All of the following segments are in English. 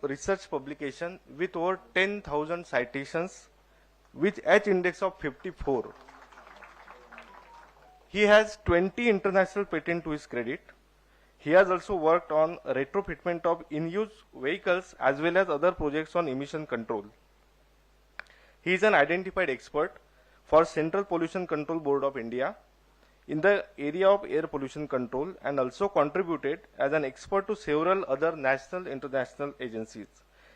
research publication with over 10,000 citations with H index of 54. He has 20 international patents to his credit. He has also worked on retrofitment of in-use vehicles as well as other projects on emission control. He is an identified expert for Central Pollution Control Board of India in the area of air pollution control and also contributed as an expert to several other national international agencies.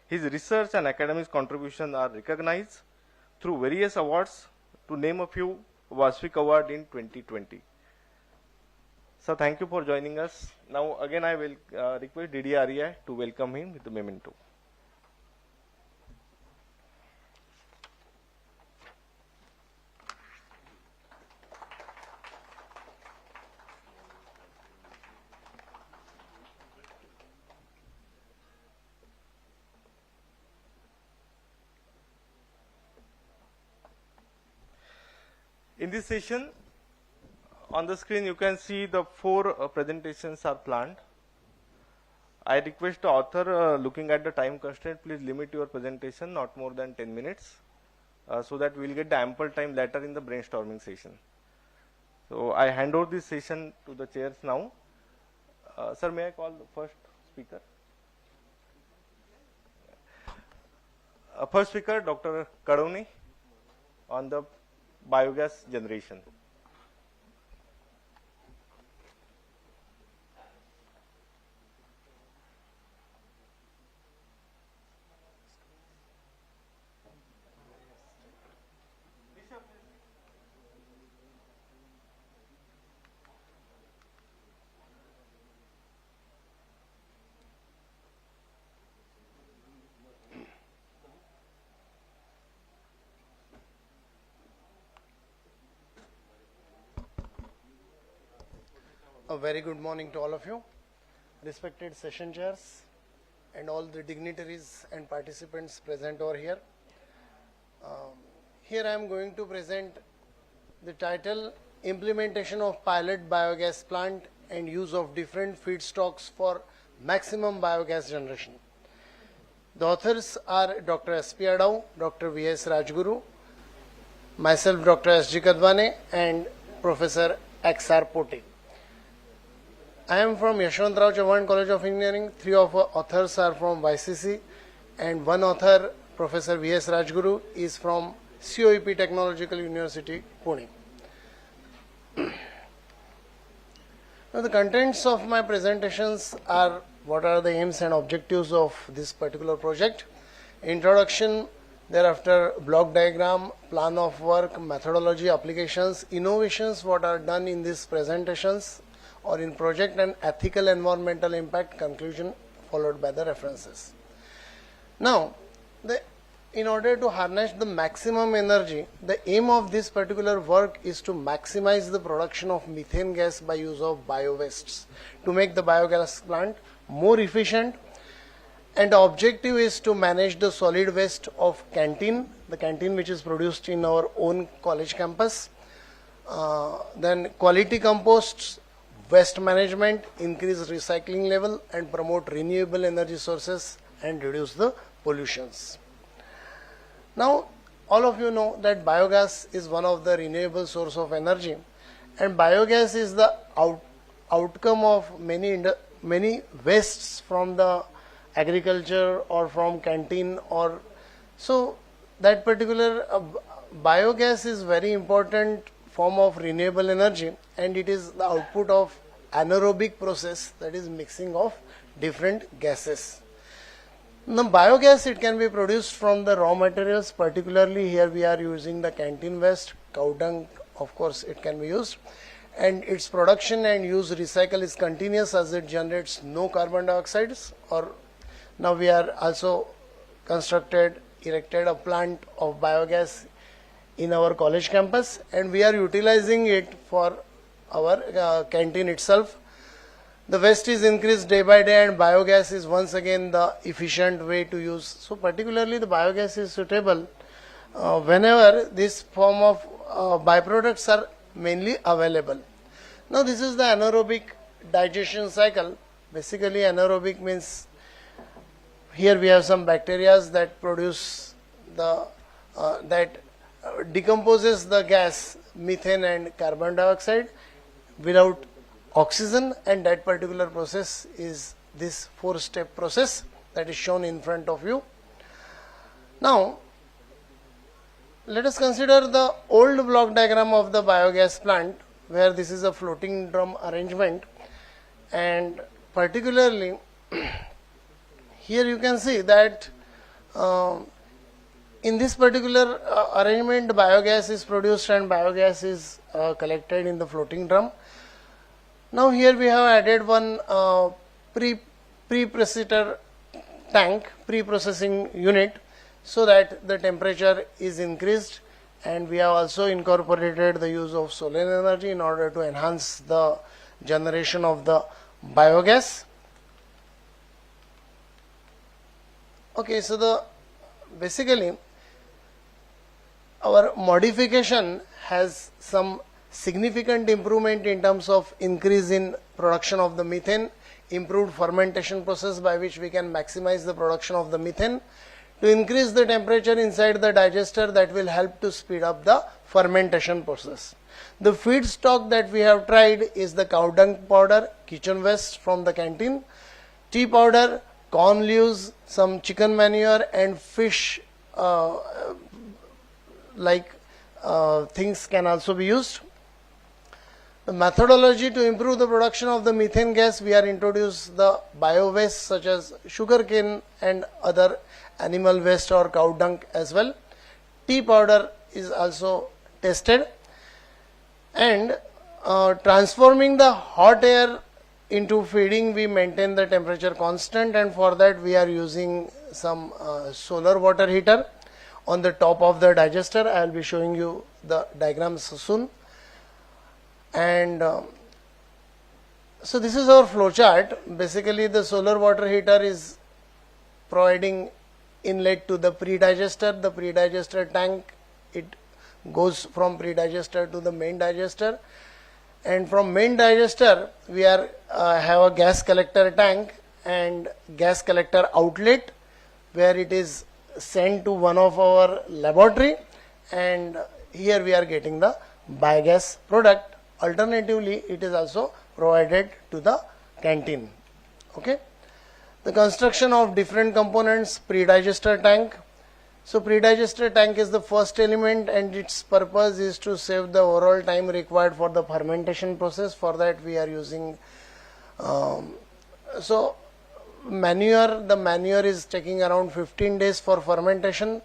His research and academic contributions are recognized through various awards, to name a few: Vasvik Award in 2020. So thank you for joining us. Now again I will request DDREI to welcome him with the memento. In this session, on the screen you can see the four presentations are planned. I request the author, looking at the time constraint, please limit your presentation not more than 10 minutes so that we will get the ample time later in the brainstorming session. So I hand over this session to the chairs now. Sir, may I call the first speaker? First speaker, Dr. Kadoni, on the biogas generation. A very good morning to all of you, respected session chairs and all the dignitaries and participants present over here. Here I am going to present the title, Implementation of Pilot Biogas Plant and Use of Different Feedstocks for Maximum Biogas Generation. The authors are Dr. S.P. Adau, Dr. V.S. Rajguru, myself Dr. S.G. Kadwane and Professor X.R. Pote. I am from Yashwantrao Chauhan College of Engineering. Three of our authors are from YCC and one author, Professor V.S. Rajguru, is from COEP Technological University, Pune. Now the contents of my presentations are what are the aims and objectives of this particular project. Introduction, thereafter block diagram, plan of work, methodology, applications, innovations what are done in these presentations or in project, and ethical environmental impact, conclusion followed by the references. Now, in order to harness the maximum energy, the aim of this particular work is to maximize the production of methane gas by use of bio-wastes to make the biogas plant more efficient, and the objective is to manage the solid waste of canteen, the canteen which is produced in our own college campus, then quality composts, waste management, increase recycling level and promote renewable energy sources and reduce the pollutions. Now, all of you know that biogas is one of the renewable source of energy, and biogas is the outcome of many wastes from the agriculture or from canteen, or so that particular biogas is very important form of renewable energy, and it is the output of anaerobic process, that is mixing of different gases. Now biogas, it can be produced from the raw materials, particularly here we are using the canteen waste, cow dung, of course it can be used, and its production and use recycle is continuous as it generates no carbon dioxides. Or now we are also erected a plant of biogas in our college campus, and we are utilizing it for our canteen itself. The waste is increased day by day, and biogas is once again the efficient way to use. So particularly the biogas is suitable whenever this form of byproducts are mainly available. Now this is the anaerobic digestion cycle. Basically anaerobic means Here we have some bacteria that produce the decomposes the gas methane and carbon dioxide without oxygen, and that particular process is this 4-step process that is shown in front of you. Now let us consider the old block diagram of the biogas plant, where this is a floating drum arrangement, and particularly here you can see that in this particular arrangement biogas is produced and biogas is collected in the floating drum. Now here we have added one pre-processor tank, pre-processing unit, so that the temperature is increased, and we have also incorporated the use of solar energy in order to enhance the generation of the biogas. Okay, so basically our modification has some significant improvement in terms of increase in production of the methane, improved fermentation process by which we can maximize the production of the methane, to increase the temperature inside the digester, that will help to speed up the fermentation process. The feedstock that we have tried is the cow dung powder, kitchen waste from the canteen, tea powder, corn leaves, some chicken manure, and fish things can also be used. The methodology to improve the production of the methane gas, we are introduced the bio waste such as sugarcane and other animal waste or cow dung as well. Tea powder is also tested, and transforming the hot air into feeding, we maintain the temperature constant, and for that we are using some solar water heater on the top of the digester. I will be showing you the diagrams soon. And so this is our flow chart. Basically the solar water heater is providing inlet to the pre-digester. The pre-digester tank, it goes from pre-digester to the main digester, and from main digester we are have a gas collector tank and gas collector outlet, where it is sent to one of our laboratory, and here we are getting the biogas product. Alternatively, it is also provided to the canteen. Okay. The construction of different components, pre-digester tank. So pre-digester tank is the first element, and its purpose is to save the overall time required for the fermentation process. For that we are using manure. The manure is taking around 15 days for fermentation,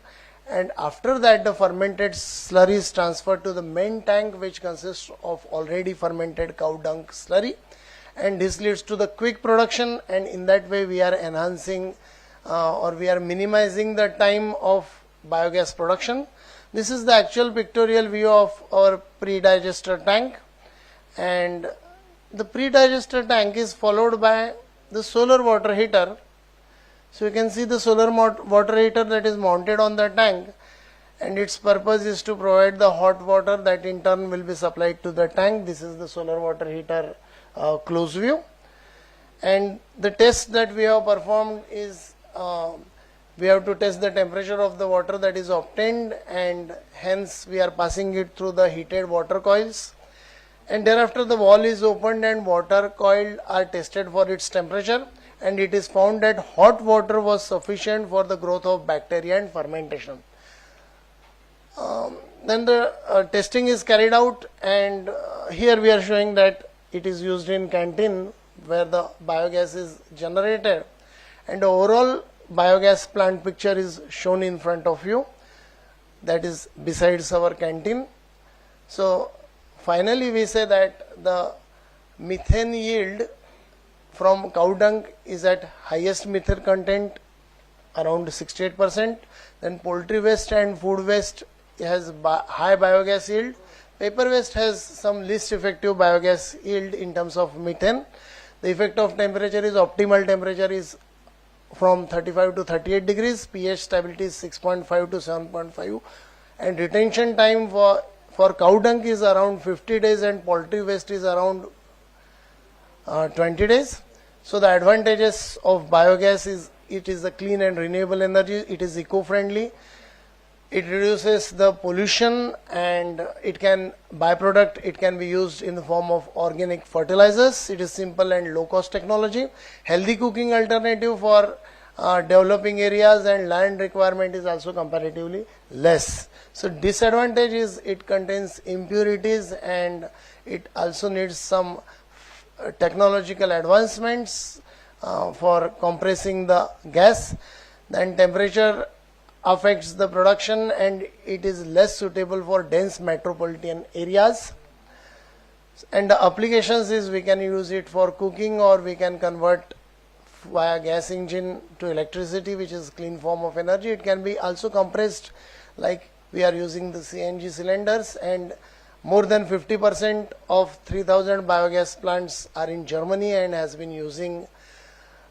and after that the fermented slurry is transferred to the main tank, which consists of already fermented cow dung slurry, and this leads to the quick production, and in that way we are enhancing or we are minimizing the time of biogas production. This is the actual pictorial view of our pre-digester tank, and the pre-digester tank is followed by the solar water heater. So you can see the solar water heater that is mounted on the tank, and its purpose is to provide the hot water that in turn will be supplied to the tank. This is the solar water heater close view, and the test that we have performed is we have to test the temperature of the water that is obtained, and hence we are passing it through the heated water coils, and thereafter the valve is opened and water coil are tested for its temperature, and it is found that hot water was sufficient for the growth of bacteria and fermentation. Then the testing is carried out, and here we are showing that it is used in canteen where the biogas is generated, and the overall biogas plant picture is shown in front of you, that is besides our canteen. So finally we say that the methane yield from cow dung is at highest methane content, around 68%. Then poultry waste and food waste has high biogas yield. Paper waste has some least effective biogas yield in terms of methane. The effect of temperature is optimal temperature is from 35 to 38 degrees, pH stability is 6.5 to 7.5, and retention time for cow dung is around 50 days and poultry waste is around 20 days. So the advantages of biogas is it is a clean and renewable energy. It is eco-friendly. It reduces the pollution, and it can byproduct. It can be used in the form of organic fertilizers. It is simple and low-cost technology. Healthy cooking alternative for developing areas, and land requirement is also comparatively less. So disadvantage is it contains impurities, and it also needs some technological advancements for compressing the gas. Then temperature affects the production, and it is less suitable for dense metropolitan areas. And the applications is we can use it for cooking, or we can convert via gas engine to electricity, which is clean form of energy. It can be also compressed, like we are using the CNG cylinders, and more than 50% of 3000 biogas plants are in Germany and has been using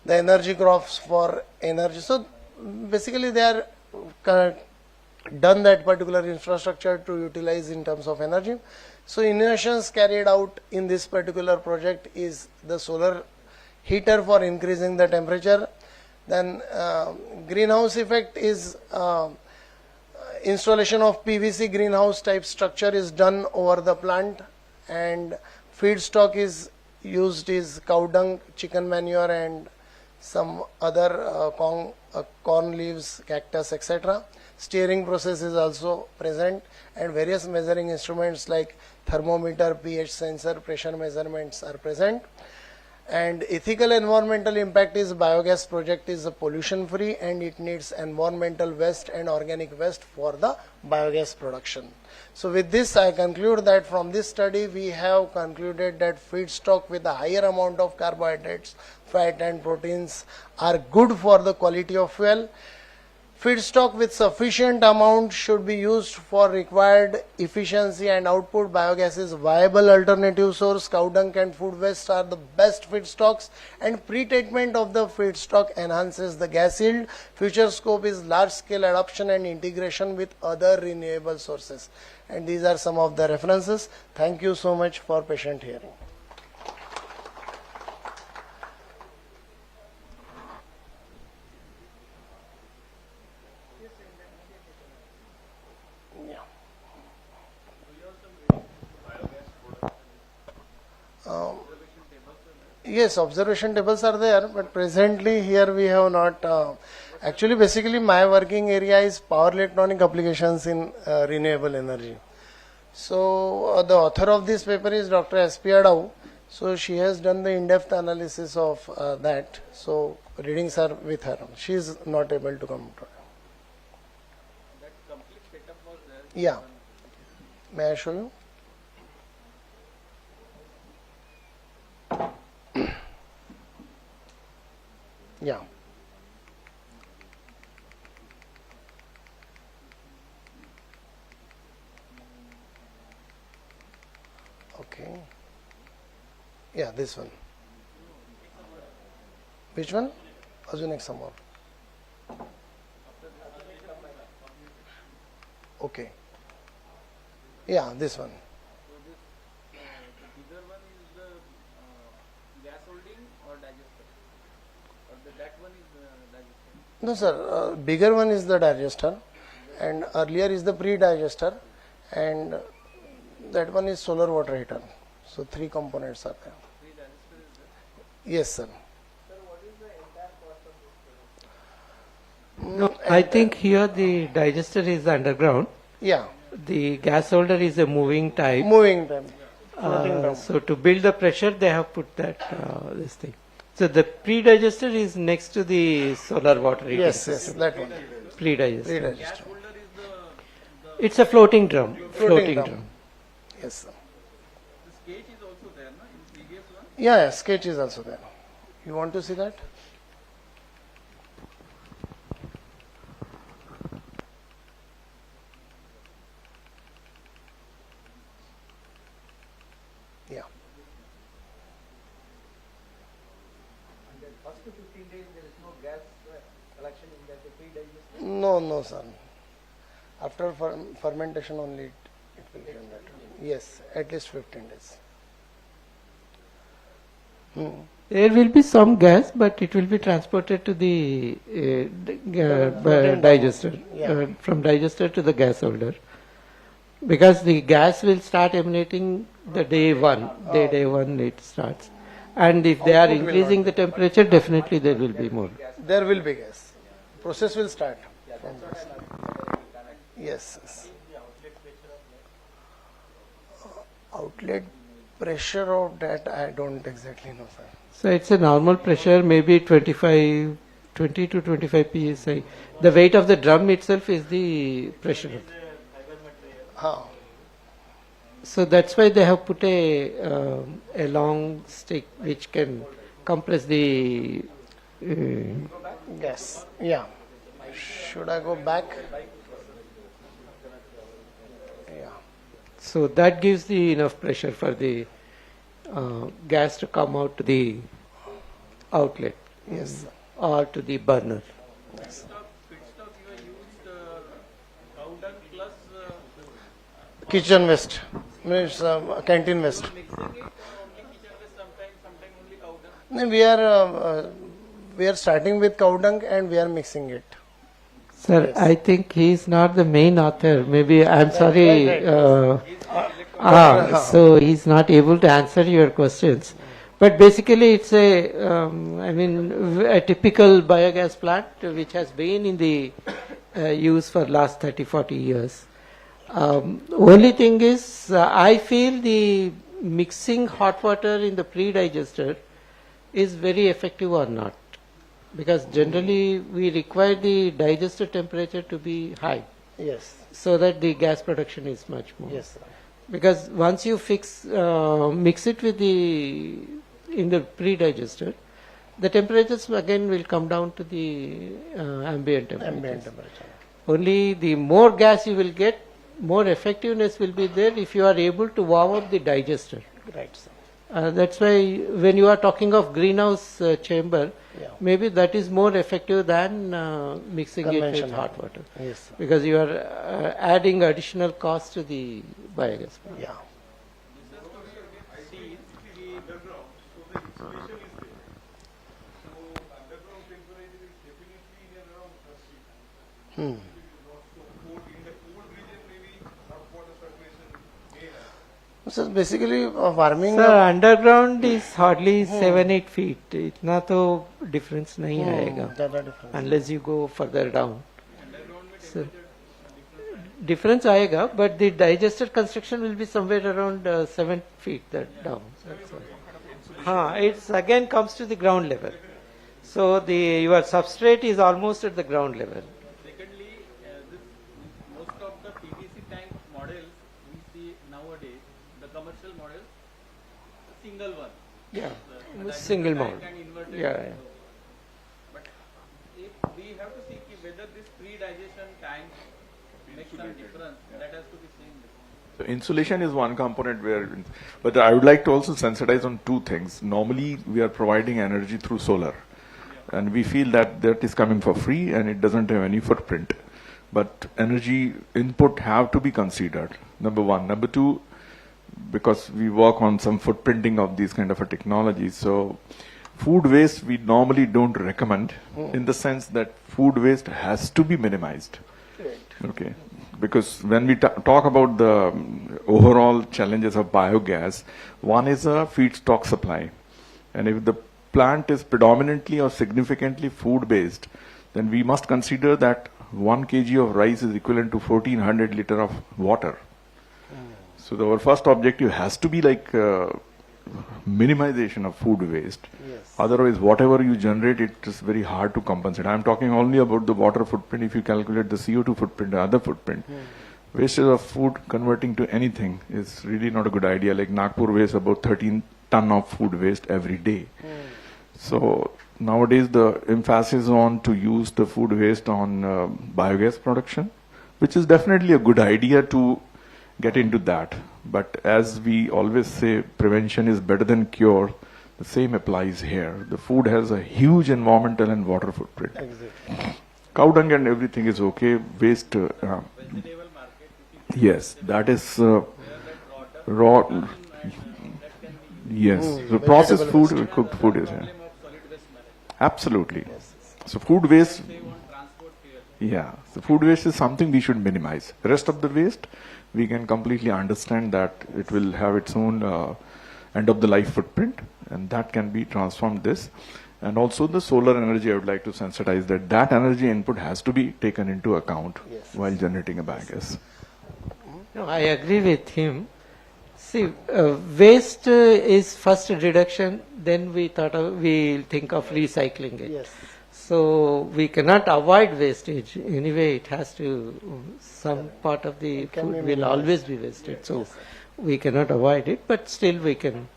the energy crops for energy. So basically they are done that particular infrastructure to utilize in terms of energy. So innovations carried out in this particular project is the solar heater for increasing the temperature. Then greenhouse effect is installation of PVC greenhouse type structure is done over the plant, and feedstock is used is cow dung, chicken manure, and some other corn leaves, cactus, etc. Steering process is also present, and various measuring instruments like thermometer, pH sensor, pressure measurements are present. And ethical environmental impact is biogas project is pollution free, and it needs environmental waste and organic waste for the biogas production. So with this I conclude that from this study we have concluded that feedstock with a higher amount of carbohydrates, fat and proteins are good for the quality of fuel. Feedstock with sufficient amount should be used for required efficiency and output. Biogas is viable alternative source. Cow dung and food waste are the best feedstocks, and pre-treatment of the feedstock enhances the gas yield. Future scope is large scale adoption and integration with other renewable sources. And these are some of the references. Thank you so much for patient hearing. Yes, observation tables are there, but presently here we have not. Actually, basically my working area is power electronic applications in renewable energy. So the author of this paper is Dr. S.P. Adau. So she has done the in-depth analysis of that. So readings are with her. She is not able to come. That complete setup was there. Yeah. May I show you? Yeah. Okay. Yeah, this one. Which one? Ajun ek samar. Okay. Yeah, this one. So this the bigger one is the gas holding or digester, or that one is digester. No, sir. Bigger one is the digester, and earlier is the pre-digester, and that one is solar water heater. So three components are there. Three digester is there. Yes, sir. Sir, what is the entire cost of this product? No, I think here the digester is underground. Yeah, The gas holder is a moving type. moving them. Floating down. So to build the pressure, they have put that this thing. So the pre-digester is next to the solar water heater. Yes, yes, that one. Pre-digester. Pre-digester. Holder is It's a floating drum. Floating drum. Yes, sir. the sketch is also there, no? In previous one. Yeah, yeah, sketch is also there. You want to see that? Yeah. And then first 15 days there is no gas collection in that pre-digester. No, no, son. After fermentation only it will generate. Yes, at least 15 days. There will be some gas, but it will be transported to the digester, Yeah. from digester to the gas holder. Because the gas will start emanating the day one it starts. And if they are Output will increasing not the temperature, definitely there will be more. There will be gas. Process will start from this. Yes. Yes. Outlet pressure of that I don't exactly know, sir. So it's a normal pressure, maybe 20 to 25 psi. The weight of the drum itself is the pressure. How? So that's why they have put a long stick which can compress the. Gas. Yeah. Should I go back? Yeah. So that gives the enough pressure for the gas to come out to the outlet Yes. or to the burner. Feedstock you have used cow dung plus Kitchen waste. Means canteen waste. mixing it or only kitchen waste sometime only cow dung. No, we are starting with cow dung and we are mixing it. Sir, Yes. I think he is not the main author. Maybe I'm sorry. right. So he's not able to answer your questions. But basically, it's a typical biogas plant which has been in the use for last 30-40 years. Only thing is, I feel the mixing hot water in the pre-digester is very effective or not. Because generally we require the digester temperature to be high Yes. so that the gas production is much more. Yes. Sir. Because once you mix it with in the pre-digester, the temperatures again will come down to the ambient temperature. Ambient temperature. Only the more gas you will get, more effectiveness will be there if you are able to warm up the digester. Right, sir. That's why when you are talking of greenhouse chamber, Yeah. maybe that is more effective than mixing it with Conventional. hot water. Yes, sir. Because you are adding additional cost to the biogas plant. Yeah. Hmm. So basically warming Sir, up. underground is hardly 7-8 feet. इतना तो difference नहीं आएगा ज़्यादा difference. unless you go further down. So, difference आएगा, but the digester construction will be somewhere around 7 feet down. That's all. It's again comes to the ground level. So your substrate is almost at the ground level. Secondly, most of the PVC tank models we see nowadays, the commercial models, single one. Yeah, The single tank mold. and inverted. Yeah. But if we have to see whether this pre-digestion tank makes some difference, that has to be seen. So insulation is one component but I would like to also sensitize on two things. Normally, we are providing energy through solar, and we feel that is coming for free and it doesn't have any footprint. But energy input have to be considered. Number one. Number two, because we work on some footprinting of these kind of a technology. So food waste we normally don't recommend in the sense that food waste has to be minimized. Okay. Because when we talk about the overall challenges of biogas, one is a feedstock supply. And if the plant is predominantly or significantly food based, then we must consider that 1 kg of rice is equivalent to 1400 liter of water. So our first objective has to be like minimization of food waste. Yes. Otherwise, whatever you generate, it is very hard to compensate. I'm talking only about the water footprint. If you calculate the CO2 footprint, the other footprint, wastage of food converting to anything is really not a good idea. Like Nagpur wastes about 13 ton of food waste every day. So nowadays the emphasis on to use the food waste on biogas production, which is definitely a good idea to get into that. But as we always say, prevention is better than cure. The same applies here. The food has a huge environmental and water footprint. Exactly. Cow dung and everything is okay. Waste, Vegetable market, yes, that is raw. that can be Yes. So processed vegetable food, cooked food is, yeah. Problem of solid waste management. Absolutely. So food waste, Save on transport fuel. yeah. So food waste is something we should minimize. The rest of the waste, we can completely understand that it will have its own end of the life footprint, and that can be transformed this. And also the solar energy, I would like to sensitize that that energy input has to be taken into account while generating a biogas. No, I agree with him. See, waste is first reduction, then we we think of recycling it. Yes. So we cannot avoid wastage. Anyway, it has to, some part of the can be food will minimized. always be wasted. So we cannot avoid it, but still we can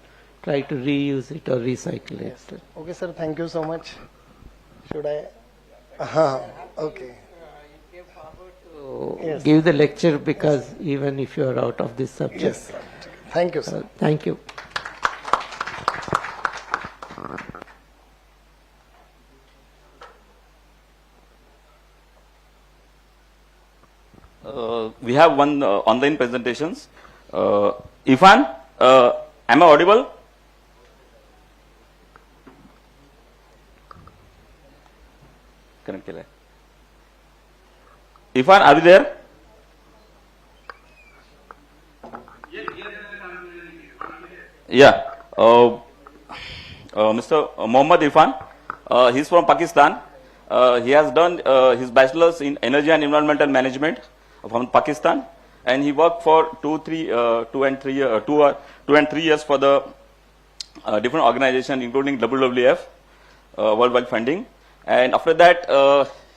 try to reuse it or recycle it. Okay, sir. Thank you so much. Should I? Okay. So Yes. give the lecture because even if you are out of this subject. Yes. Sir. Thank you, sir. Thank you. We have one online presentations. Ifan, am I audible? Connect केलाय. Ifan, are you there? Yeah. Mr. Mohammad Irfan, he's from Pakistan. He has done his bachelor's in energy and environmental management from Pakistan, and he worked for 2 and 3 years for the different organizations, including WWF, World Wide Funding. And after that,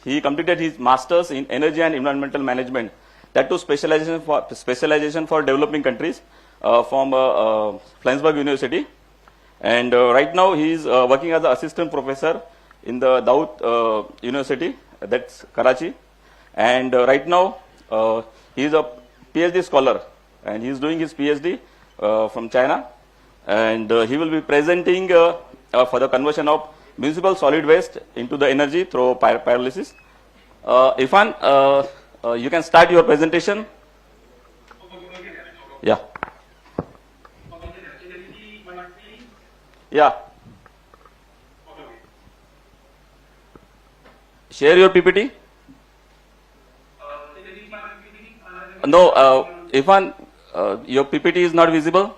he completed his master's in energy and environmental management. That too specialization for developing countries from Flensburg University. And right now he is working as an assistant professor in the Dawood University, that's Karachi. And right now he is a PhD scholar, and he is doing his PhD from China. And he will be presenting for the conversion of municipal solid waste into the energy through pyrolysis. Irfan, you can start your presentation. Yeah. Yeah. Share your PPT. No, Irfan, your PPT is not visible.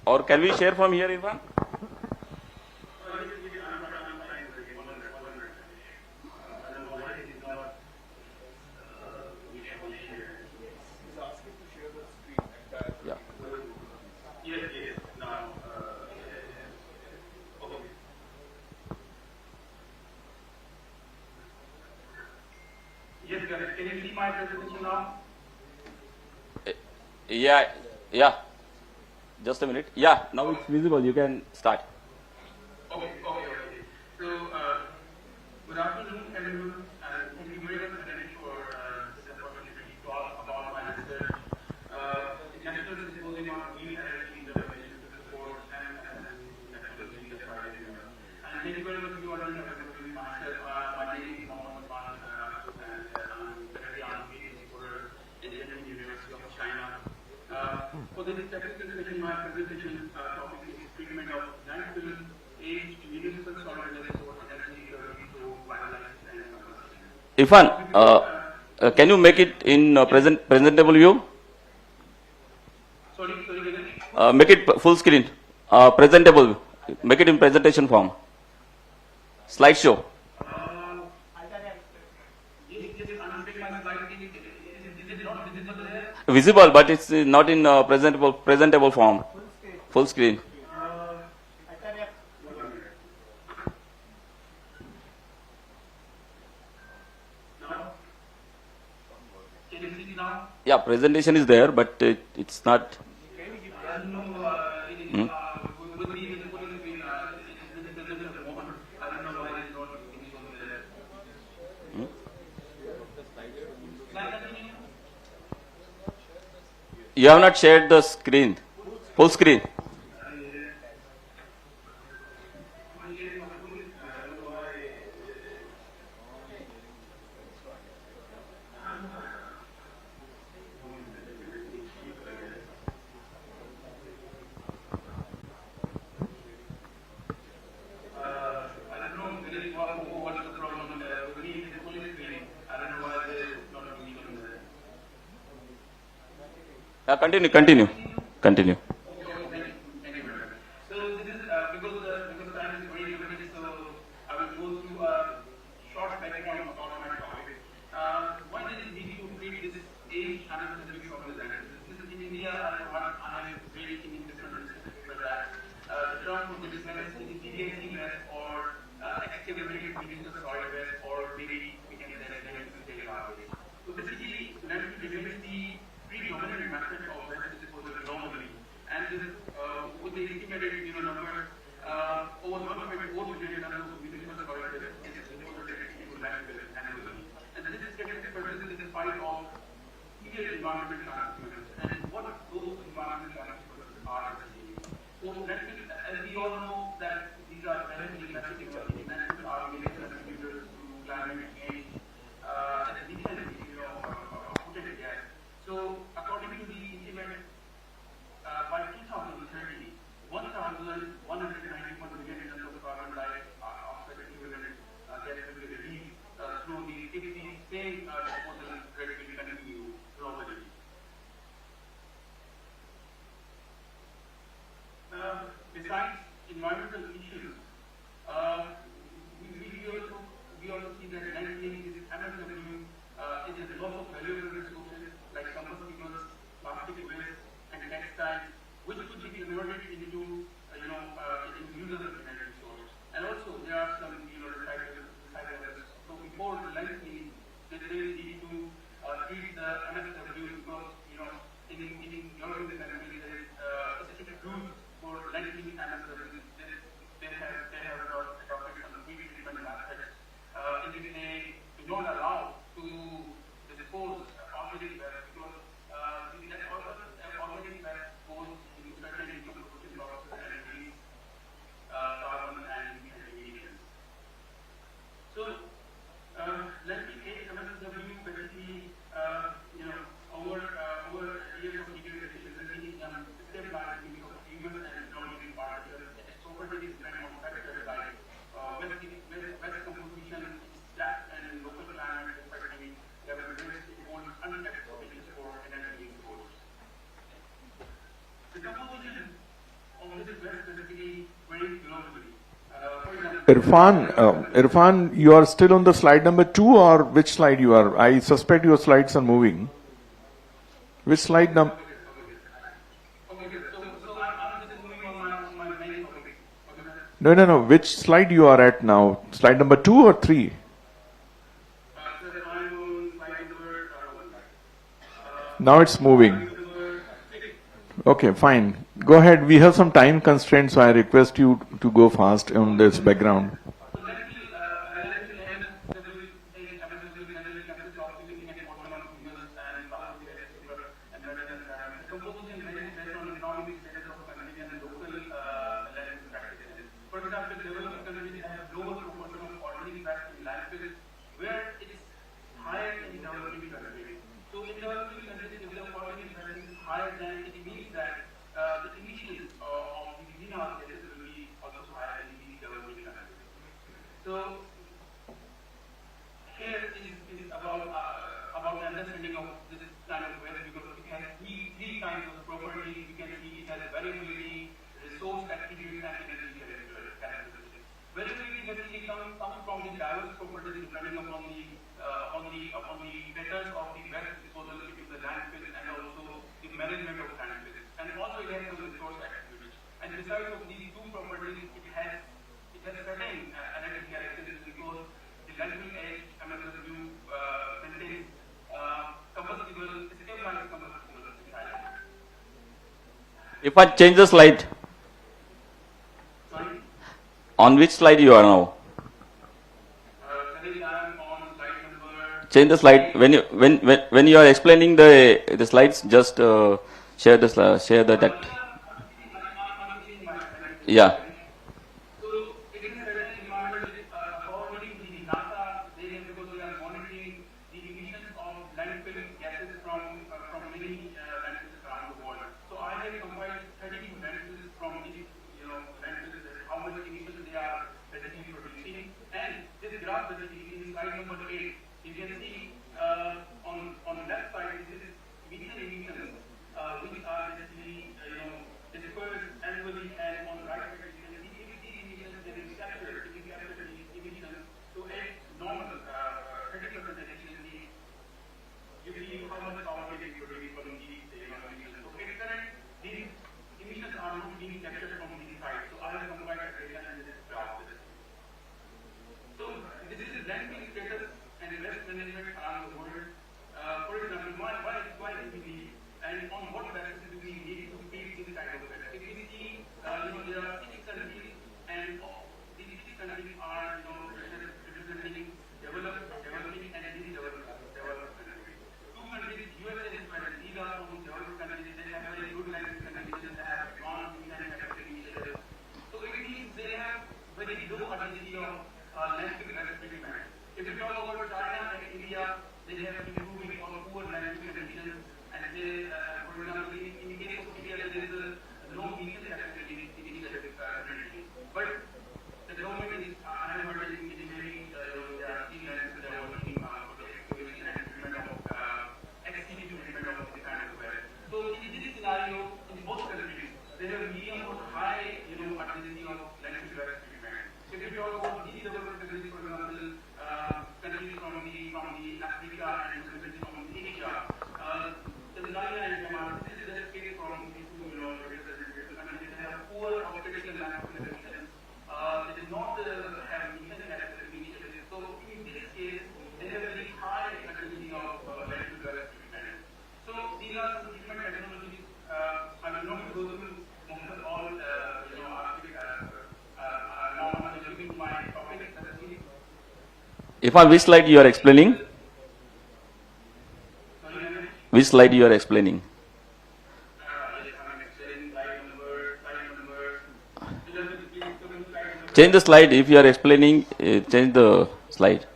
Or can we share from here, Irfan? Yeah. Yes, guys. Can you see my presentation now? Yeah, yeah. Just a minute. Yeah, now it's visible. You can start. Okay. So, good afternoon, everyone. Thank you very much, Ganesh, for this opportunity to talk about my research. National Symposium on Green Energy in the Sports and Technology. And thank you very much for joining us with myself. My name is Mohammed Khan, and I'm currently on PhD for Indian University of China. For this technical session, my presentation topic is treatment of landfill aged municipal solid waste for energy recovery through pyrolysis and combustion. Irfan, can you make it in presentable view? Sorry, again. Make it full screen, presentable. Make it in presentation form. Slideshow. I'm taking my slide. Is it not visible there? Visible, but it's not in presentable form. Full screen. Now? Can you see now? Yeah, presentation is there, but it's not. Hmm? You have not shared the screen, full screen. I don't know really what's the problem there. We need the full screen. I don't know why there is not a video there. Continue. Thank you very much. So this is because the time is very limited, so I will go through a short background about my topic. Why did it need to create this age anniversary of the land? This is in India. I am very in different for that. The term for this is DDAC waste or excavated municipal solid waste, or maybe we can say landfill waste. So basically, landfill remains the predominant method of waste disposal globally, and this is with the estimated number over 1.4 billion tons of municipal solid waste is disposed into landfill annually, and this is getting persisted in spite of severe environmental consequences. And what those environmental consequences are essentially. So landfill, as we all know, that these are very massive technologies. Landfill are major contributors to climate change and emissions of potent gas. So according to the estimate, by 2030, 1,191 million tons of carbon dioxide equivalent gas will be released through the if the same disposal rate will continue globally. Besides environmental issues, we also see that landfilling is MSW is a loss of valuable resources like combustibles, plastic waste, and textiles, which could be converted into usable energy source. And also there are some recyclables. So before landfilling, they need to treat the MSW because in European countries there is specific rules for landfilling MSW. They have adopted some pre-treatment methods in which they do not allow to dispose organic waste because organic waste goes into certain decomposition processes and release carbon and emissions. So landfill MSW basically over years of degradation resulting in stabilized because of human and non-living particles. Its properties is very much affected by waste composition, depth and local climate affecting level waste. It holds untapped potential for energy source. The composition of this waste basically varies globally. For example, Irfan, you are still on the slide number 2, or which slide you are? I suspect your slides are moving. Which slide number? okay, so I'm just moving on my main topic. No. Which slide you are at now? Slide number 2 or 3? So I'm on slide number Now it's moving. Okay, fine. Go ahead. We have some time constraints, so I request you to go fast on this background. For example, developing countries have lower proportion of organic waste in landfills, where it is higher in developing countries. So in developing countries, if the organic waste is higher, then it means that the emissions of the greenhouse gases will be also higher in these developing countries. So here is about the understanding of this kind of waste because it has three kinds of properties. You can see it has variability, resource attributes, and energy characteristics. Variability basically comes from the diverse properties depending upon the methods of the waste disposal into the landfill and also the management of landfills. And also it has some resource attributes. And besides of these two properties, it has certain energy characteristics because the landfill edge MSW contains combustible, stabilized combustible inside. If I change the slide, Sorry? on which slide you are now? Currently I am on slide number. Change the slide. When you are explaining the slides, just Share the that. Yeah. So it is a environment according to the NASA, because they are monitoring the emissions of landfill gases from many landfills around the world. So I have compiled 32 landfills from each landfills, how much emissions they are basically producing. And this graph basically in slide number 8, you can see on the left side this is methane emissions, which are basically dispersed annually, and on the right side you can see if these emissions they will capture these emissions to a normal 30% efficiency. You see how much power they can produce from these emissions. So at current, these emissions are not being captured from these sites. So I have combined that data and this graph. So this is landfill status and waste management around the world. For example, why do we need, and on what basis do we need to feed this kind of waste? If we see, there are 6 countries, and these 6 countries are representing developing and least developed countries. 2 countries, USA and Japan, these are from developed countries. They have very good landfill conditions. They have strong manufacturing initiatives. So it means they have very low urgency of landfill waste treatment. If you talk about China and India, they have been improving on poor landfill conditions, and they, for example, in the case of India, there is a no methane capture initiative currently. But the government is, I have heard in very, they are seeing that they are working for the excavation and treatment of XCD treatment of this kind of waste. So in this scenario, in both countries, they have medium or high, urgency of landfill waste treatment. If you talk about these developed countries, for example, countries from the Africa and countries from Asia, Tanzania and Myanmar, this is the case from these two, countries. They have poor operational landfill conditions. They did not have methane capture initiatives. So in this case, they have very high urgency of landfill waste treatment. So these are some different technologies. I will not go through most of all, now I'm jumping to my topic. Irfan, which slide you are explaining? Which slide you are explaining? Change the slide. If you are explaining, change the slide.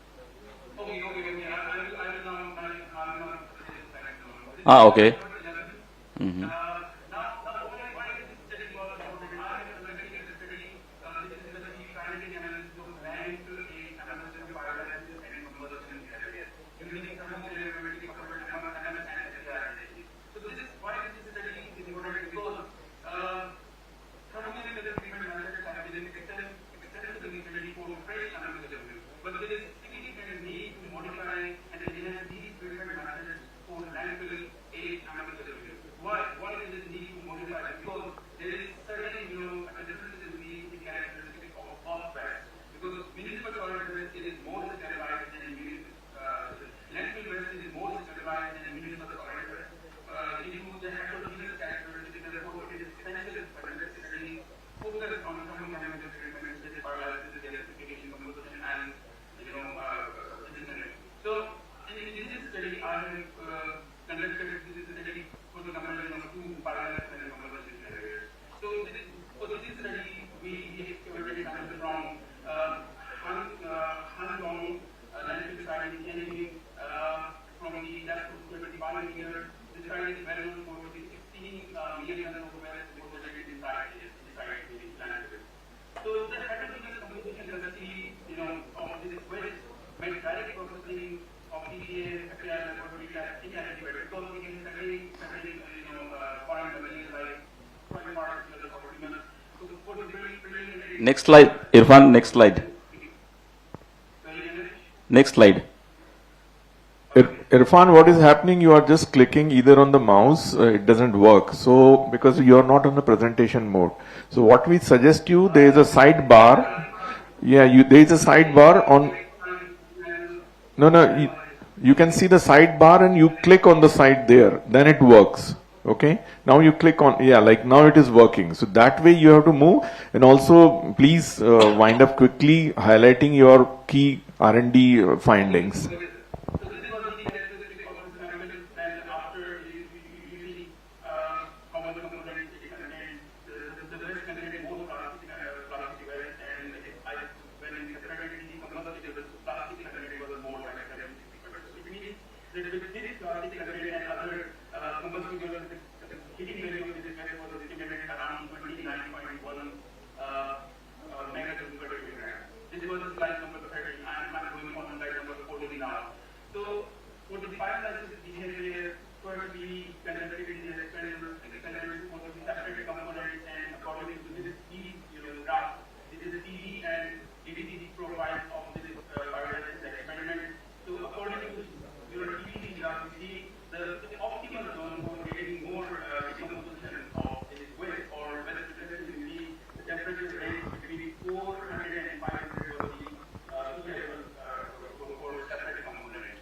Okay. Mm-hmm. Next slide, Irfan, next slide. Next slide. Irfan, what is happening? You are just clicking either on the mouse, it doesn't work. So, because you are not on the presentation mode. So, what we suggest you, there is a sidebar. Yeah, there is a sidebar on. No, you can see the sidebar and you click on the side there. Then it works. Okay. Now you click on, like now it is working. So that way you have to move, and also please wind up quickly highlighting your key R&D findings. that with this plastic content and other combustible heating value of this gas was estimated around 29.1 megajoule per kilogram. This was slide number 30. I am going on slide number 14 now. So for the bioanalysis behavior, first we conducted the experiments for the separate components, and according to this graph, this is the TV and DDTG profile of this bioanalysis experiment. So according to your TDT graph, we see the optimal zone for getting more decomposition of this waste or waste specifically the temperature range between 400 and 500 was the suitable for separate components.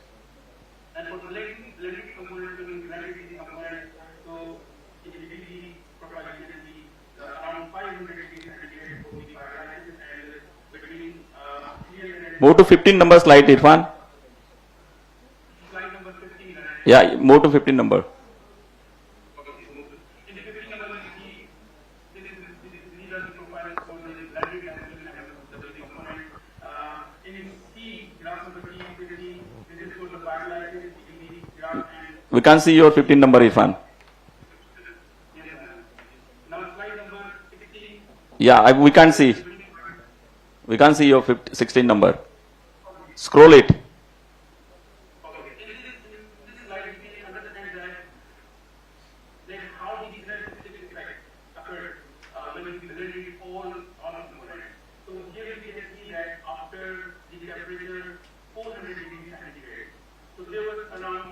And for blended components, blended DDT components, so in the DDT profile you can see around 500 degrees centigrade for the bioanalysis and between 300 and Move to 15 number slide, Irfan. slide number 15. Yeah, move to 15 number. In the 15 number, you see these are the profiles for the blended and the component. In C, graph number C, this is for the bioanalysis, the graph and We can see your 15 number, Irfan. now slide number 16. Yeah, we can see. We can see your 16 number. Scroll it. Okay. In this slide, we can understand that how the different effect occurred when we blended all components. So here we can see that after the temperature 400 degrees centigrade, so there was around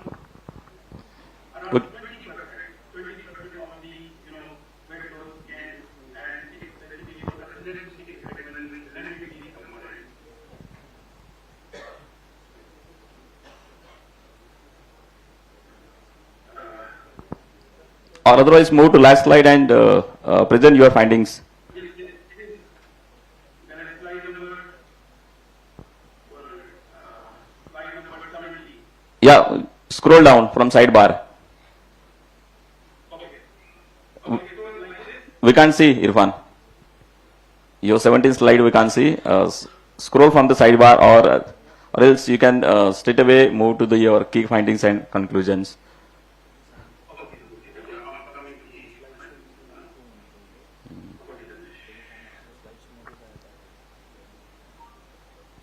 20% Good. of the weight loss gain, and it specifically was a synergistic effect when we blended the components. Or otherwise move to last slide and present your findings. Yes, it is. Then slide number 70. Yeah, scroll down from sidebar. Okay. Okay, so like this. We can see, Irfan. Your 17th slide we can see. Scroll from the sidebar, or else you can straight away move to your key findings and conclusions.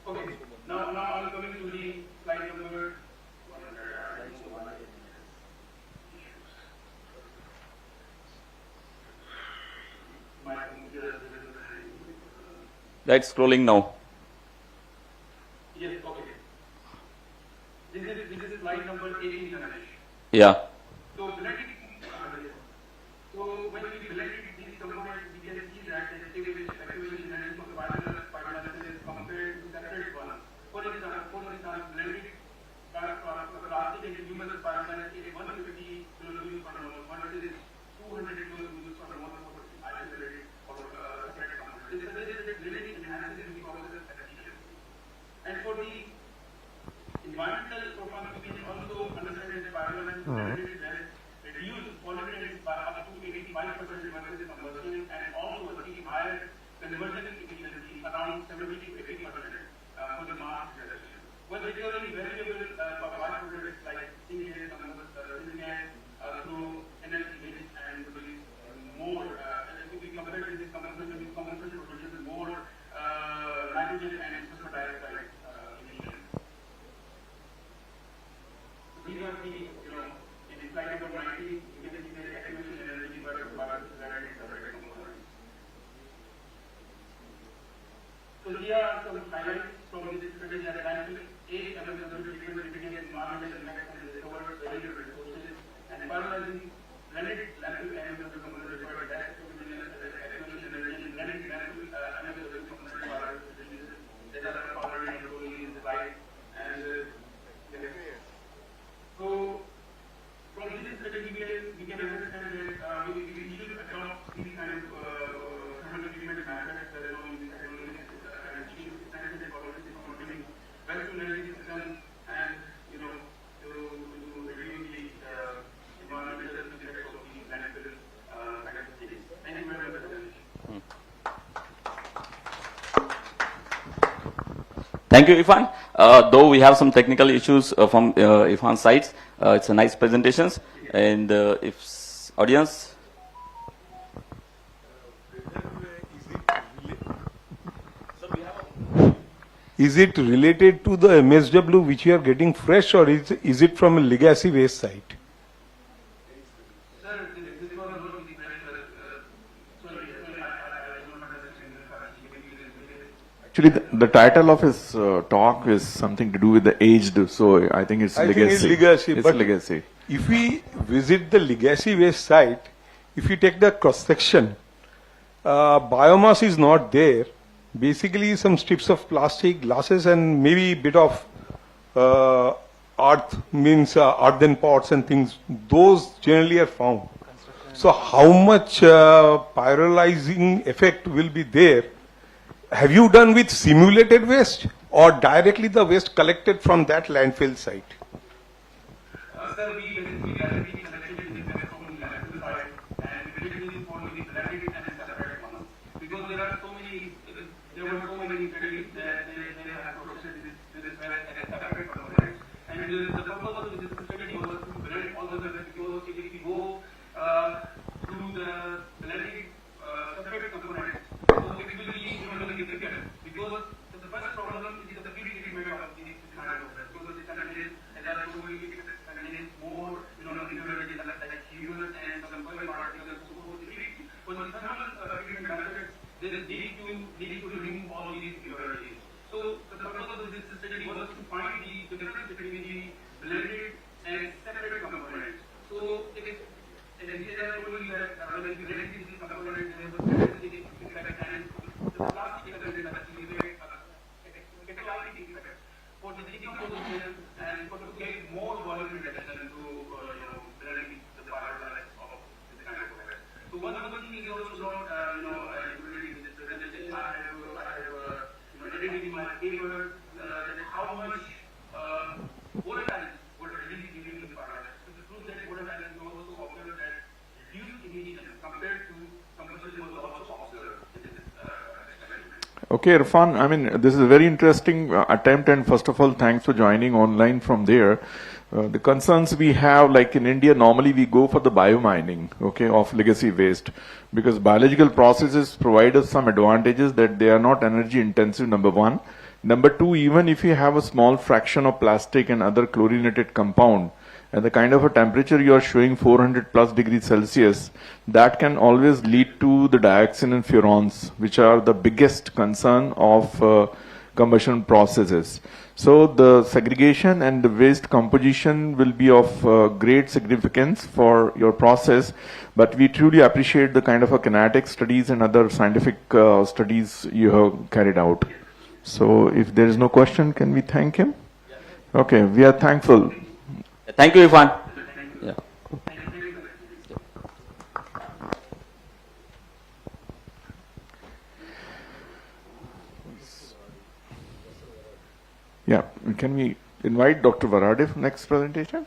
Okay, now I'm coming to the slide number 100. My computer is That's scrolling now. yes, okay. This is slide number 18, Ganesh. Yeah. So blended, so when we blended these components, we can see that the activation energy for the bioanalysis is compared to separate one. For example, blended plastic and human bioanalysis is 150 kilojoules per mole versus 200 kilojoules per mole for isolated or separate components. This is that blending enhances the process efficiency. And for the environmental performance, we can also understand that bioanalysis reduce pollutants by up to 85% versus combustion, and also achieve higher conversion efficiency around 70 to 80% for the mass reduction. Well, particularly variable byproducts like syngas, through energy waste and produce more. If we compare this combustion produces more nitrogen and sulfur dioxide emissions. These are the, in slide number 19, you can see the activation energy by separate components. So here are some highlights from this study that landfill A available treatment mitigates environmental impact and recovers valuable resources, and bioanalyzing blended landfill available components required less activation energy and blended landfill available components reduces that are already included in the slide. And so from this study we can understand that we should adopt these kind of thermal treatment methods that are known in technologies and achieve standard policies for building waste to energy systems and to reduce the environmental effects of these Thank you, Irfan. Though we have some technical issues from Irfan's side, it's a nice presentations. And if audience, is it related to the MSW which you are getting fresh, or is it from a legacy waste site? Sir, this was not the question. Sorry, I don't understand the question. Actually, the title of his talk is something to do with the aged, so I think it's I legacy. think it's legacy, It's but legacy. if we visit the legacy waste site, if you take the cross section, biomass is not there. Basically, some strips of plastic, glasses, and maybe bit of earth, means earthen pots and things. Those generally are found. So, how much pyrolyzing effect will be there? Have you done with simulated waste or directly the waste collected from that landfill site? Sir, we directly collected it from the landfill site and basically for the collected and separate ones. Because there were so many studies that they have processed this waste as separate components. And the purpose of this study was to blend all the waste, because if we go through the blending separate components, so it will be difficult. Because the first problem is the pre-treatment of this kind of waste. Because it contains, as I told you, it contains more, impurities like humans and some oil particles. For the thermal treatment methods, they need to remove all these impurities. So the purpose of this study was to find the difference between the blended and separate components. So it is, as I told you that when we blend these components, there was catalytic effect, and the plastic content actually catalytic effect for the decomposition and for to get more volume reduction to blending the pyrolysis of this kind of waste. So one other thing is also not included in this presentation. I have edited in my paper that how much volatile would release during the pyrolysis. So to prove that volatile, we also observed that reduced emission compared to combustion was also observed in this experiment. Okay, Irfan, I mean, this is a very interesting attempt, and first of all, thanks for joining online from there. The concerns we have, like in India, normally we go for the biomining, okay, of legacy waste, because biological processes provide us some advantages that they are not energy intensive, number one. Number two, even if you have a small fraction of plastic and other chlorinated compound, and the kind of a temperature you are showing 400 plus degrees Celsius, that can always lead to the dioxin and furans, which are the biggest concern of combustion processes. So the segregation and the waste composition will be of great significance for your process, but we truly appreciate the kind of a kinetic studies and other scientific studies you have carried out. So if there is no question, can we thank him? Okay, we are thankful. thank you, Irfan. Yeah. Yeah, can we invite Dr. Wardha for next presentation?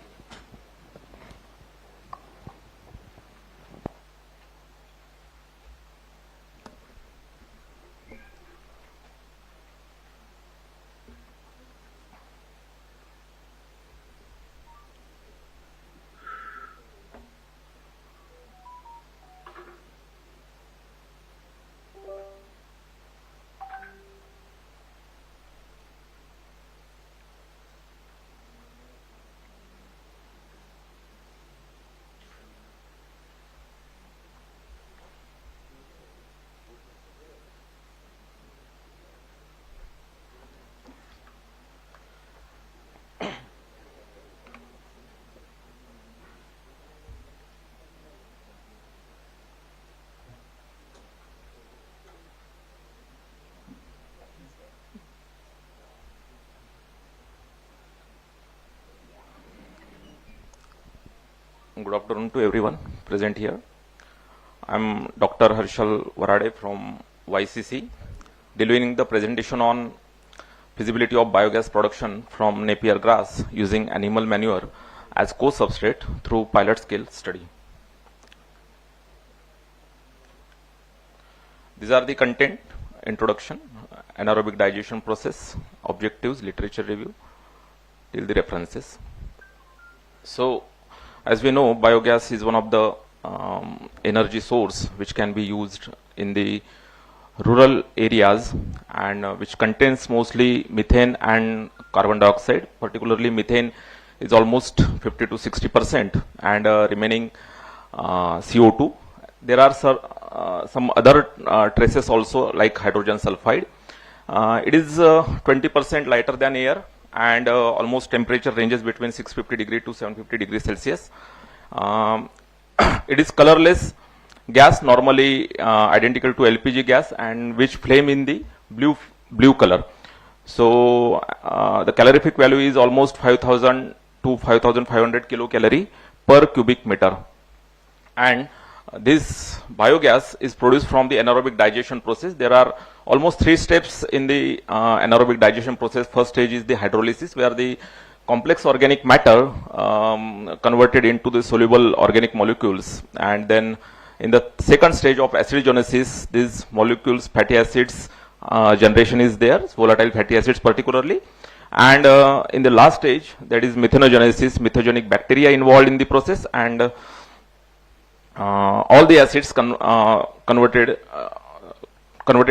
Good afternoon to everyone present here. I am Dr. Harshal Wardha from YCC, delivering the presentation on feasibility of biogas production from Napier grass using animal manure as co-substrate through pilot scale study. These are the content, introduction, anaerobic digestion process, objectives, literature review, till the references. So, as we know, biogas is one of the energy source which can be used in the rural areas and which contains mostly methane and carbon dioxide. Particularly methane is almost 50 to 60% and remaining CO2. There are some other traces also like hydrogen sulfide. It is 20% lighter than air and almost temperature ranges between 650 degree to 750 degrees Celsius. It is colorless gas, normally identical to LPG gas, and which flame in the blue color. So the calorific value is almost 5,000 to 5,500 kilocalorie per cubic meter. And this biogas is produced from the anaerobic digestion process. There are almost 3 steps in the anaerobic digestion process. First stage is the hydrolysis, where the complex organic matter converted into the soluble organic molecules, and then in the second stage of acidogenesis, these molecules, fatty acids generation is there, volatile fatty acids particularly, and in the last stage, that is methanogenesis, methogenic bacteria involved in the process, and all the acids converted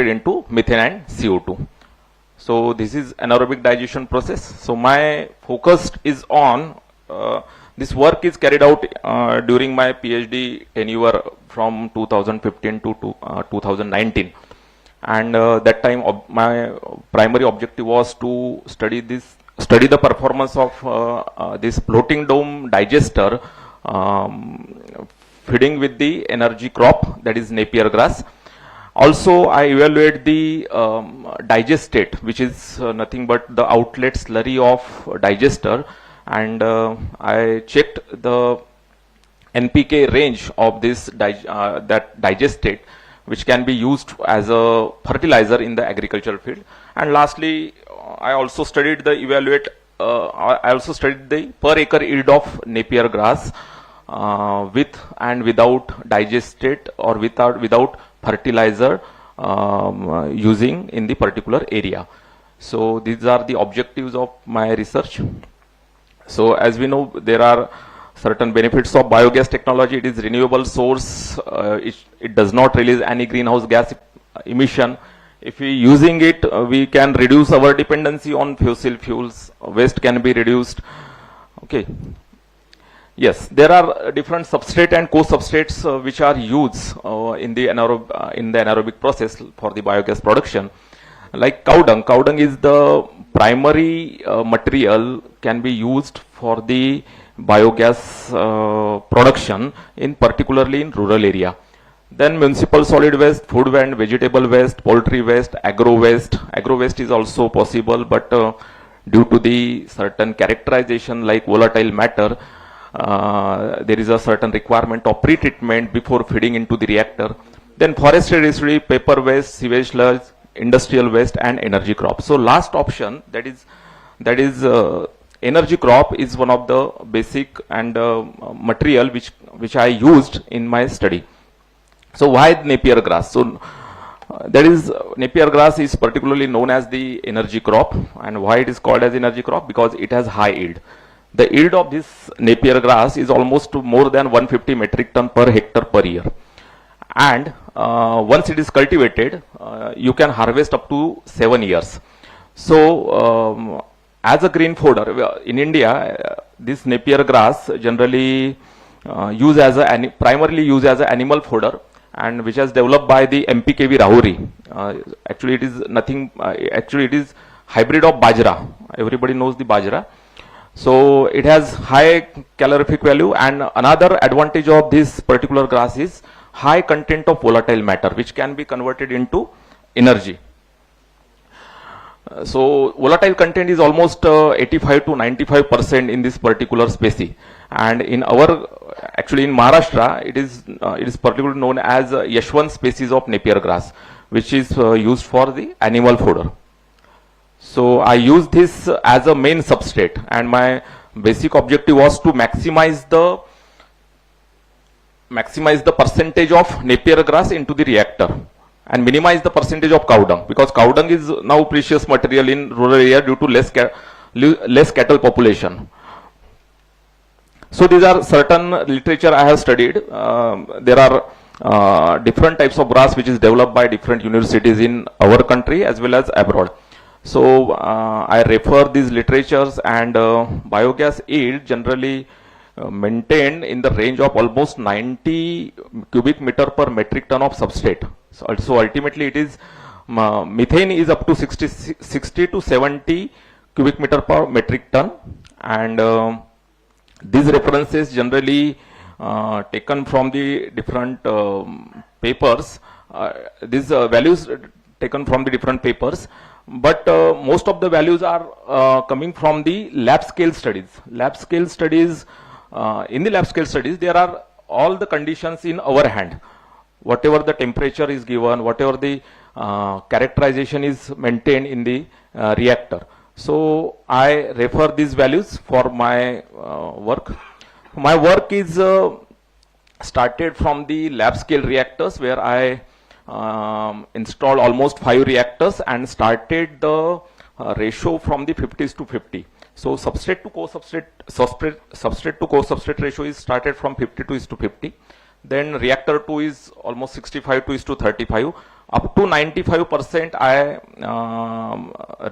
into methane and CO2. So this is anaerobic digestion process. So my focus is on this work is carried out during my PhD tenure from 2015 to 2019, and that time my primary objective was to study the performance of this floating dome digester feeding with the energy crop, that is Napier grass. Also, I evaluate the digestate, which is nothing but the outlet slurry of digester, and I checked the NPK range of this that digestate, which can be used as a fertilizer in the agricultural field. And lastly, I also studied the per acre yield of Napier grass with and without digestate or without fertilizer using in the particular area. So these are the objectives of my research. So as we know, there are certain benefits of biogas technology. It is renewable source. It does not release any greenhouse gas emission. If we using it, we can reduce our dependency on fossil fuels. Waste can be reduced. Okay. Yes, there are different substrate and co-substrates which are used in the anaerobic process for the biogas production. Like cow dung. Cow dung is the primary material can be used for the biogas production, particularly in rural area. Then municipal solid waste, food waste, vegetable waste, poultry waste, agro waste. Agro waste is also possible, but due to the certain characterization like volatile matter, there is a certain requirement of pre-treatment before feeding into the reactor. Then forestry residue, paper waste, sewage sludge, industrial waste, and energy crop. So last option, that is energy crop, is one of the basic and material which I used in my study. So why Napier grass? So that is Napier grass is particularly known as the energy crop, and why it is called as energy crop? Because it has high yield. The yield of this Napier grass is almost more than 150 metric ton per hectare per year. And once it is cultivated, you can harvest up to 7 years. So as a green fodder, in India, this Napier grass generally primarily used as an animal fodder, and which has developed by the MPKV Rahuri. Actually, it is nothing. Actually, it is hybrid of bajra. Everybody knows the bajra. So it has high calorific value, and another advantage of this particular grass is high content of volatile matter, which can be converted into energy. So volatile content is almost 85 to 95% in this particular species, and in Maharashtra, it is particularly known as Yashwan species of Napier grass, which is used for the animal fodder. So I use this as a main substrate, and my basic objective was to maximize the percentage of Napier grass into the reactor. and minimize the percentage of cow dung, because cow dung is now precious material in rural area due to less cattle population. So these are certain literature I have studied. There are different types of grass which is developed by different universities in our country as well as abroad. So I refer these literatures, and biogas yield generally maintained in the range of almost 90 cubic meter per metric ton of substrate. So ultimately it is methane is up to 60 to 70 cubic meter per metric ton, and these references generally taken from the different papers. These values taken from the different papers, but most of the values are coming from the lab scale studies. Lab scale studies, in the lab scale studies, there are all the conditions in our hand. Whatever the temperature is given, whatever the characterization is maintained in the reactor. So I refer these values for my work. My work is started from the lab scale reactors, where I installed almost 5 reactors and started the ratio from the 50s to 50. So substrate to co-substrate, substrate to co-substrate ratio is started from 52 is to 50. Then reactor 2 is almost 65 to is to 35. Up to 95% I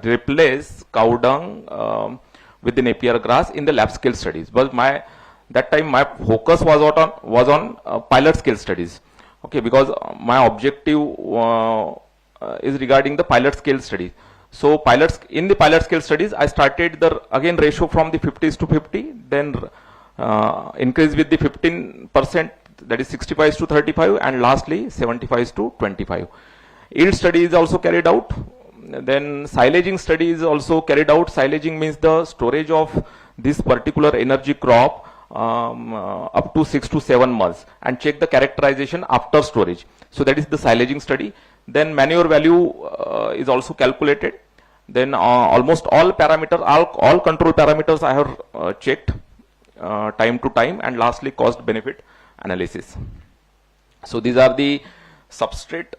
replace cow dung with the Napier grass in the lab scale studies. But that time my focus was on pilot scale studies. Okay, because my objective is regarding the pilot scale studies. So in the pilot scale studies, I started the again ratio from the 50s to 50, then increase with the 15%, that is 65 to 35, and lastly 75 to 25. Yield study is also carried out. Then silaging study is also carried out. Silaging means the storage of this particular energy crop up to 6 to 7 months, and check the characterization after storage. So that is the silaging study. Then manure value is also calculated. Then almost all parameters, all control parameters I have checked time to time, and lastly cost benefit analysis. So these are the substrate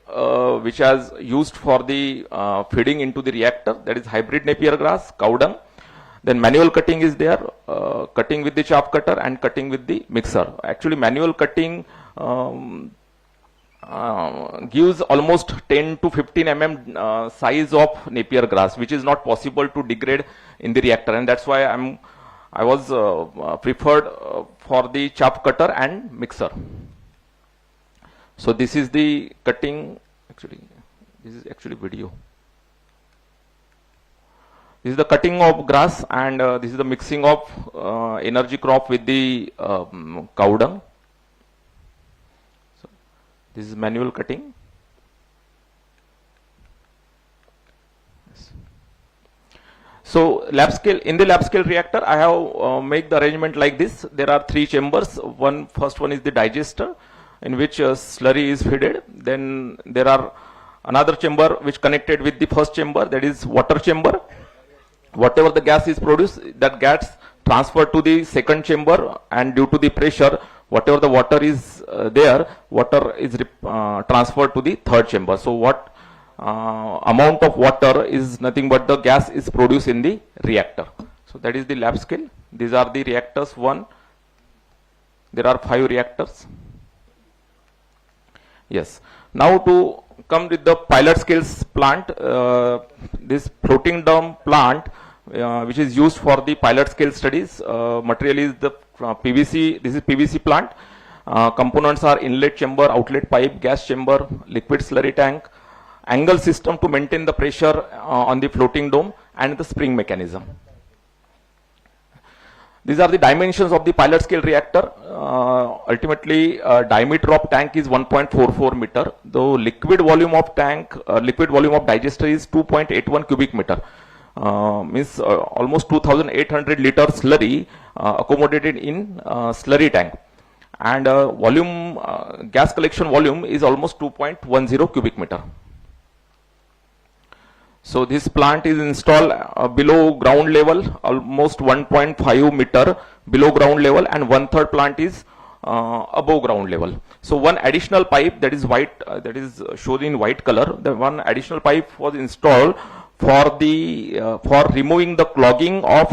which has used for the feeding into the reactor, that is hybrid Napier grass, cow dung. Then manual cutting is there, cutting with the chaff cutter and cutting with the mixer. Actually manual cutting gives almost 10 to 15 mm size of Napier grass, which is not possible to degrade in the reactor, and that's why I was preferred for the chaff cutter and mixer. So this is the cutting. Actually, this is actually video. This is the cutting of grass, and this is the mixing of energy crop with the cow dung. So this is manual cutting. Yes. So lab scale, in the lab scale reactor, I have make the arrangement like this. There are 3 chambers. First one is the digester, in which slurry is fed. Then there are another chamber which connected with the first chamber, that is water chamber. Whatever the gas is produced, that gas transferred to the second chamber, and due to the pressure, whatever the water is there, water is transferred to the third chamber. So what amount of water is nothing but the gas is produced in the reactor. So that is the lab scale. These are the reactors 1. There are 5 reactors. Yes. Now to come with the pilot scales plant, this floating dome plant which is used for the pilot scale studies. Material is the PVC. This is PVC plant. Components are inlet chamber, outlet pipe, gas chamber, liquid slurry tank, angle system to maintain the pressure on the floating dome, and the spring mechanism. These are the dimensions of the pilot scale reactor. Ultimately, diameter of tank is 1.44 meter. The liquid volume of tank, liquid volume of digester is 2.81 cubic meter. Means almost 2,800 liter slurry accommodated in slurry tank. And volume, gas collection volume is almost 2.10 cubic meter. So this plant is installed below ground level, almost 1.5 meter below ground level, and 1/3 plant is above ground level. So one additional pipe that is white, that is shown in white color, the one additional pipe was installed for the for removing the clogging of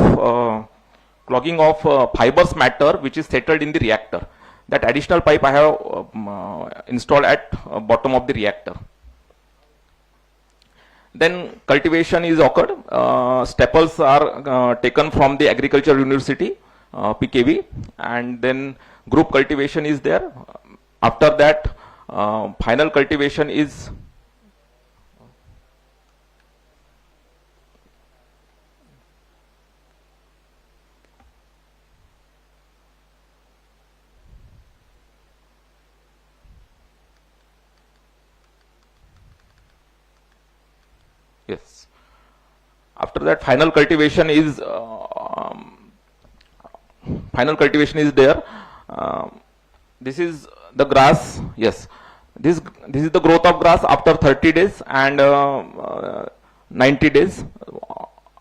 fibrous matter which is settled in the reactor. That additional pipe I have installed at bottom of the reactor. Then cultivation is occurred. Staples are taken from the Agriculture University, PKV, and then group cultivation is there. After that, final cultivation is yes. After that, final cultivation is there. This is the grass. Yes, this is the growth of grass after 30 days and 90 days.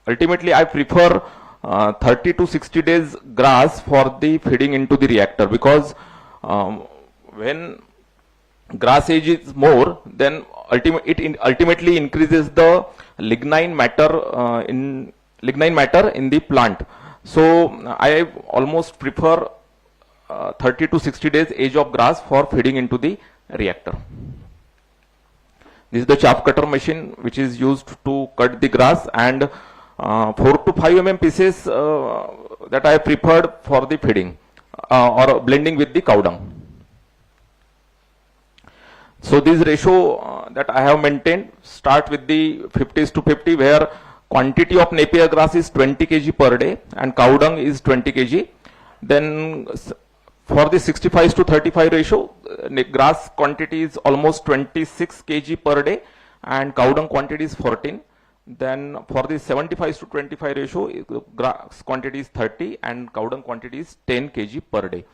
Ultimately, I prefer 30 to 60 days grass for the feeding into the reactor, because when grass age is more, then it ultimately increases the lignine matter in the plant. So I almost prefer 30 to 60 days age of grass for feeding into the reactor. This is the chaff cutter machine which is used to cut the grass, and 4 to 5 mm pieces that I prepared for the feeding or blending with the cow dung. So this ratio that I have maintained start with the 50:50, where quantity of napier grass is 20 kg per day and cow dung is 20 kg. Then for the 65:35 ratio, grass quantity is almost 26 kg per day and cow dung quantity is 14. Then for the 75:25 ratio, grass quantity is 30 and cow dung quantity is 10 kg per day.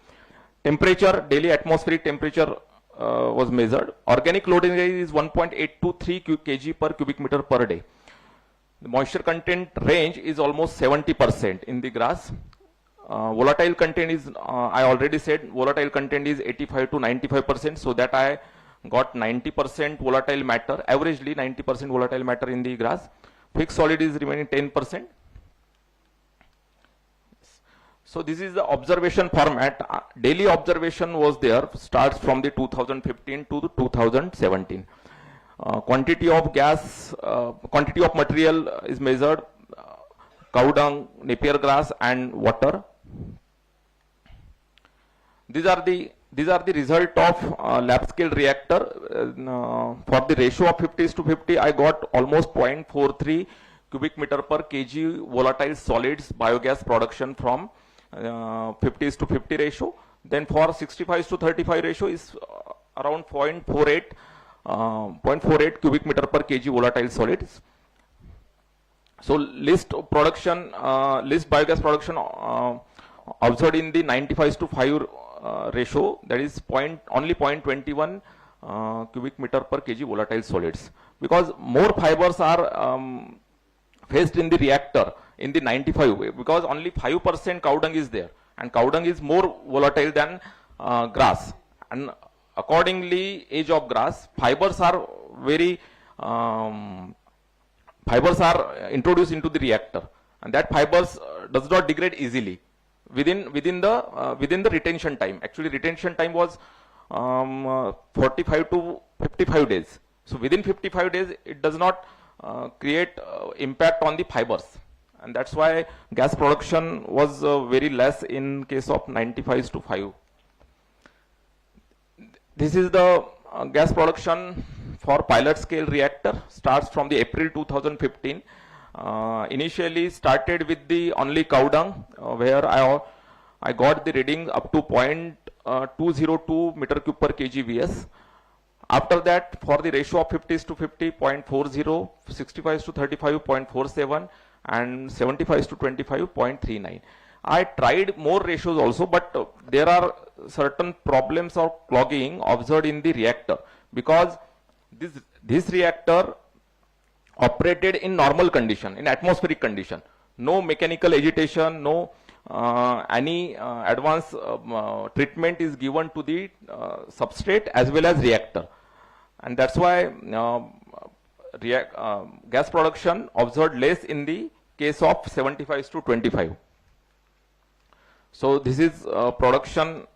Temperature, daily atmospheric temperature was measured. Organic loading is 1.823 kg per cubic meter per day. The moisture content range is almost 70% in the grass. Volatile content is, I already said, volatile content is 85 to 95%, so that I got 90% volatile matter, averagely 90% volatile matter in the grass. Fixed solid is remaining 10%. So this is the observation format. Daily observation was there, starts from the 2015 to the 2017. Quantity of gas, quantity of material is measured, cow dung, napier grass and water. These are the result of lab scale reactor. For the ratio of 50:50, I got almost 0.43 cubic meter per kg volatile solids biogas production from 50:50 ratio. Then for 65:35 ratio is around 0.48 cubic meter per kg volatile solids. So list production, list biogas production observed in the 95:5 ratio, that is only 0.21 cubic meter per kg volatile solids, because more fibers are faced in the reactor in the 95, because only 5% cow dung is there, and cow dung is more volatile than grass, and accordingly age of grass, fibers are introduced into the reactor, and that fibers does not degrade easily within the retention time. Actually retention time was 45 to 55 days. So within 55 days it does not create impact on the fibers, and that's why gas production was very less in case of 95:5. This is the gas production for pilot scale reactor, starts from the April 2015. Initially started with the only cow dung, where I got the reading up to 0.202 meter cube per kg Vs. After that, for the ratio of 50:50, 0.40, 65:35, 0.47, and 75:25, 0.39. I tried more ratios also, but there are certain problems of clogging observed in the reactor, because this reactor operated in normal condition, in atmospheric condition, no mechanical agitation, no any advanced treatment is given to the substrate as well as reactor. And that's why gas production observed less in the case of 75:25. So this is production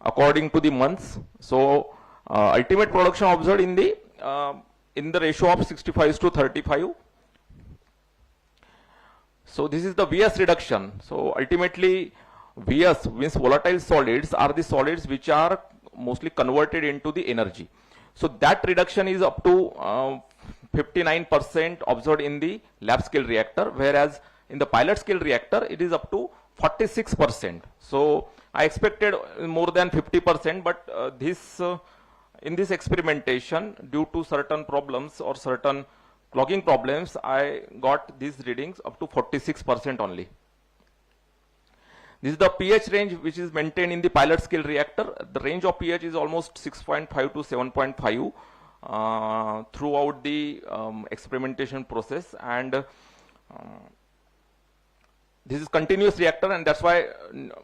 according to the months. So ultimate production observed in the ratio of 65:35. So this is the VS reduction. So ultimately VS means volatile solids are the solids which are mostly converted into the energy. So that reduction is up to 59% observed in the lab scale reactor, whereas in the pilot scale reactor it is up to 46%. So I expected more than 50%, but in this experimentation, due to certain problems or certain clogging problems, I got these readings up to 46% only. This is the pH range which is maintained in the pilot scale reactor. The range of pH is almost 6.5 to 7.5 throughout the experimentation process, and this is continuous reactor, and that's why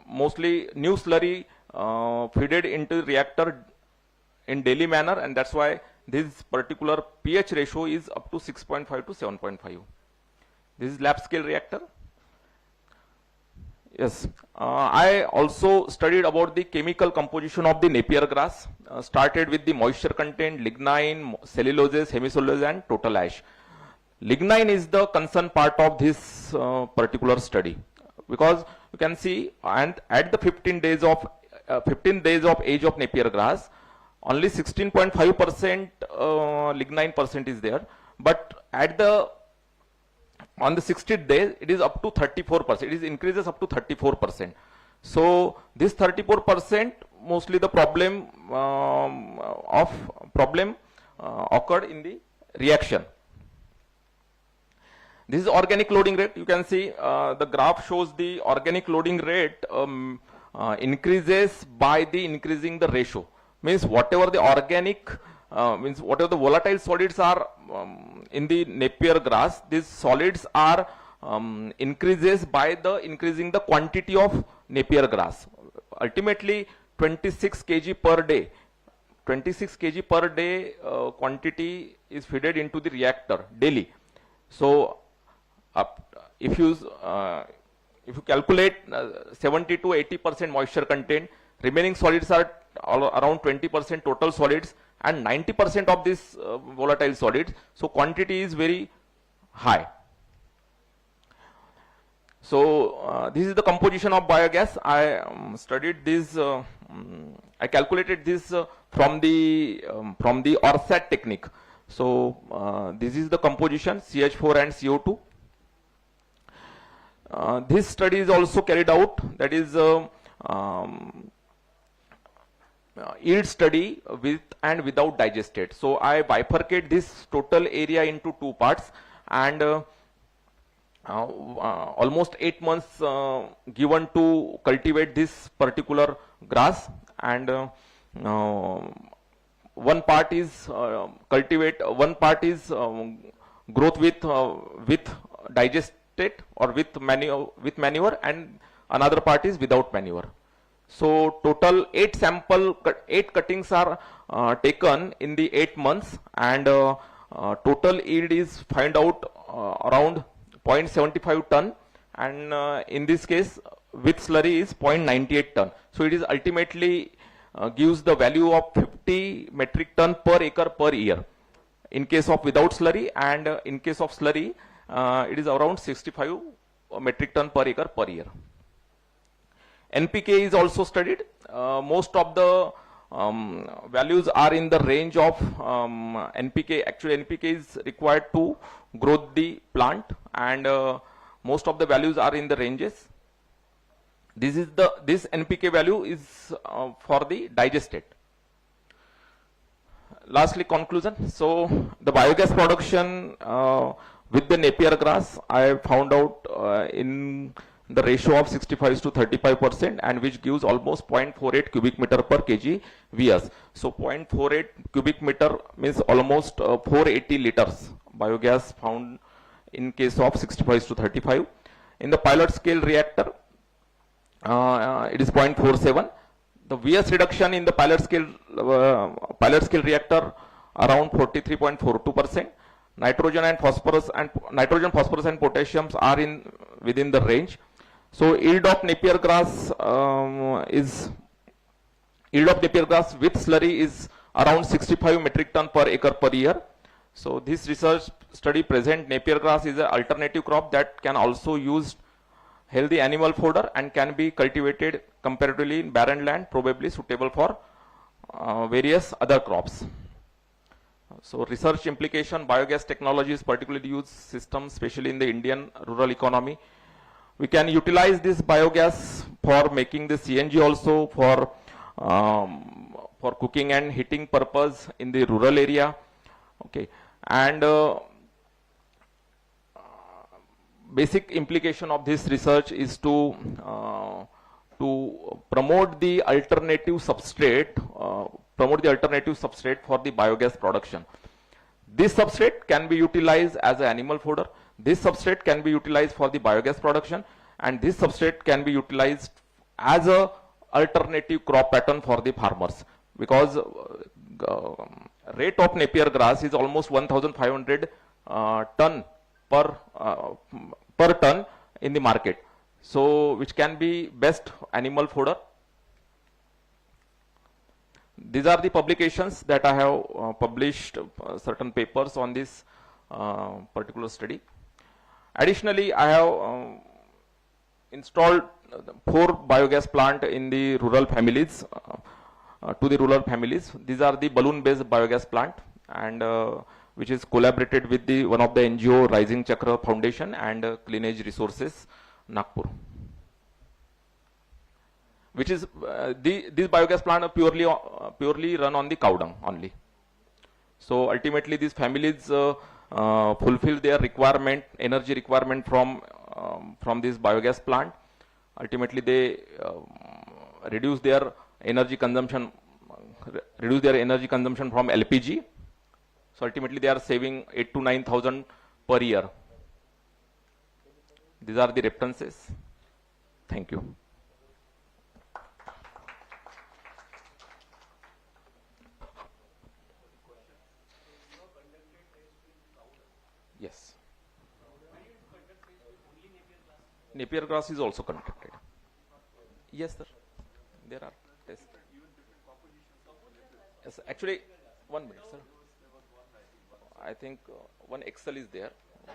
mostly new slurry feeded into reactor in daily manner, and that's why this particular pH ratio is up to 6.5 to 7.5. This is lab scale reactor. Yes, I also studied about the chemical composition of the Napier grass, started with the moisture content, lignin, celluloses, hemicellulose and total ash. Lignin is the concern part of this particular study, because you can see, and at the 15 days of age of Napier grass, only 16.5% lignin percent is there, but on the 60th day, it is up to 34%. It is increases up to 34%. So this 34%, mostly the problem occurred in the reaction. This is organic loading rate. You can see the graph shows the organic loading rate increases by the increasing the ratio. Means whatever the organic whatever the volatile solids are in the Napier grass, these solids are increases by the increasing the quantity of Napier grass. Ultimately 26 kg per day. 26 kg per day quantity is fed into the reactor daily. So if you calculate 70 to 80% moisture content, remaining solids are around 20% total solids, and 90% of this volatile solids. So quantity is very high. So this is the composition of biogas. I studied this. I calculated this from the ORSAT technique. So this is the composition, CH4 and CO2. This study is also carried out. That is yield study with and without digestate. So I bifurcate this total area into two parts, and almost 8 months given to cultivate this particular grass, and one part is one part is growth with digestate or with manure, and another part is without manure. So total 8 cuttings are taken in the 8 months, and total yield is find out around 0.75 ton, and in this case with slurry is 0.98 ton. So it is ultimately gives the value of 50 metric ton per acre per year in case of without slurry, and in case of slurry it is around 65 metric ton per acre per year. NPK is also studied. Most of the values are in the range of NPK. Actually, NPK is required to grow the plant, and most of the values are in the ranges. This NPK value is for the digestate. Lastly, conclusion. So the biogas production with the Napier grass, I found out in the ratio of 65 to 35%, and which gives almost 0.48 cubic meter per kg VS. So 0.48 cubic meter means almost 480 liters biogas found in case of 65 to 35. In the pilot scale reactor, it is 0.47. The VS reduction in the pilot scale reactor around 43.42%. Nitrogen, phosphorus and potassium are within the range. So yield of Napier grass with slurry is around 65 metric ton per acre per year. So this research study present Napier grass is an alternative crop that can also use healthy animal fodder and can be cultivated comparatively in barren land, probably suitable for various other crops. So research implication, biogas technologies particularly used systems, especially in the Indian rural economy. We can utilize this biogas for making the CNG also for cooking and heating purpose in the rural area. Okay, and basic implication of this research is to promote the alternative substrate, for the biogas production. This substrate can be utilized as an animal fodder. This substrate can be utilized for the biogas production, and this substrate can be utilized as a alternative crop pattern for the farmers, because rate of Napier grass is almost 1,500 ton per ton in the market. So which can be best animal fodder. These are the publications that I have published certain papers on this particular study. Additionally, I have installed 4 biogas plant in the rural families, These are the balloon-based biogas plant, and which is collaborated with one of the NGO Rising Chakra Foundation and Cleanage Resources, Nagpur. Which is these biogas plants are purely run on the cow dung only. So ultimately, these families fulfill their energy requirement from this biogas plant. Ultimately, they reduce their energy consumption from LPG. So ultimately, they are saving 8,000 to 9,000 per year. These are the references. Thank you. Yes. Napier grass is also conducted. Yes, sir. There are tests. Yes, actually, 1 minute, sir. I think one Excel is there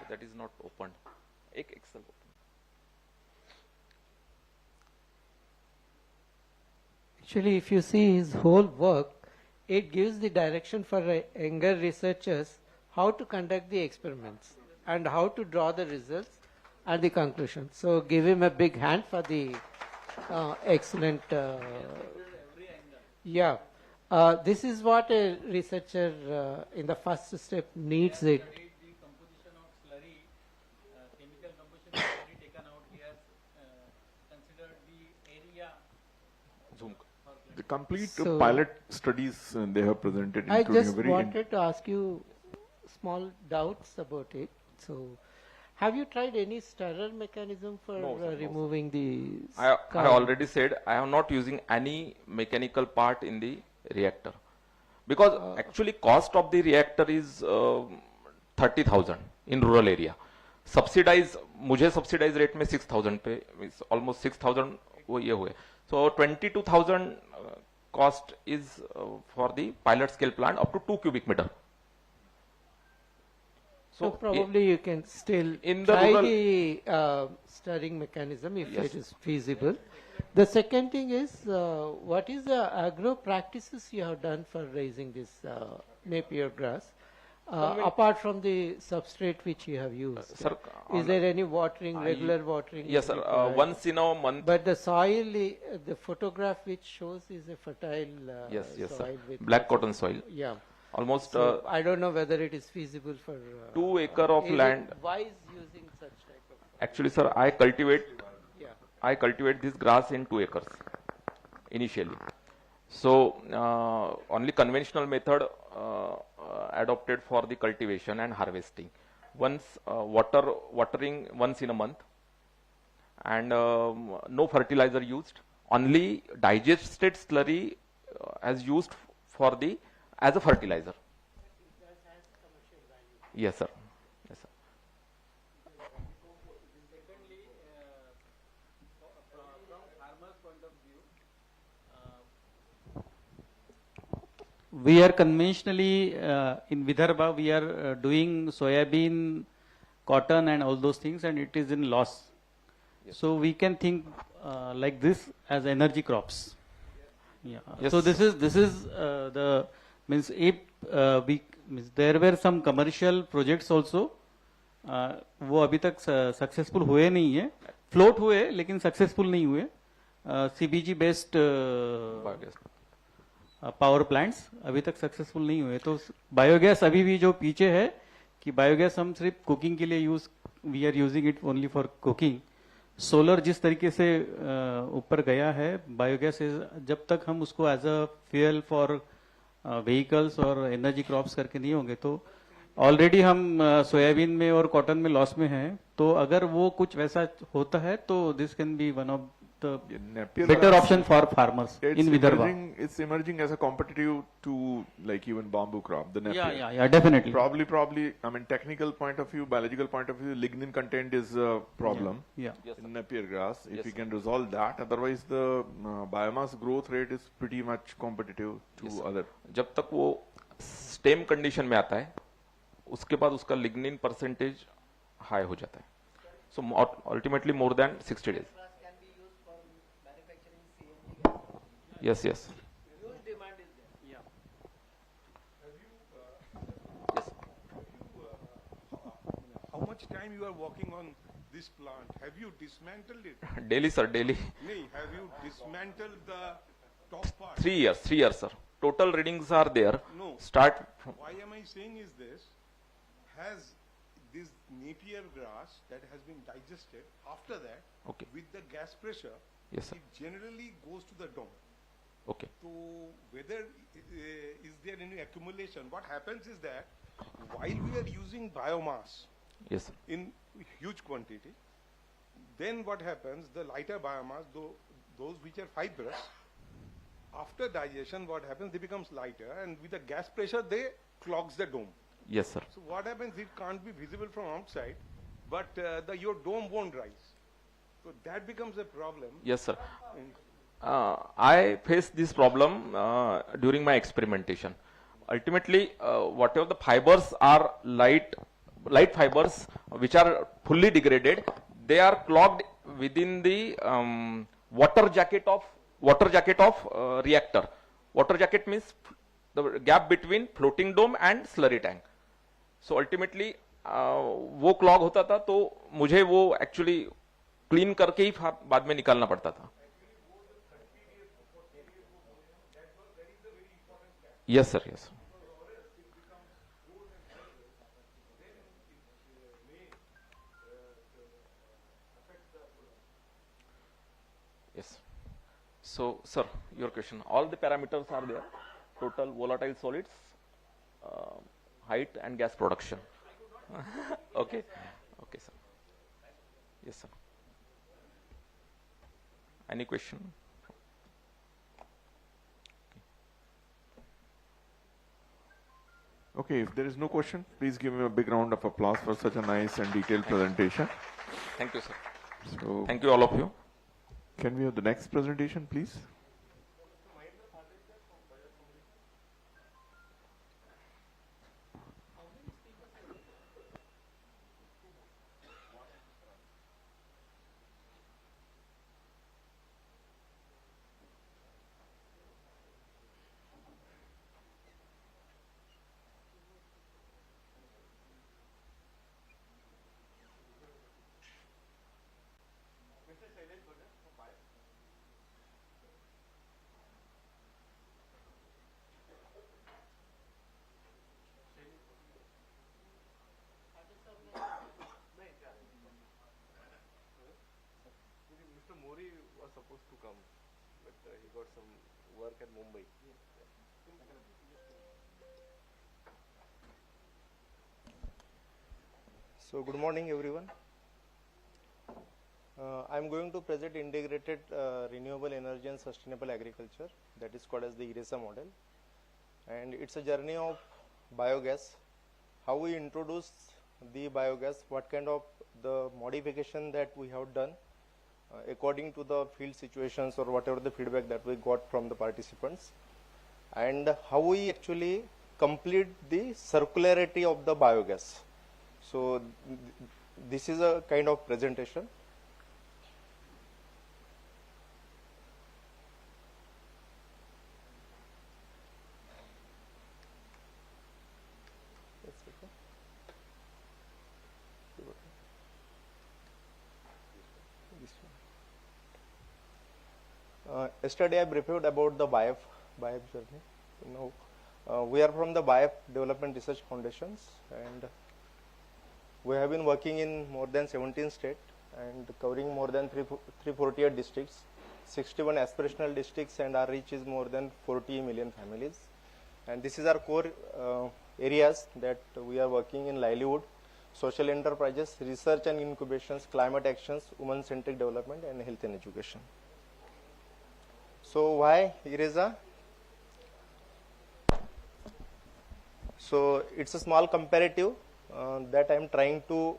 that is not opened. Ek Excel open. Actually, if you see his whole work, it gives the direction for younger researchers how to conduct the experiments and how to draw the results and the conclusions. So give him a big hand for the excellent. Yeah, this is what a researcher in the first step needs it. The composition of slurry, chemical composition of slurry taken out, he has considered the area. The complete pilot studies they have presented. I just wanted to ask you small doubts about it. So, have you tried any stirrer mechanism for removing the I already said I am not using any mechanical part in the reactor, because actually cost of the reactor is 30,000 in rural area. मुझे subsidized rate में 6,000 पे, almost 6,000 वो ये हुए. So 22,000 cost is for the pilot scale plant up to 2 cubic meter. So probably you can still try the stirring mechanism if it is feasible. The second thing is, what is the agro practices you have done for raising this Napier grass, apart from the substrate which you have used? Sir, is there any watering, regular watering? Yes, sir. Once in a month. But the soil, the photograph which shows is a fertile yes, soil. Sir. Black cotton soil. Yeah. Almost. So I don't know whether it is feasible for 2 acre of land. Why is using such type of? Actually, sir, I cultivate this grass in 2 acres initially. So only conventional method adopted for the cultivation and harvesting. Once watering once in a month, and no fertilizer used. Only digested slurry as used for the as a fertilizer. Yes, sir. Yes, sir. Secondly, from farmers' point of view, we are conventionally in Vidarbha, we are doing soybean, cotton, and all those things, and it is in loss. So we can think like this as energy crops. Yeah. Yes. So this is the means if we means there were some commercial projects also. वो अभी तक successful हुए नहीं है, float हुए लेकिन successful नहीं हुए. सीबीजी बेस्ड पावर प्लांट्स अभी तक सक्सेसफुल नहीं हुए. तो बायोगैस अभी भी जो पीछे है कि बायोगैस हम सिर्फ कुकिंग के लिए use, we are using it only for cooking. Solar जिस तरीके से ऊपर गया है, बायोगैस जब तक हम उसको as a fuel for vehicles और एनर्जी क्रॉप्स करके नहीं होंगे, तो ऑलरेडी हम सोयाबीन में और कॉटन में लॉस में हैं. तो अगर वो कुछ वैसा होता है तो this can be one of the better option for farmers in Vidarbha. It's emerging as a competitive to like even bamboo crop, the Napier. Yeah, definitely. Probably, I mean, technical point of view, biological point of view, lignin content is a problem. Yeah. In Napier grass, if we can resolve that, otherwise the biomass growth rate is pretty much competitive to other. जब तक वो stem condition में आता है, उसके बाद उसका lignin percentage high हो जाता है. So ultimately more than 60 days. Yes, yes. Huge demand is there. Yeah. Yes. How much time you are working on this plant? Have you dismantled it? Daily, sir, daily. No, have you dismantled the top part? 3 years, sir. Total readings are there. No. Start from, Why am I saying is this? Has this Napier grass that has been digested, after that, Okay. with the gas pressure, Yes, sir. it generally goes to the dome. okay. So whether is there any accumulation? What happens is that while we are using biomass Yes, sir. in huge quantity, then what happens? The lighter biomass, those which are fibrous, after digestion, what happens? They becomes lighter, and with the gas pressure, they clogs the dome. Yes, sir. So what happens? It can't be visible from outside, but your dome won't rise. So that becomes a problem. Yes, sir. I faced this problem during my experimentation. Ultimately, whatever the fibers are light fibers which are fully degraded, they are clogged within the water jacket of reactor. Water jacket means the gap between floating dome and slurry tank. So ultimately वो clog होता था, तो मुझे वो actually clean करके ही बाद में निकालना पड़ता था. Yes, sir. Yes. Yes. So, sir, your question. All the parameters are there. Total volatile solids, height, and gas production. Okay. Okay, sir. Yes, sir. Any question? Okay, if there is no question, please give me a big round of applause for such a nice and detailed presentation. Thank you, sir. So, Thank you, all of you. can we have the next presentation, please? Mr. Mori was supposed to come, but he got some work at Mumbai. So good morning everyone. I'm going to present integrated renewable energy and sustainable agriculture, that is called as the ERESA model. And it's a journey of biogas, how we introduce the biogas, what kind of the modification that we have done according to the field situations or whatever the feedback that we got from the participants, and how we actually complete the circularity of the biogas. So this is a kind of presentation. Yesterday I briefed about the BIF journey. Now we are from the BIF Development Research Foundations, and we have been working in more than 17 states and covering more than 348 districts, 61 aspirational districts, and our reach is more than 40 million families. And this is our core areas that we are working in: livelihood, social enterprises, research and incubations, climate actions, women-centric development, and health and education. So why ERESA? So it's a small comparative that I am trying to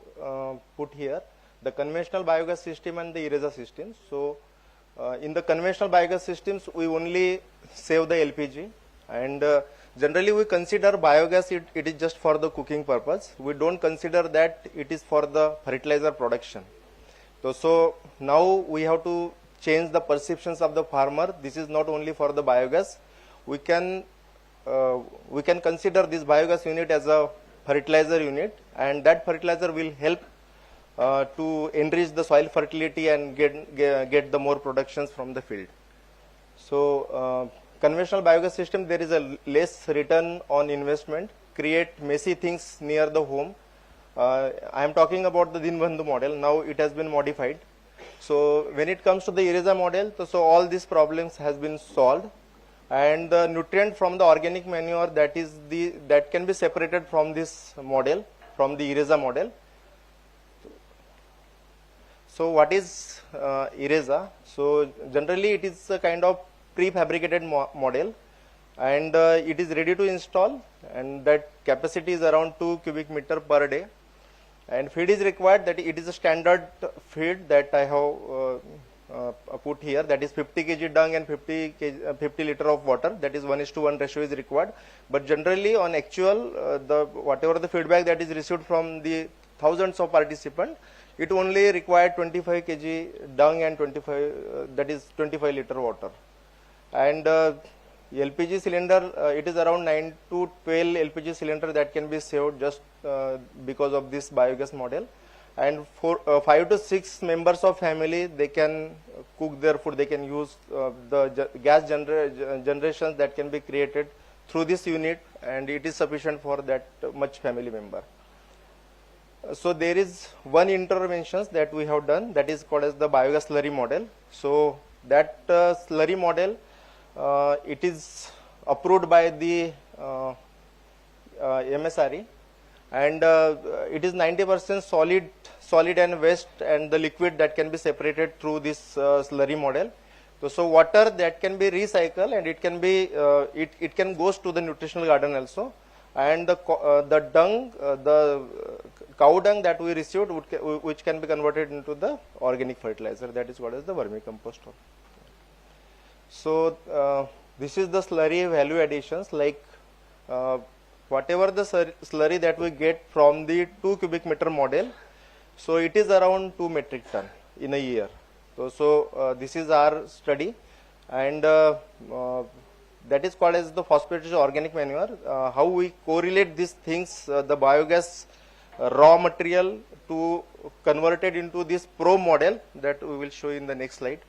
put here, the conventional biogas system and the ERESA system. So in the conventional biogas systems, we only save the LPG, and generally we consider biogas it is just for the cooking purpose. We don't consider that it is for the fertilizer production. So now we have to change the perceptions of the farmer. This is not only for the biogas. We can consider this biogas unit as a fertilizer unit, and that fertilizer will help to enrich the soil fertility and get the more productions from the field. So conventional biogas system, there is a less return on investment, create messy things near the home. I am talking about the Dinbandhu model. Now it has been modified. So when it comes to the ERESA model, so all these problems has been solved, and the nutrient from the organic manure that can be separated from this model, from the ERESA model. So what is ERESA? So generally it is a kind of prefabricated model, and it is ready to install, and that capacity is around 2 cubic meter per day. And feed is required, that it is a standard feed that I have put here, that is 50 kg dung and 50 liter of water, that is 1:1 ratio is required. But generally on actual, whatever the feedback that is received from the thousands of participants, it only required 25 kg dung and 25 liter water. And LPG cylinder, it is around 9 to 12 LPG cylinder that can be saved just because of this biogas model. And for 5 to 6 members of family, they can cook their food. They can use the gas generations that can be created through this unit, and it is sufficient for that much family member. So there is one intervention that we have done, that is called as the biogas slurry model. So that slurry model, it is approved by the MSRE, and it is 90% solid and waste and the liquid that can be separated through this slurry model. So water that can be recycled, and it can be it can goes to the nutritional garden also, and the dung, the cow dung that we received, which can be converted into the organic fertilizer, that is what is the vermicompost. So this is the slurry value additions, like whatever the slurry that we get from the 2 cubic meter model, so it is around 2 metric ton in a year. So this is our study, and that is called as the phosphated organic manure. How we correlate these things, the biogas raw material to converted into this pro model that we will show in the next slide.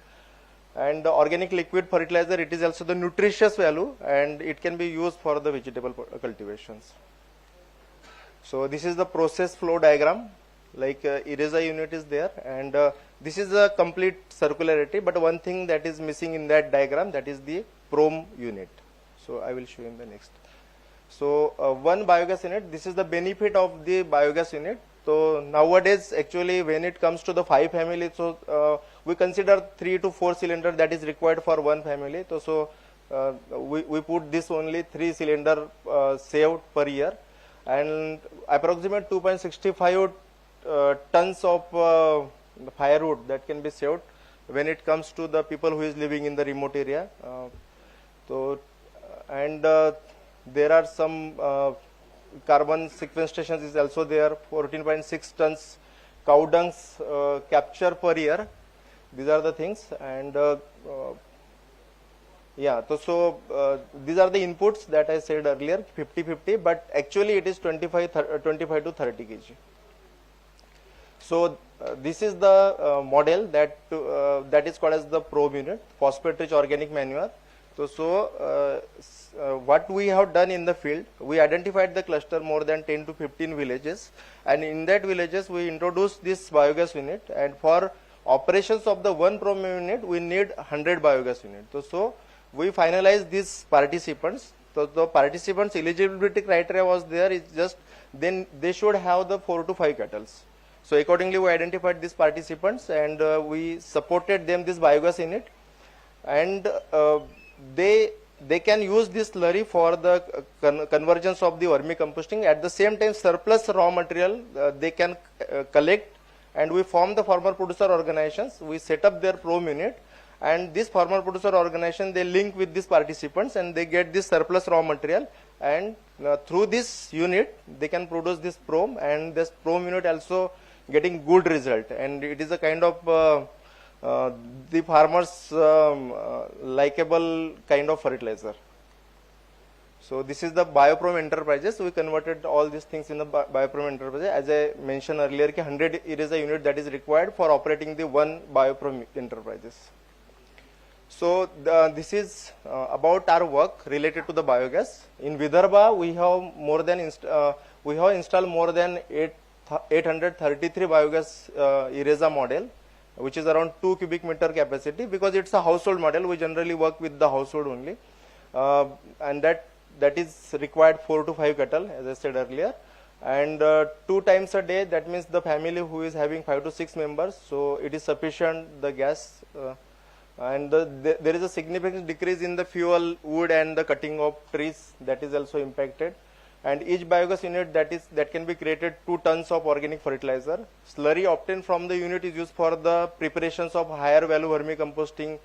And the organic liquid fertilizer, it is also the nutritious value, and it can be used for the vegetable cultivations. So this is the process flow diagram, like ERESA unit is there, and this is a complete circularity, but one thing that is missing in that diagram, that is the PROM unit. So I will show you in the next. So one biogas unit, this is the benefit of the biogas unit. So nowadays, actually, when it comes to the 5 family, so we consider 3 to 4 cylinder that is required for one family. So we put this only 3 cylinder saved per year, and approximate 2.65 tons of firewood that can be saved when it comes to the people who is living in the remote area. There are some carbon sequestration is also there, 14.6 tons cow dungs capture per year. These are the things, and these are the inputs that I said earlier, 50-50, but actually it is 25 to 30 kg. So this is the model that is called as the probe unit, phosphate-rich organic manure. What we have done in the field, we identified the cluster more than 10 to 15 villages, and in that villages we introduced this biogas unit, and for operations of the one probe unit we need 100 biogas units. So we finalized these participants. So the participants eligibility criteria was there, is just then they should have the 4 to 5 cattle. So accordingly we identified these participants, and we supported them this biogas unit, and they can use this slurry for the convergence of the vermicomposting. At the same time, surplus raw material they can collect, and we form the farmer producer organizations. We set up their probe unit, and this farmer producer organization, they link with these participants, and they get this surplus raw material, and through this unit they can produce this probe, and this probe unit also getting good result, and it is a kind of the farmers likable kind of fertilizer. So this is the bioprom enterprises. We converted all these things in the bioprom enterprises. As I mentioned earlier, 100 is a unit that is required for operating the one bioprom enterprises. So this is about our work related to the biogas. In Vidarbha, we have more than we have installed more than 833 biogas ERESA model, which is around 2 cubic meter capacity. Because it's a household model, we generally work with the household only, and that is required 4 to 5 cattle, as I said earlier, and 2 times a day. That means the family who is having 5 to 6 members, so it is sufficient the gas, and there is a significant decrease in the fuel, wood, and the cutting of trees, that is also impacted. And each biogas unit that can be created 2 tons of organic fertilizer. Slurry obtained from the unit is used for the preparations of higher value vermicomposting.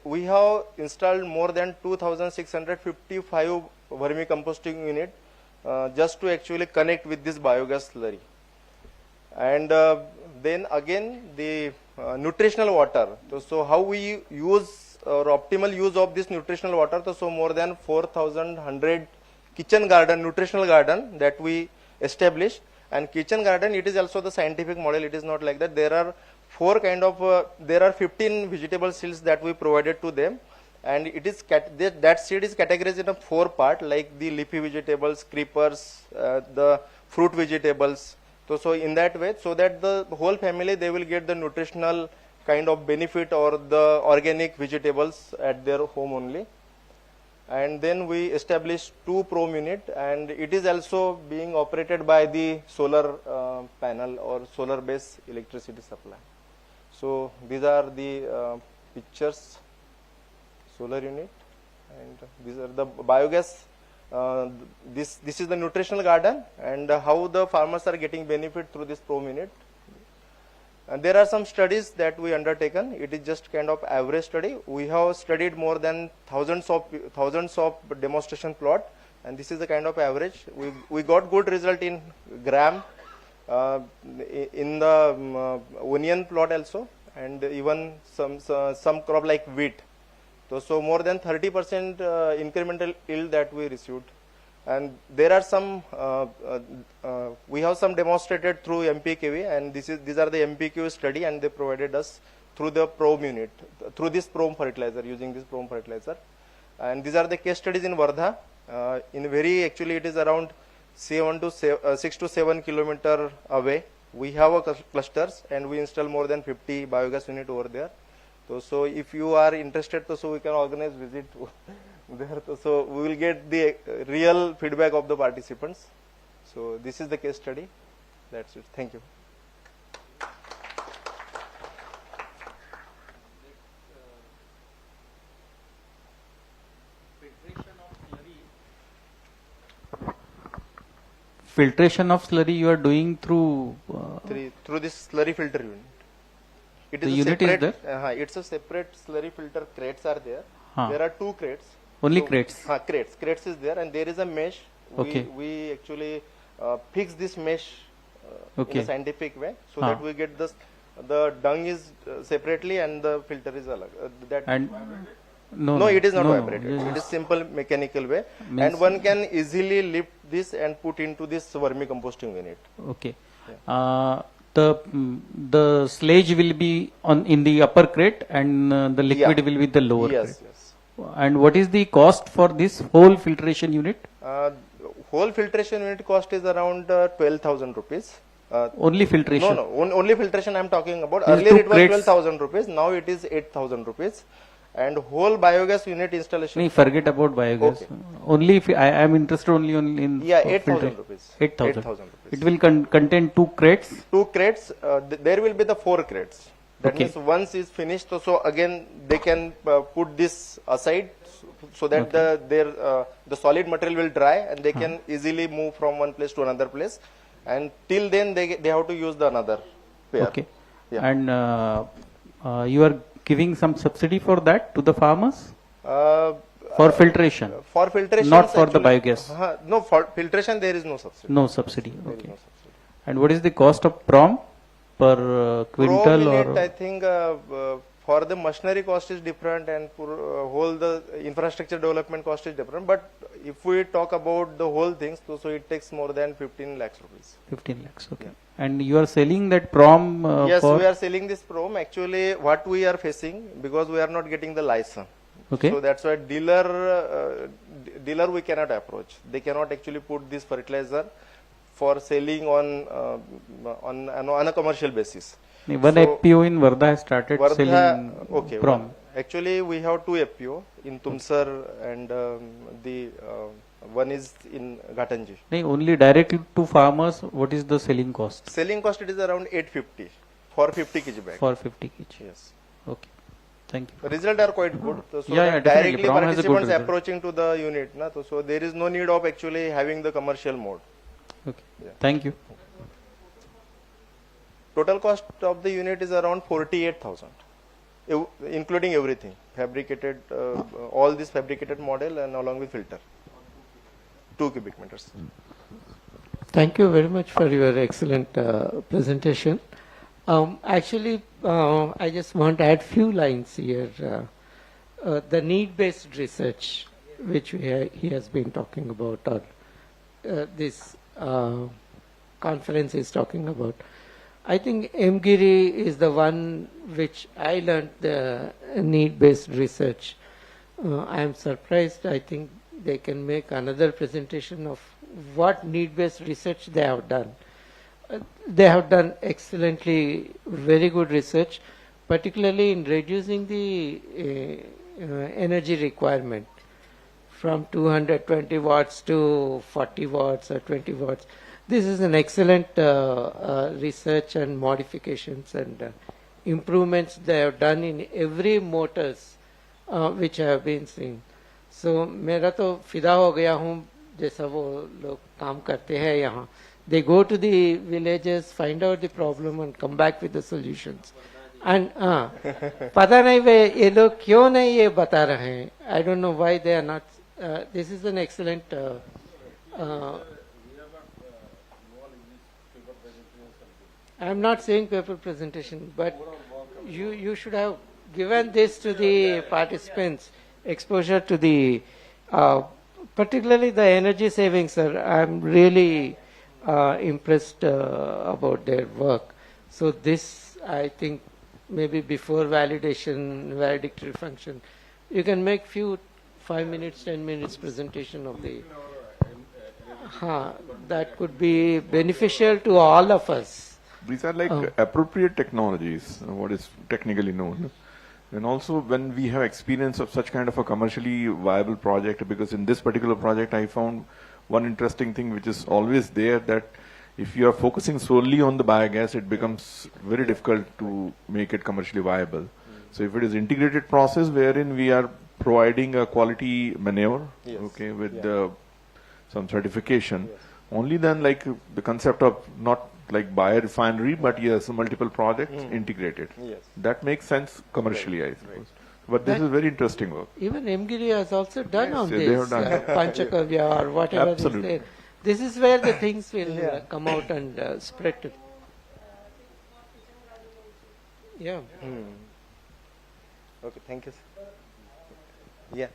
We have installed more than 2,655 vermicomposting unit just to actually connect with this biogas slurry. And then again the nutritional water. So how we use or optimal use of this nutritional water? So more than 4,100 kitchen garden, nutritional garden that we established. And kitchen garden, it is also the scientific model. It is not like that. There are 15 vegetable seeds that we provided to them, and it is that seed is categorized in a 4 part, like the leafy vegetables, creepers, the fruit vegetables. So in that way, so that the whole family, they will get the nutritional kind of benefit or the organic vegetables at their home only. And then we established 2 probe unit, and it is also being operated by the solar panel or solar based electricity supply. So these are the pictures, solar unit, and these are the biogas. This is the nutritional garden, and how the farmers are getting benefit through this probe unit. And there are some studies that we undertaken. It is just kind of average study. We have studied more than thousands of demonstration plot, and this is the kind of average. We got good result in gram, in the onion plot also, and even some crop like wheat. So more than 30% incremental yield that we received. And there are some, we have some demonstrated through MPKV, and these are the MPQ study, and they provided us through the probe unit, through this probe fertilizer, using this probe fertilizer. And these are the case studies in Wardha. Actually it is around 6 to 7 kilometer away. We have a clusters, and we install more than 50 biogas unit over there. So if you are interested, so we can organize visit there. So we will get the real feedback of the participants. So this is the case study. That's it. Thank you. Filtration of slurry you are doing through Through this slurry filter unit. It The is a unit is separate, it's a separate slurry filter. Crates are there. Huh. There are 2 crates. only crates. Crates is there, and there is a mesh. Okay. We actually fix this mesh in Okay. a scientific way, so Huh. that we get the dung is separately and the filter is alag. That And no, it is not no, vibrated. yes, It is simple mechanical way, Means- and one can easily lift this and put into this vermicomposting unit. Okay. The sludge will be on in the upper crate and the liquid Yeah. will be the lower Yes, crate. yes. And what is the cost for this whole filtration unit? Whole filtration unit cost is around 12,000 rupees. Only filtration. No, only filtration I am talking about. These Earlier two it was crates- 12,000 rupees. Now it is 8,000 rupees. And whole biogas unit installation. No, forget about biogas. Okay. Only if I am interested only in Yeah, 8,000 filtration. rupees. 8,000. 8,000 rupees. It will contain 2 crates. 2 crates. There will be the 4 crates. That Okay. means once is finished, so again they can put this aside, so that the solid material will dry and they can easily move from one place to another place. And till then they have to use the another pair. Okay. Yeah. And you are giving some subsidy for that to the farmers for filtration, For filtration, not for the biogas. No, for filtration there is no subsidy. No subsidy. There is Okay. no subsidy. And what is the cost of prom per quintal Pro unit, or? I think for the machinery cost is different, and for whole the infrastructure development cost is different. But if we talk about the whole things, so it takes more than 15 lakhs rupees. 15 lakhs. Okay. And you are selling that prom Yes, for? we are selling this prom. Actually, what we are facing, because we are not getting the license. Okay. So that's why dealer we cannot approach. They cannot actually put this fertilizer for selling on a commercial basis. One So, FPO in Wardha has started Wardha- selling okay, prom. Actually, we have 2 FPO in Tumsar, and the one is in Ghatanji. No, only directly to farmers. What is the selling cost Selling cost it is around 850 for 50 kg bag. for 50 kg? Yes. Okay. Thank you. Result are quite good. So Yeah, yeah, that definitely. directly Prom has a good participants result. approaching to the unit, na, so there is no need of actually having the commercial mode. Okay. Yeah. Thank you. Total cost of the unit is around 48,000, including everything, fabricated, all this fabricated model and along with filter, 2 cubic meters. Thank you very much for your excellent presentation. Actually, I just want to add few lines here. The need-based research, which he has been talking about, or this conference is talking about. I think MGIRI is the one which I learned the need-based research. I am surprised. I think they can make another presentation of what need-based research they have done. They have done excellently, very good research, particularly in reducing the energy requirement from 220 watts to 40 watts or 20 watts. This is an excellent research and modifications and improvements they have done in every motors which I have been seeing. So मेरा तो फिदा हो गया हूँ जैसा वो लोग काम करते हैं यहाँ. They go to the villages, find out the problem and come back with the solutions. And पता नहीं वे ये लोग क्यों नहीं ये बता रहे हैं. I don't know why they are not. This is an excellent. I am not saying paper presentation, but you should have given this to the participants, exposure to the, particularly the energy savings, sir. I am really impressed about their work. So this, I think, maybe before validation, valedictory function, you can make few 5 minutes, 10 minutes presentation of the, that could be beneficial to all of us. These are like appropriate technologies, what is technically known. And also when we have experience of such kind of a commercially viable project, because in this particular project I found one interesting thing which is always there, that If you are focusing solely on the biogas, it becomes very difficult to make it commercially viable. So if it is integrated process wherein we are providing a quality manure, Yes. okay, with Yeah. some certification, only then like the concept of not like biorefinery, but yes, multiple projects integrated. Yes. That makes sense commercially, I suppose. But this That- is very interesting work. Even Mgiri has also done on they this, have done. Panchakavya or whatever Absolutely. is there. This is where the things will come out and spread to. Yeah. Okay, thank you, sir. Yeah.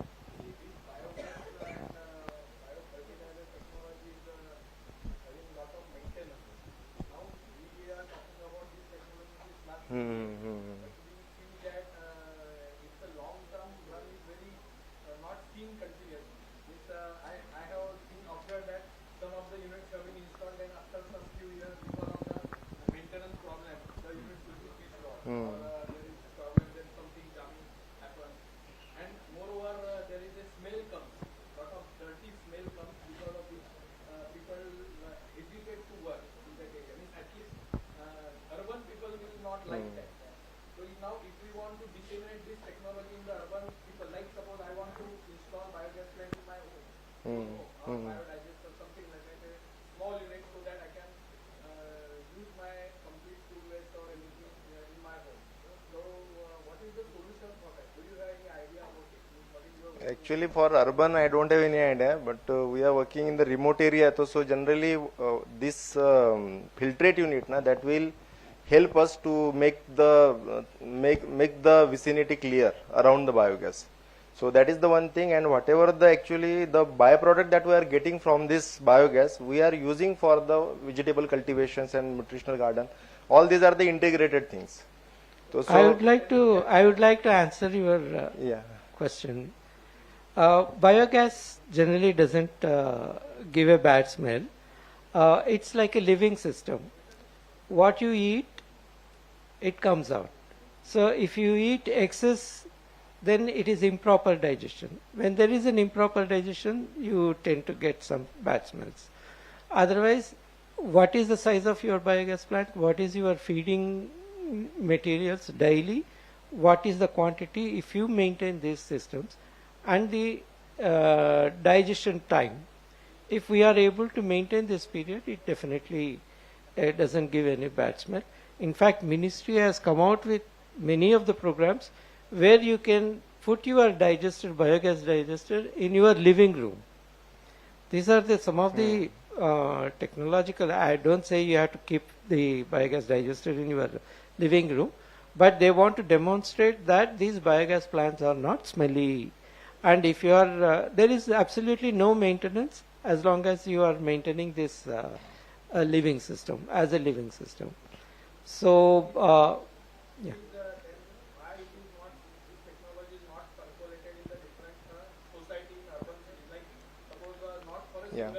Actually, for urban, I don't have any idea, but we are working in the remote area. So generally, this filtrate unit, that will help us to make the vicinity clear around the biogas. So that is the one thing, and whatever the actually the byproduct that we are getting from this biogas, we are using for the vegetable cultivations and nutritional garden. All these are the integrated things. So I would like to answer your yeah. question. Biogas generally doesn't give a bad smell. It's like a living system. What you eat, it comes out. So if you eat excess, then it is improper digestion. When there is an improper digestion, you tend to get some bad smells. Otherwise, what is the size of your biogas plant? What is your feeding materials daily? What is the quantity? If you maintain these systems and the digestion time, if we are able to maintain this period, it definitely doesn't give any bad smell. In fact, ministry has come out with many of the programs where you can put your biogas digester in your living room. These are some of the technological, I don't say you have to keep the biogas digester in your living room, but they want to demonstrate that these biogas plants are not smelly. And if you are, there is absolutely no maintenance as long as you are maintaining this living system, as a living system. So, yeah. Yeah.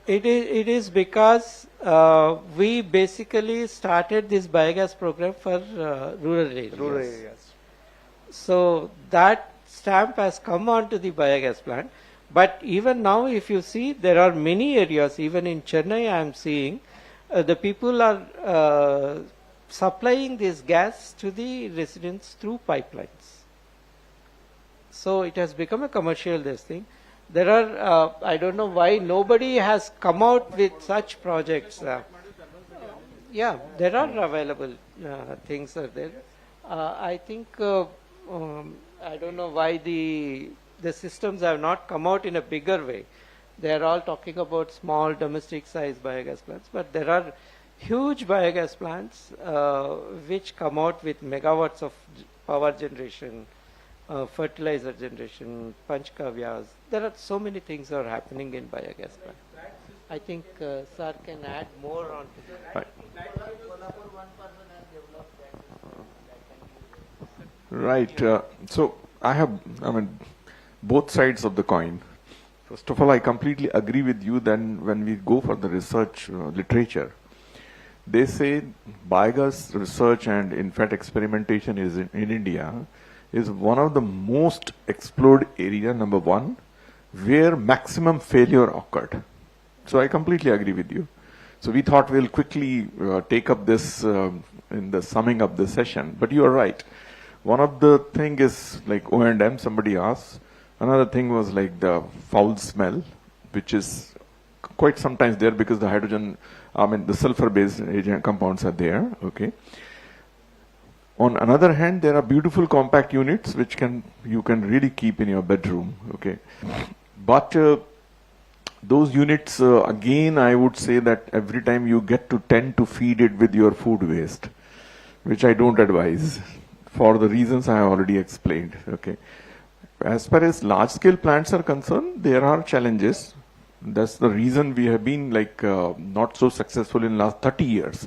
It is because we basically started this biogas program for rural areas. Rural areas. So that stamp has come onto the biogas plant. But even now, if you see, there are many areas, even in Chennai, I am seeing, the people are supplying this gas to the residents through pipelines. So it has become a commercial thing. There are, I don't know why nobody has come out with such projects. Yeah, there are available things are there. I think, I don't know why the systems have not come out in a bigger way. They are all talking about small domestic size biogas plants, but there are huge biogas plants which come out with megawatts of power generation, fertilizer generation, panchkavyas. There are so many things are happening in biogas plant. I think sir can add more on to that. Right. So I mean, both sides of the coin. First of all, I completely agree with you. Then when we go for the research literature, they say biogas research and in fact experimentation is in India is one of the most explored area, number one, where maximum failure occurred. So I completely agree with you. So we thought we'll quickly take up this in the summing up the session. But you are right. One of the thing is like O&M, somebody asked. Another thing was like the foul smell, which is quite sometimes there because the hydrogen, the sulfur-based agent compounds are there. Okay. On another hand, there are beautiful compact units which you can really keep in your bedroom. Okay. But those units, again, I would say that every time you get to tend to feed it with your food waste, which I don't advise for the reasons I have already explained. Okay. As far as large scale plants are concerned, there are challenges. That's the reason we have been like not so successful in last 30 years.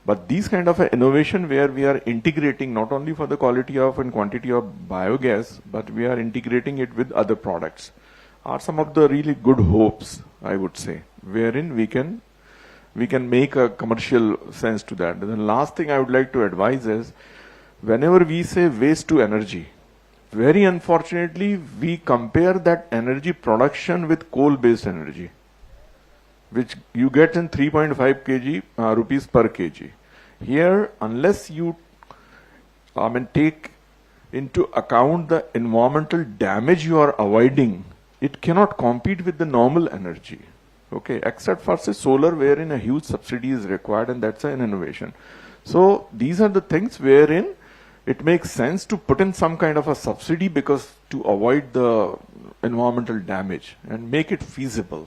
But these kind of innovation where we are integrating not only for the quality of and quantity of biogas, but we are integrating it with other products are some of the really good hopes, I would say, wherein we can make a commercial sense to that. And the last thing I would like to advise is whenever we say waste to energy, very unfortunately, we compare that energy production with coal-based energy, which you get in 3.5 kg rupees per kg. Here, unless you take into account the environmental damage you are avoiding, it cannot compete with the normal energy. Okay, except for say solar, wherein a huge subsidy is required, and that's an innovation. So these are the things wherein it makes sense to put in some kind of a subsidy because to avoid the environmental damage and make it feasible.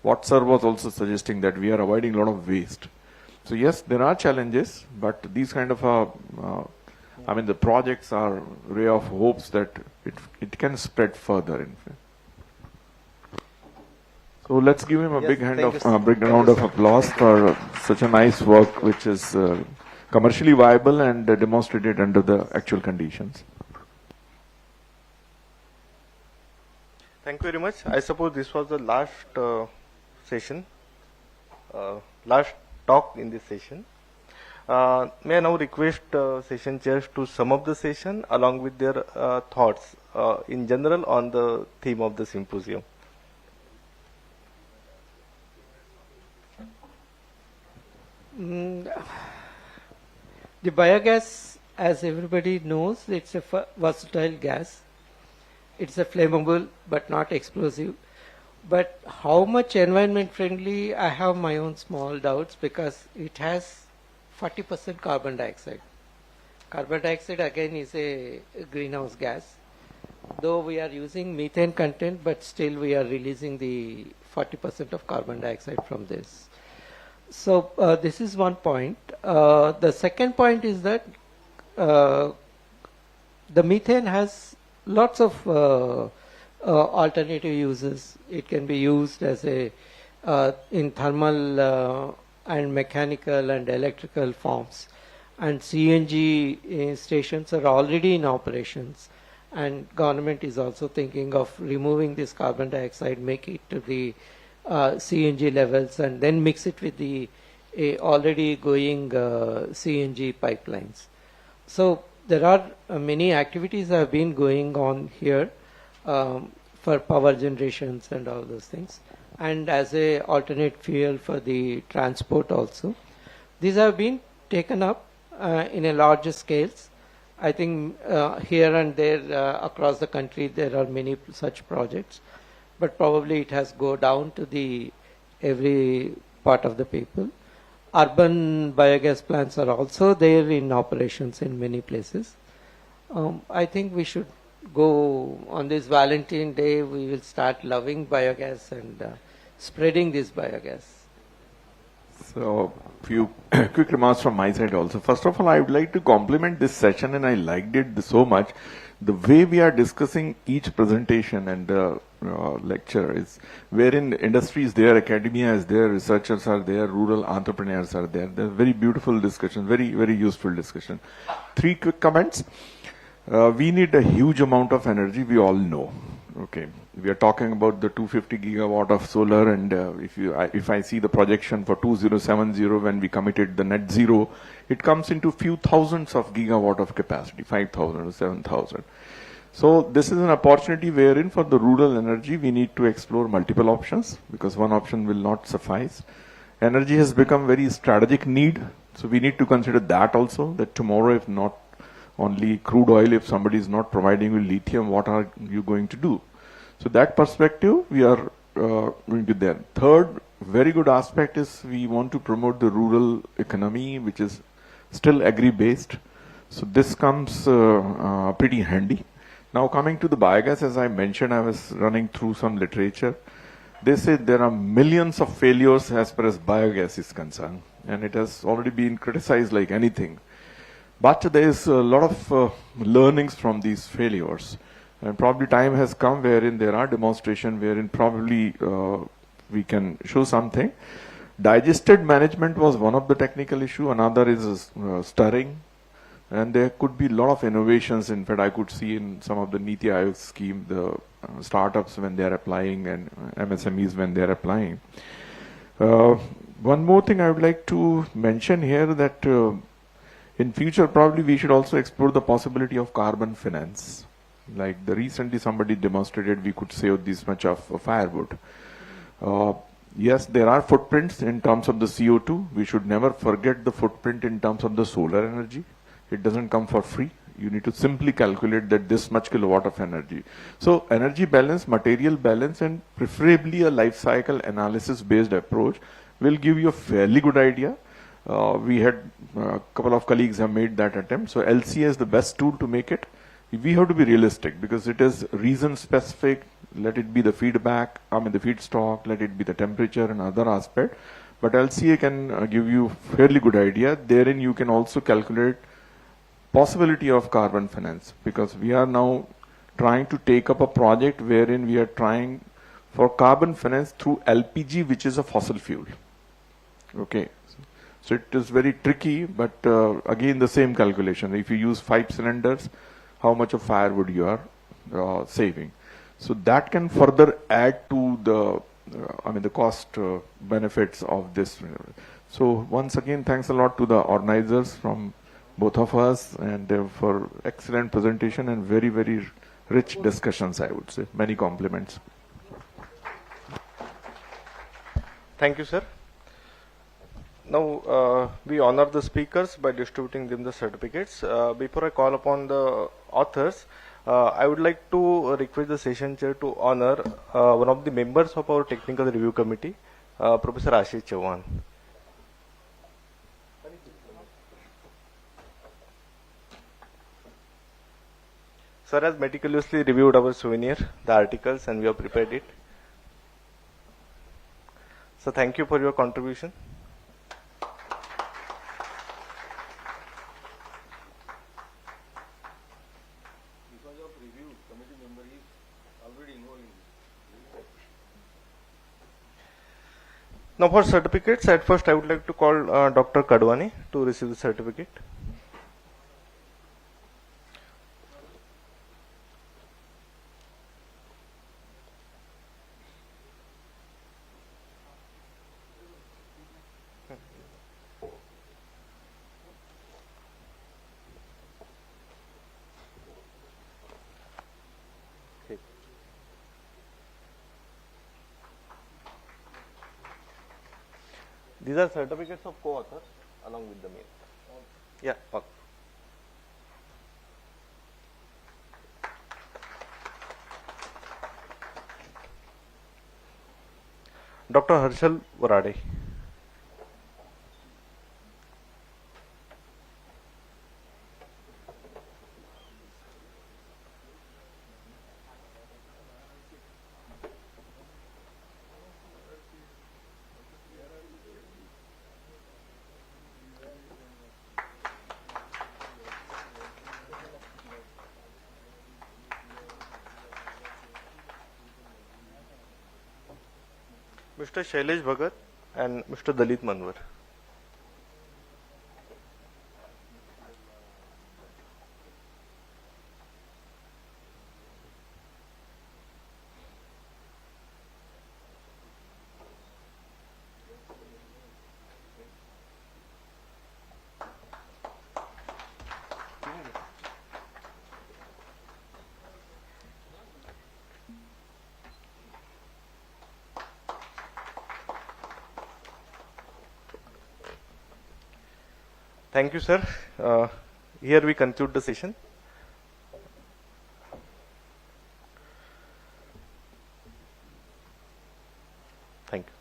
What sir was also suggesting that we are avoiding a lot of waste. So yes, there are challenges, but these kind of the projects are ray of hopes that it can spread further. In fact. So let's give him a big round of applause for such a nice work, which is commercially viable and demonstrated under the actual conditions. Thank you very much. I suppose this was the last session, last talk in this session. May I now request session chairs to sum up the session along with their thoughts in general on the theme of the symposium. The biogas, as everybody knows, it's a versatile gas. It's a flammable but not explosive. But how much environment friendly, I have my own small doubts because it has 40% carbon dioxide. Carbon dioxide again is a greenhouse gas. Though we are using methane content, but still we are releasing the 40% of carbon dioxide from this. So this is one point. The second point is that the methane has lots of alternative uses. It can be used as a in thermal and mechanical and electrical forms. And CNG stations are already in operations. And government is also thinking of removing this carbon dioxide, make it to the CNG levels and then mix it with the already going CNG pipelines. So there are many activities that have been going on here for power generations and all those things, and as a alternate fuel for the transport also. These have been taken up in a larger scales. I think here and there across the country there are many such projects. But probably it has go down to the every part of the people. Urban biogas plants are also there in operations in many places. I think we should go on this Valentine Day, we will start loving biogas and spreading this biogas. So, few quick remarks from my side also. First of all, I would like to compliment this session, and I liked it so much. The way we are discussing each presentation and lecture is wherein industry is there, academia is there, researchers are there, rural entrepreneurs are there. They're very beautiful discussion, very, very useful discussion. 3 quick comments. We need a huge amount of energy, we all know. Okay, we are talking about the 250 gigawatt of solar, and if I see the projection for 2070 when we committed the net zero, it comes into few thousands of gigawatt of capacity, 5,000 or 7,000. So this is an opportunity wherein for the rural energy we need to explore multiple options because one option will not suffice. Energy has become very strategic need. So we need to consider that also, that tomorrow, if not only crude oil, if somebody is not providing you lithium, what are you going to do? So that perspective, we are going to there. Third, very good aspect is we want to promote the rural economy, which is still agri-based. So this comes pretty handy. Now coming to the biogas, as I mentioned, I was running through some literature. They say there are millions of failures as far as biogas is concerned, and it has already been criticized like anything. But there is a lot of learnings from these failures, and probably time has come wherein there are demonstrations wherein probably we can show something. Digested management was one of the technical issue. Another is stirring, and there could be a lot of innovations. In fact, I could see in some of the Niti Aayog scheme, the startups when they are applying and MSMEs when they are applying. One more thing I would like to mention here, that in future probably we should also explore the possibility of carbon finance. Like recently somebody demonstrated we could save this much of firewood. Yes, there are footprints in terms of the CO2. We should never forget the footprint in terms of the solar energy. It doesn't come for free. You need to simply calculate that this much kilowatt of energy. So energy balance, material balance, and preferably a life cycle analysis based approach will give you a fairly good idea. We had a couple of colleagues have made that attempt. So LCA is the best tool to make it. We have to be realistic because it is reason specific. Let it be the feedback, the feedstock, let it be the temperature and other aspect. But LCA can give you fairly good idea. Therein you can also calculate possibility of carbon finance, because we are now trying to take up a project wherein we are trying for carbon finance through LPG, which is a fossil fuel. Okay. So it is very tricky, but again the same calculation. If you use 5 cylinders, how much of firewood you are saving. So that can further add to the, the cost benefits of this. So once again, thanks a lot to the organizers from both of us, and for excellent presentation and very, very rich discussions, I would say. Many compliments. Thank you, sir. Now, we honor the speakers by distributing them the certificates. Before I call upon the authors, I would like to request the session chair to honor one of the members of our technical review committee, Professor Ashish Chauhan. Sir has meticulously reviewed our souvenir, the articles, and we have prepared it. So thank you for your contribution. Because of review, committee member is already involved in this. Now for certificates, at first I would like to call Dr. Kadwani to receive the certificate. These are certificates of co-authors along with the mail. Yeah. Okay. Dr. Harshal Warade. Mr. Shailesh Bhagat and Mr. Dalit Manwar. Thank you, sir. Here we conclude the session. Thank you.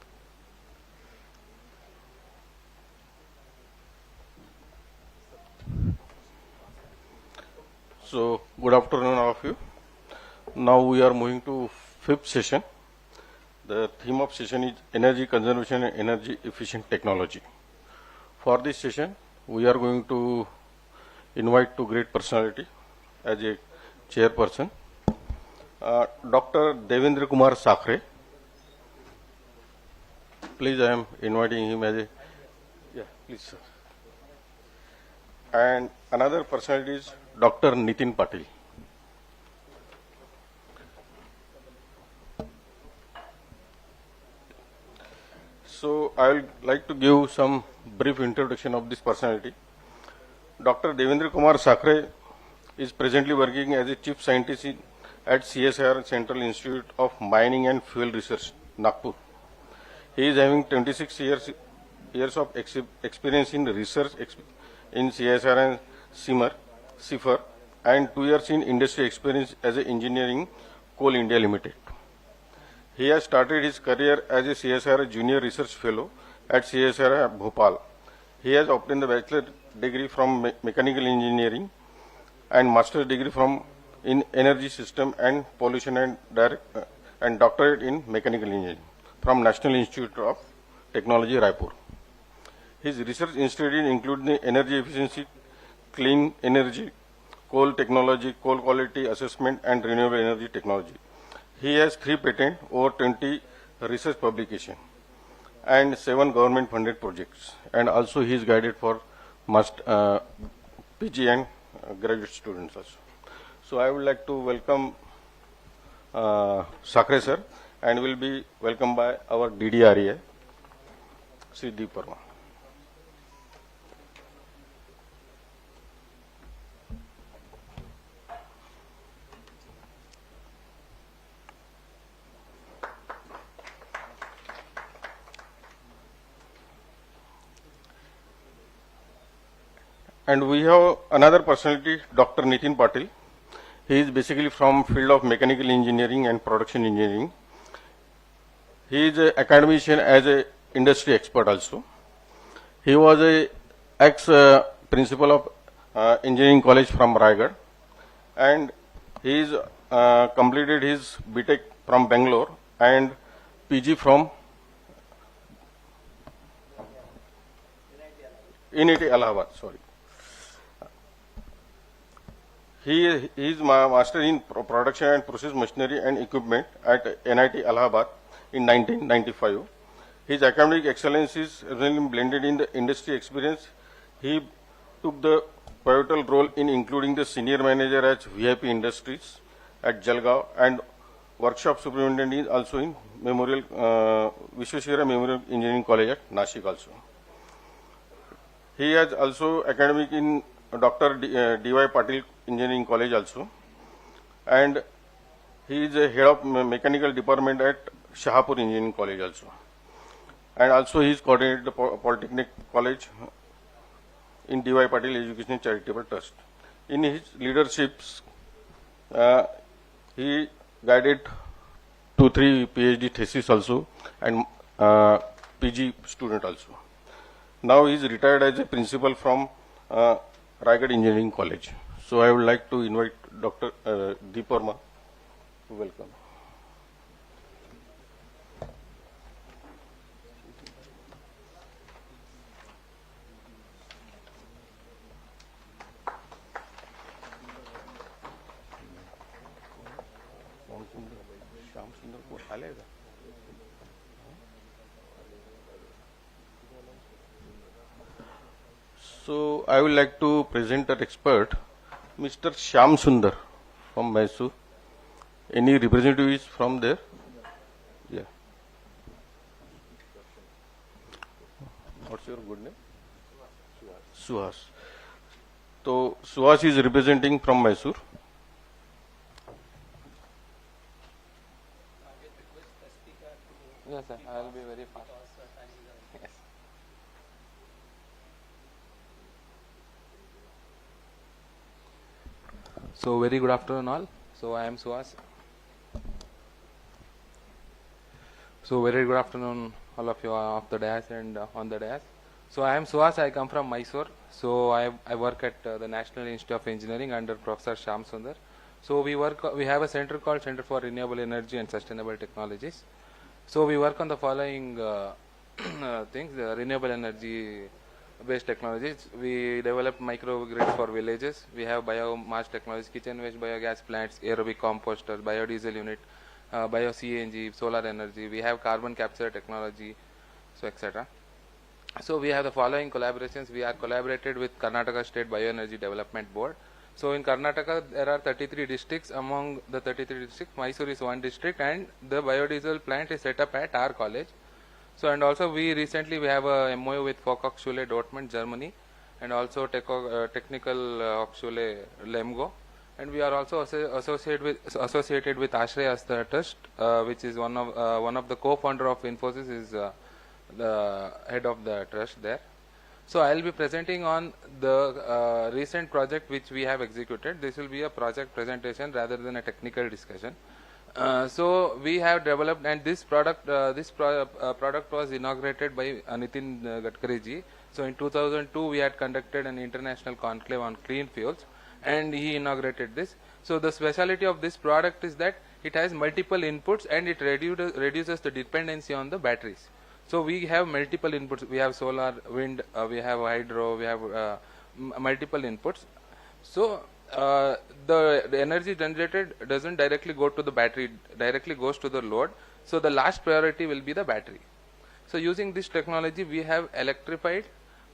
So, good afternoon, all of you. Now we are moving to fifth session. The theme of session is energy conservation and energy efficient technology. For this session, we are going to invite two great personality as a chairperson. Dr. Devendra Kumar Sakre. Please, I am inviting him as a, please, sir. And another personality is Dr. Nitin Patil. So I would like to give some brief introduction of this personality. Dr. Devendra Kumar Sakre is presently working as a chief scientist at CSIR Central Institute of Mining and Fuel Research, Nagpur. He is having 26 years of experience in research in CSIR and CIFR, and 2 years in industry experience as an engineering Coal India Limited. He has started his career as a CSIR Junior Research Fellow at CSIR Bhopal. He has obtained the bachelor degree from Mechanical Engineering and master's degree from in Energy System and Pollution and doctorate in Mechanical Engineering from National Institute of Technology, Raipur. His research institutes include the energy efficiency, clean energy, coal technology, coal quality assessment, and renewable energy technology. He has 3 patents, over 20 research publications, and 7 government-funded projects. And also, he is guided for PG and graduate students also. So, I would like to welcome Sakre sir, and will be welcomed by our DDREA, Sri Deep Verma. And we have another personality, Dr. Nitin Patil. He is basically from field of mechanical engineering and production engineering. He is an academician as a industry expert also. He was a ex-principal of engineering college from Raigad, and he is completed his BTech from Bangalore and PG from NIT Allahabad. Sorry. He is master in production and process machinery and equipment at NIT Allahabad in 1995. His academic excellence is blended in the industry experience. He took the pivotal role in including the senior manager at VIP Industries at Jalgaon and workshop superintendent also in Memorial Vishweshwara Memorial Engineering College at Nashik also. He has also academic in Dr. D.Y. Patil Engineering College also, and he is a head of mechanical department at Shahapur Engineering College also, and also he is coordinated the Polytechnic College in D.Y. Patil Education Charitable Trust. In his leaderships, he guided 2-3 PhD thesis also and PG student also. Now he is retired as a principal from Raigad Engineering College. So I would like to invite Dr. Deep Verma to welcome. So I would like to present an expert, Mr. Shyam Sundar from Mysore. Any representative is from there? Yeah. What's your good name? Suhas. So Suhas is representing from Mysore. Yes, sir. I will be very fast. Yes. So very good afternoon all. So I am Suhas. So very good afternoon all of you off the dais and on the dais. So I am Suhas. I come from Mysore. So I work at the National Institute of Engineering under Professor Shyam Sundar. So we have a center called Center for Renewable Energy and Sustainable Technologies. So we work on the following things: renewable energy based technologies. We develop microgrids for villages. We have biomass technologies, kitchen waste biogas plants, aerobic composters, biodiesel unit, bio CNG, solar energy. We have carbon capture technology, so etc. So we have the following collaborations. We are collaborated with Karnataka State Bioenergy Development Board. So in Karnataka there are 33 districts. Among the 33 districts, Mysore is one district, and the biodiesel plant is set up at our college. So and also we recently have a MOU with Volkshochschule Dortmund, Germany, and also Technical Hochschule Lemgo, and we are also associated with Ashray Asta Trust, which is one of the co-founder of Infosys, is the head of the trust there. So I will be presenting on the recent project which we have executed. This will be a project presentation rather than a technical discussion. So we have developed, and this product was inaugurated by Nitin Gadkari ji. So in 2002 we had conducted an international conclave on clean fuels, and he inaugurated this. So the speciality of this product is that it has multiple inputs and it reduces the dependency on the batteries. So we have multiple inputs. We have solar, wind, we have hydro, we have multiple inputs. So the energy generated doesn't directly go to the battery, directly goes to the load. So the last priority will be the battery. So using this technology, we have electrified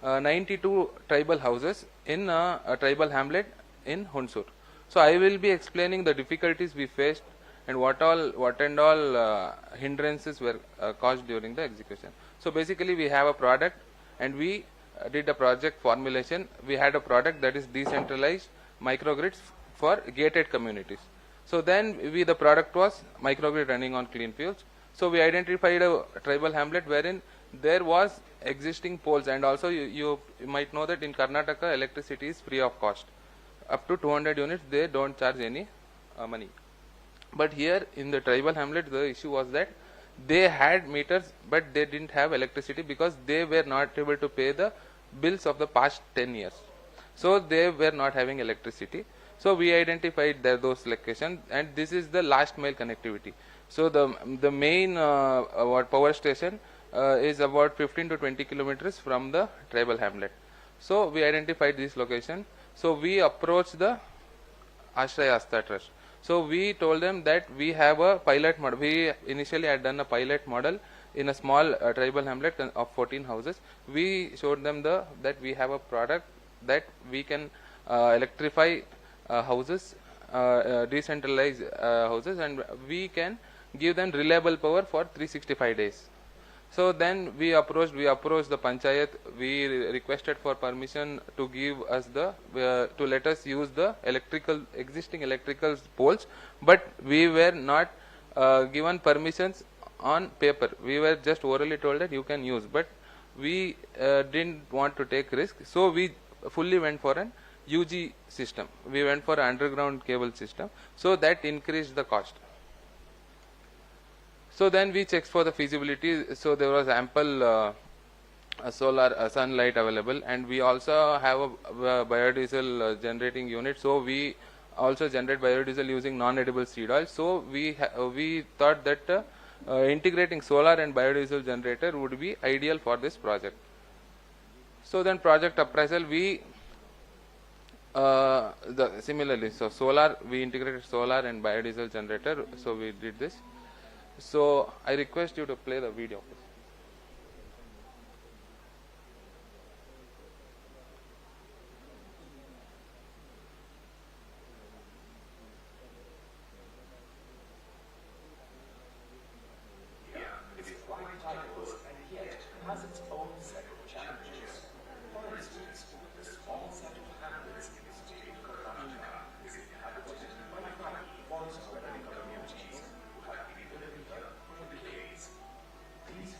92 tribal houses in a tribal hamlet in Hunsur. So I will be explaining the difficulties we faced and what and all hindrances were caused during the execution. So basically we have a product, and we did a project formulation. We had a product that is decentralized microgrids for gated communities. So then the product was microgrid running on clean fuels. So we identified a tribal hamlet wherein there was existing poles, and also you might know that in Karnataka electricity is free of cost. Up to 200 units they don't charge any money. But here in the tribal hamlet the issue was that they had meters but they didn't have electricity because they were not able to pay the bills of the past 10 years. So they were not having electricity. So we identified those locations, and this is the last mile connectivity. So the main power station is about 15 to 20 kilometers from the tribal hamlet. So we identified this location. So we approached the Ashray Asta Trust. So we told them that we have a pilot model. We initially had done a pilot model in a small tribal hamlet of 14 houses. We showed them that we have a product that we can electrify houses, decentralize houses, and we can give them reliable power for 365 days. So then we approached the panchayat. We requested for permission to give us to let us use the existing electrical poles, but we were not given permissions on paper. We were just orally told that you can use, but we didn't want to take risk. So we fully went for an UG system. We went for an underground cable system. So that increased the cost. So then we checked for the feasibility. So there was ample solar sunlight available, and we also have a biodiesel generating unit. So we also generate biodiesel using non-edible seed oil. So we thought that integrating solar and biodiesel generator would be ideal for this project. So then project appraisal, similarly, so solar, we integrated solar and biodiesel generator. So we did this. So I request you to play the video, please. These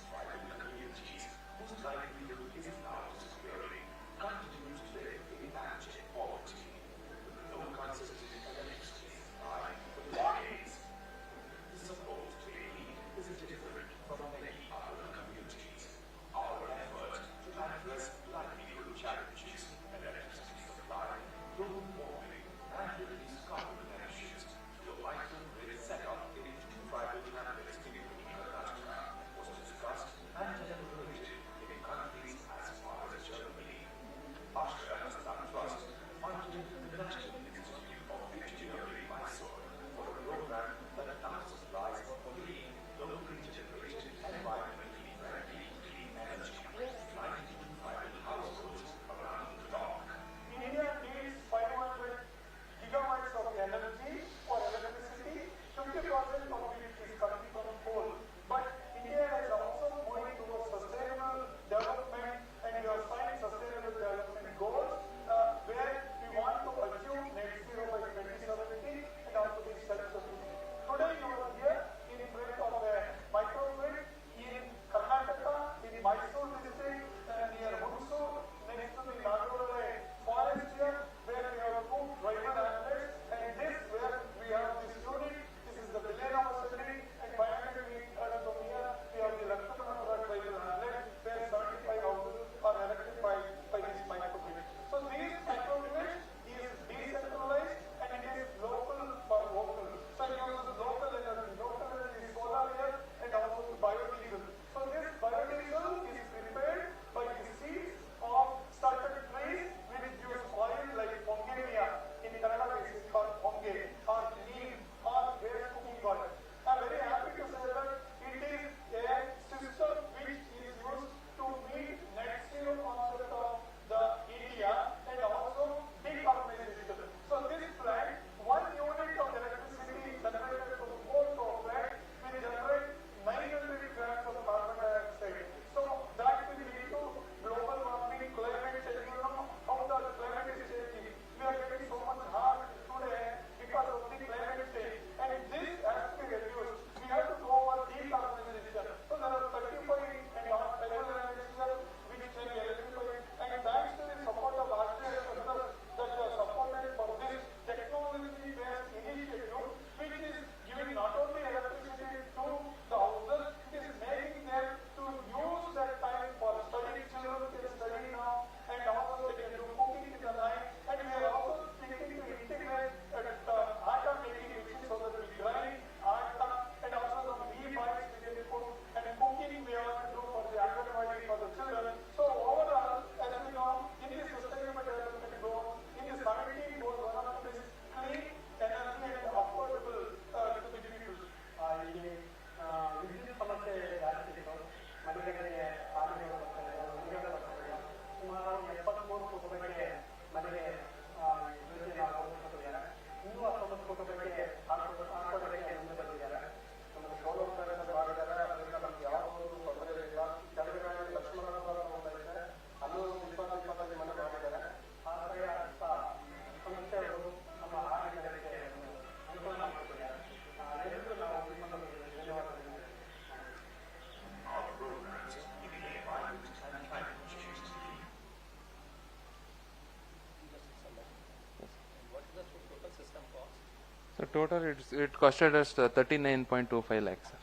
So total it costed us 39.25 lakhs, sir.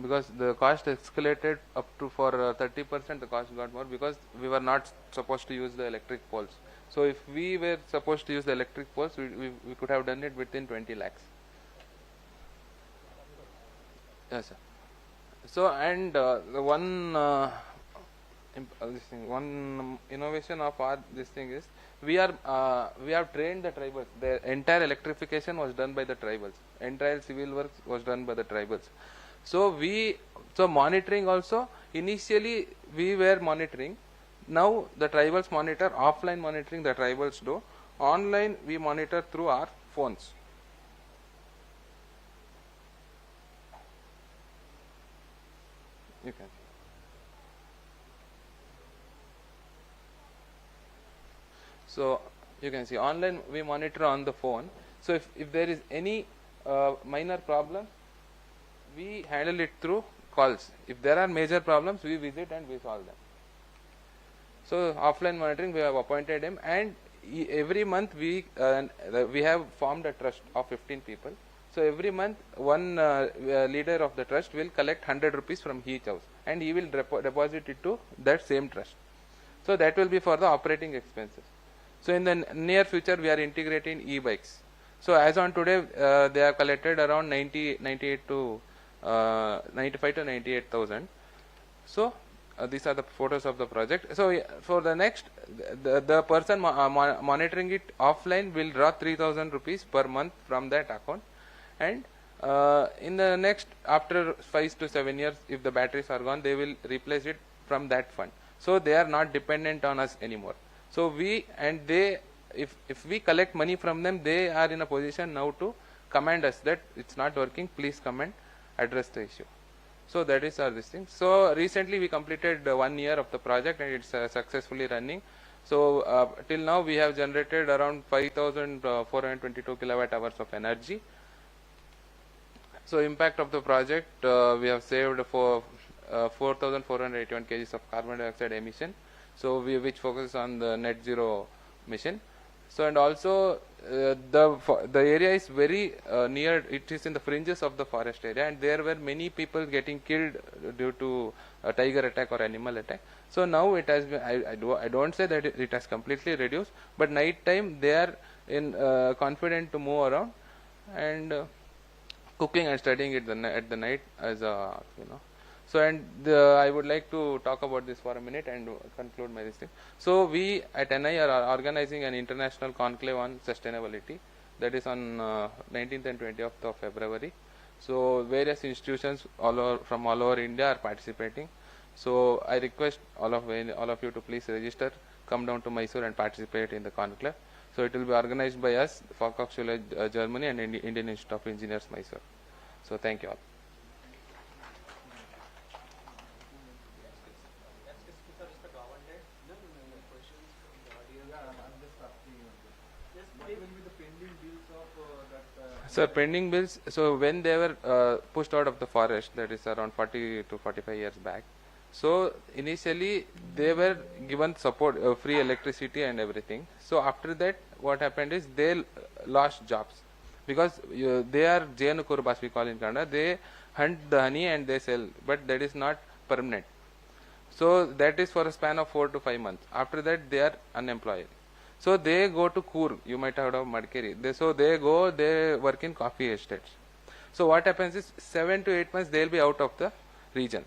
Because the cost escalated up to for 30%, the cost got more because we were not supposed to use the electric poles. So if we were supposed to use the electric poles, we could have done it within 20 lakhs. Yes, sir. So and the one innovation of our this thing is we have trained the tribals. The entire electrification was done by the tribals. Entire civil works was done by the tribals. So monitoring also, initially we were monitoring. Now the tribals monitor, offline monitoring the tribals do. Online we monitor through our phones. You can. So you can see online we monitor on the phone. So if there is any minor problem, we handle it through calls. If there are major problems, we visit and we solve them. So offline monitoring, we have appointed him, and every month we have formed a trust of 15 people. So every month one leader of the trust will collect 100 rupees from each house, and he will deposit it to that same trust. So that will be for the operating expenses. So in the near future we are integrating e-bikes. So as on today they have collected around 95 to 98,000. So these are the photos of the project. So for the next, the person monitoring it offline will draw 3,000 rupees per month from that account, and in the next, after 5 to 7 years, if the batteries are gone, they will replace it from that fund. So they are not dependent on us anymore. So we and they, if we collect money from them, they are in a position now to command us that it's not working, please come and address the issue. So that is our this thing. So recently we completed 1 year of the project, and it's successfully running. So till now we have generated around 5,422 kilowatt hours of energy. So impact of the project, we have saved for 4,481 kgs of carbon dioxide emission. So which focuses on the net zero mission. So and also the area is very near, it is in the fringes of the forest area, and there were many people getting killed due to a tiger attack or animal attack. So now it has been, I don't say that it has completely reduced, but night time they are in confident to move around and cooking and studying it at the night as a So and I would like to talk about this for a minute and conclude my this thing. So we at NI are organizing an international conclave on sustainability, that is on 19th and 20th of February. So various institutions from all over India are participating. So I request all of you to please register, come down to Mysore and participate in the conclave. So it will be organized by us, Fachhochschule Germany and Indian Institute of Engineers, Mysore. So thank you all. Sir, pending bills, so when they were pushed out of the forest, that is around 40 to 45 years back, so initially they were given support, free electricity and everything. So after that, what happened is they lost jobs, because they are Jenu Kurbas, we call in Kannada, they hunt the honey and they sell, but that is not permanent. So that is for a span of 4 to 5 months. After that, they are unemployed. So they go to Coorg, you might have heard of Madkeri. They work in coffee estates. So what happens is 7 to 8 months they will be out of the region.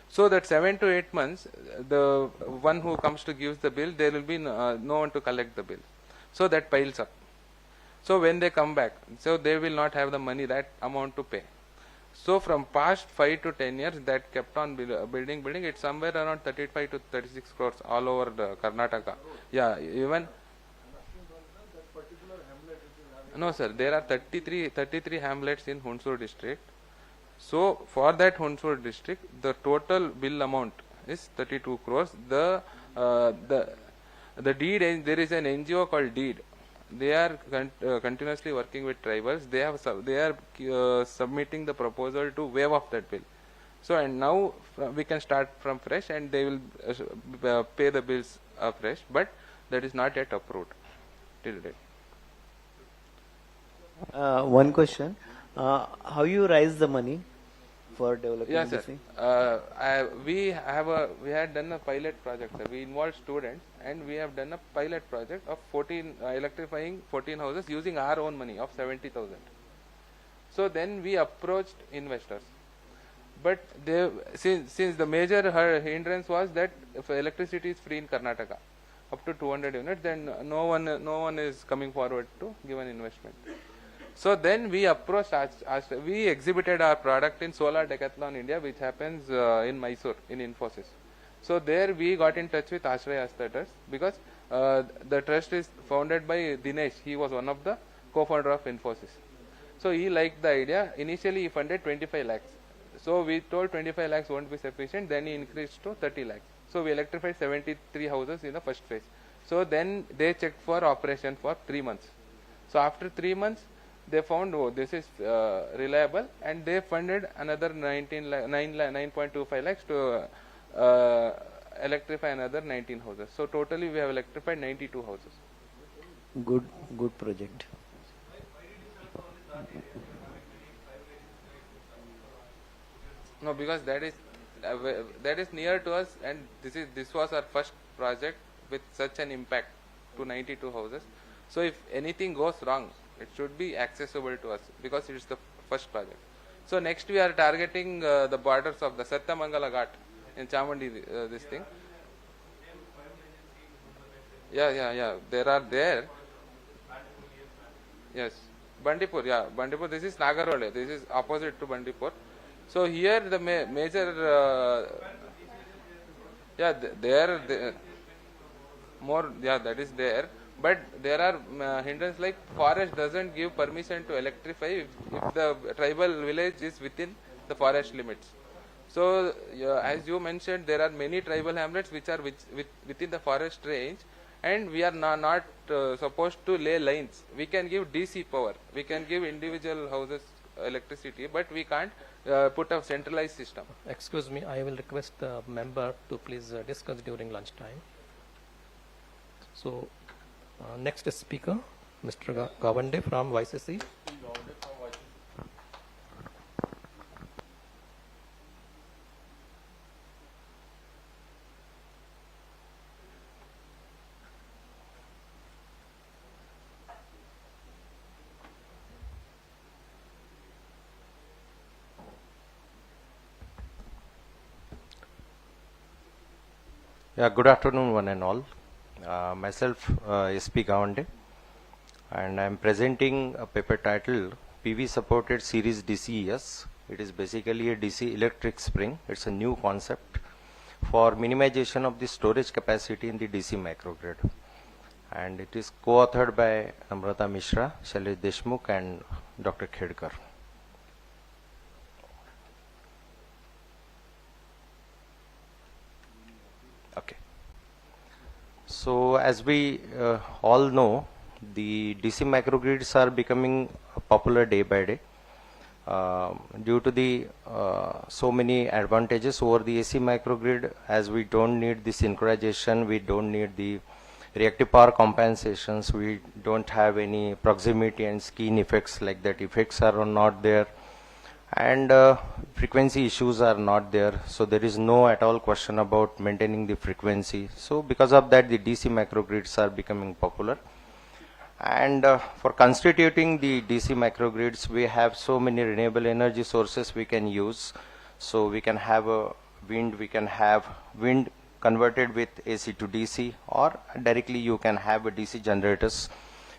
So that 7 to 8 months, the one who comes to give the bill, there will be no one to collect the bill. So that piles up. So when they come back, so they will not have the money, that amount to pay. So from past 5 to 10 years, that kept on building. It's somewhere around 35 to 36 crores all over the Karnataka. Yeah, even. No, sir. There are 33 hamlets in Hunsur district. So for that Hunsur district, the total bill amount is 32 crores. The deed, there is an NGO called Deed. They are continuously working with tribals. They are submitting the proposal to waive off that bill. So and now we can start from fresh, and they will pay the bills afresh, but that is not yet approved till date. One question. How you raise the money for developing Yes, this sir. thing? We had done a pilot project, sir. We involved students, and we have done a pilot project of 14 electrifying 14 houses using our own money of 70,000. So then we approached investors, but they, since the major hindrance was that if electricity is free in Karnataka up to 200 units, then no one is coming forward to give an investment. So then we approached, we exhibited our product in Solar Decathlon India, which happens in Mysore, in Infosys. So there we got in touch with Ashraya Aesthetics, because the trust is founded by Dinesh. He was one of the co-founder of Infosys. So he liked the idea. Initially he funded 25 lakhs. So we told 25 lakhs won't be sufficient. Then he increased to 30 lakhs. So we electrified 73 houses in the first phase. So then they checked for operation for 3 months. So after 3 months, they found, oh, this is reliable, and they funded another 9.25 lakhs to electrify another 19 houses. So totally we have electrified 92 houses. Good project. No, because that is near to us, and this was our first project with such an impact to 92 houses. So if anything goes wrong, it should be accessible to us, because it is the first project. So next we are targeting the borders of the Satyamangala Ghat in Chamandi, this thing. Yeah. There are there. Yes. Bandipur, yeah. Bandipur, this is Nagarole. This is opposite to Bandipur. So here the major, more, yeah, that is there. But there are hindrances like forest doesn't give permission to electrify if the tribal village is within the forest limits. So as you mentioned, there are many tribal hamlets which are within the forest range, and we are not supposed to lay lines. We can give DC power, we can give individual houses electricity, but we can't put a centralized system. Excuse me, I will request the member to please discuss during lunchtime. So next speaker, Mr. Gawande from YCC. Yeah, good afternoon, one and all. Myself, SP Gawande, and I am presenting a paper titled PV Supported Series DCES. It is basically a DC electric spring. It's a new concept for minimization of the storage capacity in the DC microgrid. And it is co-authored by Namrata Mishra, Shailesh Deshmukh, and Dr. Khedkar. Okay. So as we all know, the DC microgrids are becoming popular day by day due to the so many advantages over the AC microgrid, as we don't need the synchronization, we don't need the reactive power compensations, we don't have any proximity and skein effects like that. Effects are not there, and frequency issues are not there, so there is no at all question about maintaining the frequency. So because of that, the DC microgrids are becoming popular. And for constituting the DC microgrids, we have so many renewable energy sources we can use. So we can have a wind, we can have wind converted with AC to DC, or directly you can have a DC generators.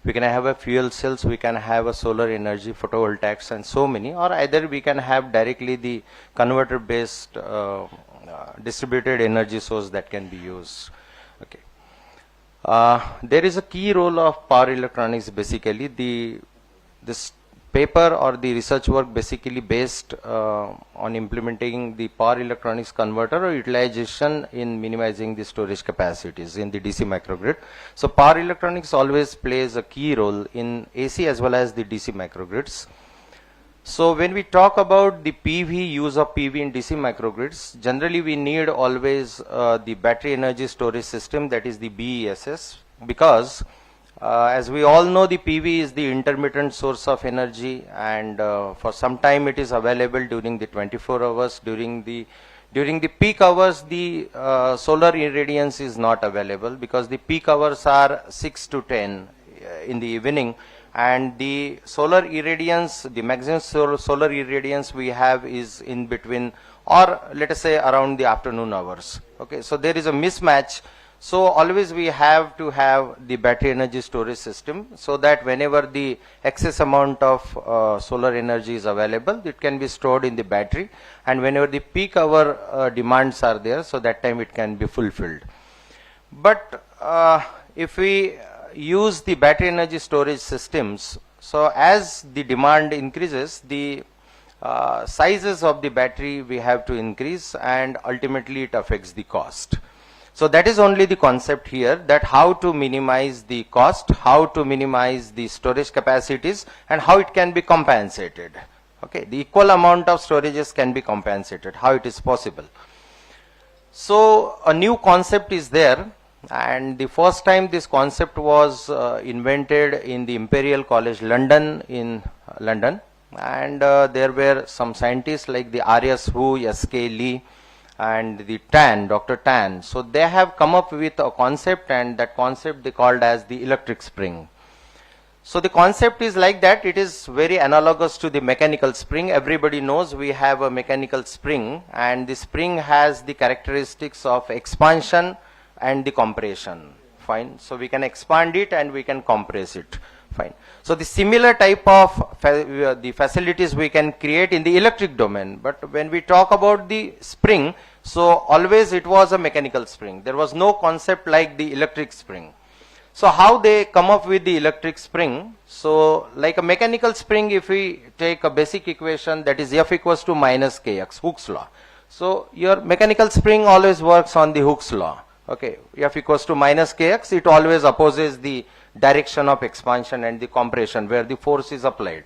We can have a fuel cells, we can have a solar energy, photovoltaics, and so many, or either we can have directly the converter based distributed energy source that can be used. Okay. There is a key role of power electronics. Basically, this paper or the research work basically based on implementing the power electronics converter or utilization in minimizing the storage capacities in the DC microgrid. So power electronics always plays a key role in AC as well as the DC microgrids. So when we talk about the PV, use of PV in DC microgrids, generally we need always the battery energy storage system, that is the BESS, because As we all know, the PV is the intermittent source of energy, and for some time it is available during the 24 hours. During the peak hours, the solar irradiance is not available, because the peak hours are 6 to 10 in the evening, and the solar irradiance, the maximum solar irradiance we have is in between, or let us say around the afternoon hours. Okay, so there is a mismatch. So always we have to have the battery energy storage system, so that whenever the excess amount of solar energy is available, it can be stored in the battery, and whenever the peak hour demands are there, so that time it can be fulfilled. But if we use the battery energy storage systems, so as the demand increases, the sizes of the battery we have to increase, and ultimately it affects the cost. So that is only the concept here, that how to minimize the cost, how to minimize the storage capacities, and how it can be compensated. Okay, the equal amount of storages can be compensated, how it is possible. So a new concept is there, and the first time this concept was invented in the Imperial College London in London, and there were some scientists like the R.S. Hu, S.K. Lee, and the Tan, Dr. Tan. So they have come up with a concept, and that concept they called as the electric spring. So the concept is like that, it is very analogous to the mechanical spring. Everybody knows we have a mechanical spring, and the spring has the characteristics of expansion and the compression. Fine. So we can expand it and we can compress it. Fine. So the similar type of the facilities we can create in the electric domain. But when we talk about the spring, so always it was a mechanical spring. There was no concept like the electric spring. So how they come up with the electric spring? So like a mechanical spring, if we take a basic equation, that is F equals to minus Kx, Hooke's law. So your mechanical spring always works on the Hooke's law. Okay, F equals to minus Kx, it always opposes the direction of expansion and the compression where the force is applied.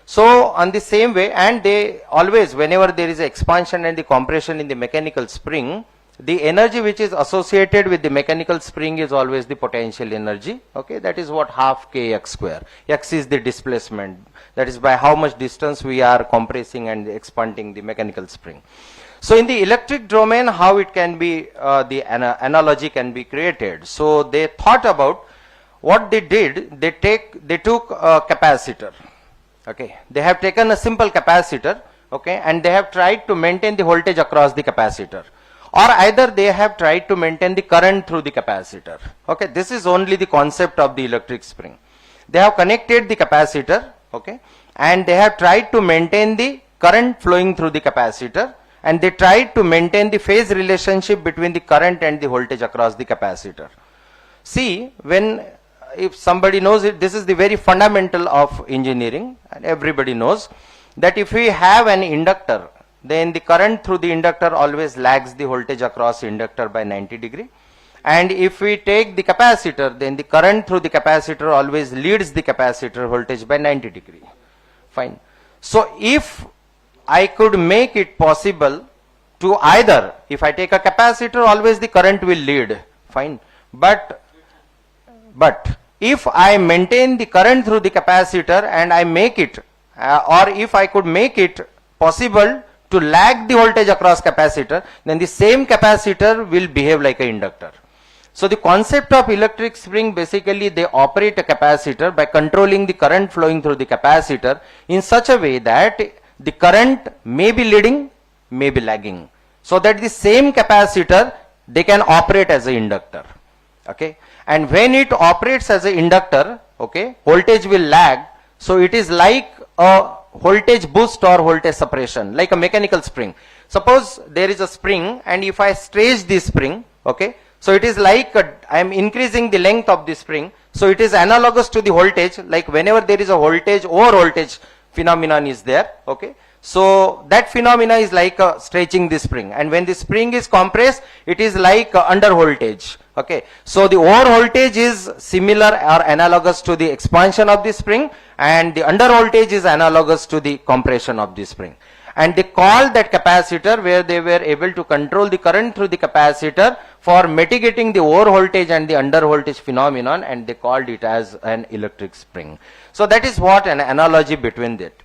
So on the same way, and they always, whenever there is expansion and the compression in the mechanical spring, the energy which is associated with the mechanical spring is always the potential energy. Okay, that is what half Kx square. X is the displacement, that is by how much distance we are compressing and expanding the mechanical spring. So in the electric domain, how it can be, the analogy can be created. So they thought about what they did, they took a capacitor. Okay, they have taken a simple capacitor, okay, and they have tried to maintain the voltage across the capacitor, or either they have tried to maintain the current through the capacitor. Okay, this is only the concept of the electric spring. They have connected the capacitor, okay, and they have tried to maintain the current flowing through the capacitor, and they tried to maintain the phase relationship between the current and the voltage across the capacitor. See, if somebody knows it, this is the very fundamental of engineering, and everybody knows that if we have an inductor, then the current through the inductor always lags the voltage across inductor by 90 degree. And if we take the capacitor, then the current through the capacitor always leads the capacitor voltage by 90 degree. Fine. So if I could make it possible to either, if I take a capacitor, always the current will lead. Fine. But if I maintain the current through the capacitor and I make it, or if I could make it possible to lag the voltage across capacitor, then the same capacitor will behave like an inductor. So the concept of electric spring, basically they operate a capacitor by controlling the current flowing through the capacitor in such a way that the current may be leading, may be lagging, so that the same capacitor, they can operate as an inductor. Okay, and when it operates as an inductor, okay, voltage will lag, so it is like a voltage boost or voltage suppression, like a mechanical spring. Suppose there is a spring, and if I stretch this spring, okay, so it is like I am increasing the length of the spring, so it is analogous to the voltage, like whenever there is a voltage, over voltage phenomenon is there, okay. So that phenomena is like stretching the spring, and when the spring is compressed, it is like under voltage. Okay, so the over voltage is similar or analogous to the expansion of the spring, and the under voltage is analogous to the compression of the spring. and they called that capacitor, where they were able to control the current through the capacitor for mitigating the over voltage and the under voltage phenomenon, and they called it as an electric spring. So that is what an analogy between it.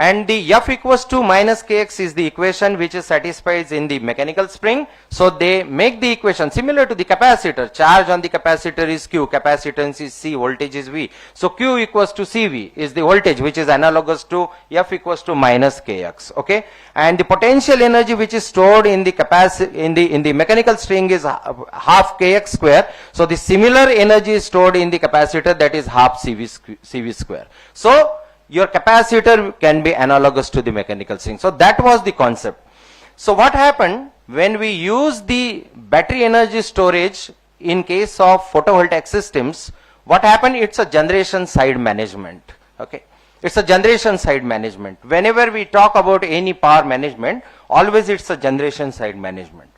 And the F equals to minus Kx is the equation which is satisfied in the mechanical spring. So they make the equation similar to the capacitor. Charge on the capacitor is Q, capacitance is C, voltage is V. So Q equals to CV is the voltage, which is analogous to F equals to minus Kx. Okay, and the potential energy which is stored in the in the mechanical string is half Kx square. So the similar energy is stored in the capacitor, that is half CV square. So your capacitor can be analogous to the mechanical string. So that was the concept. So what happened when we use the battery energy storage in case of photovoltaic systems? What happened? It's a generation side management. Okay, it's a generation side management. Whenever we talk about any power management, always it's a generation side management.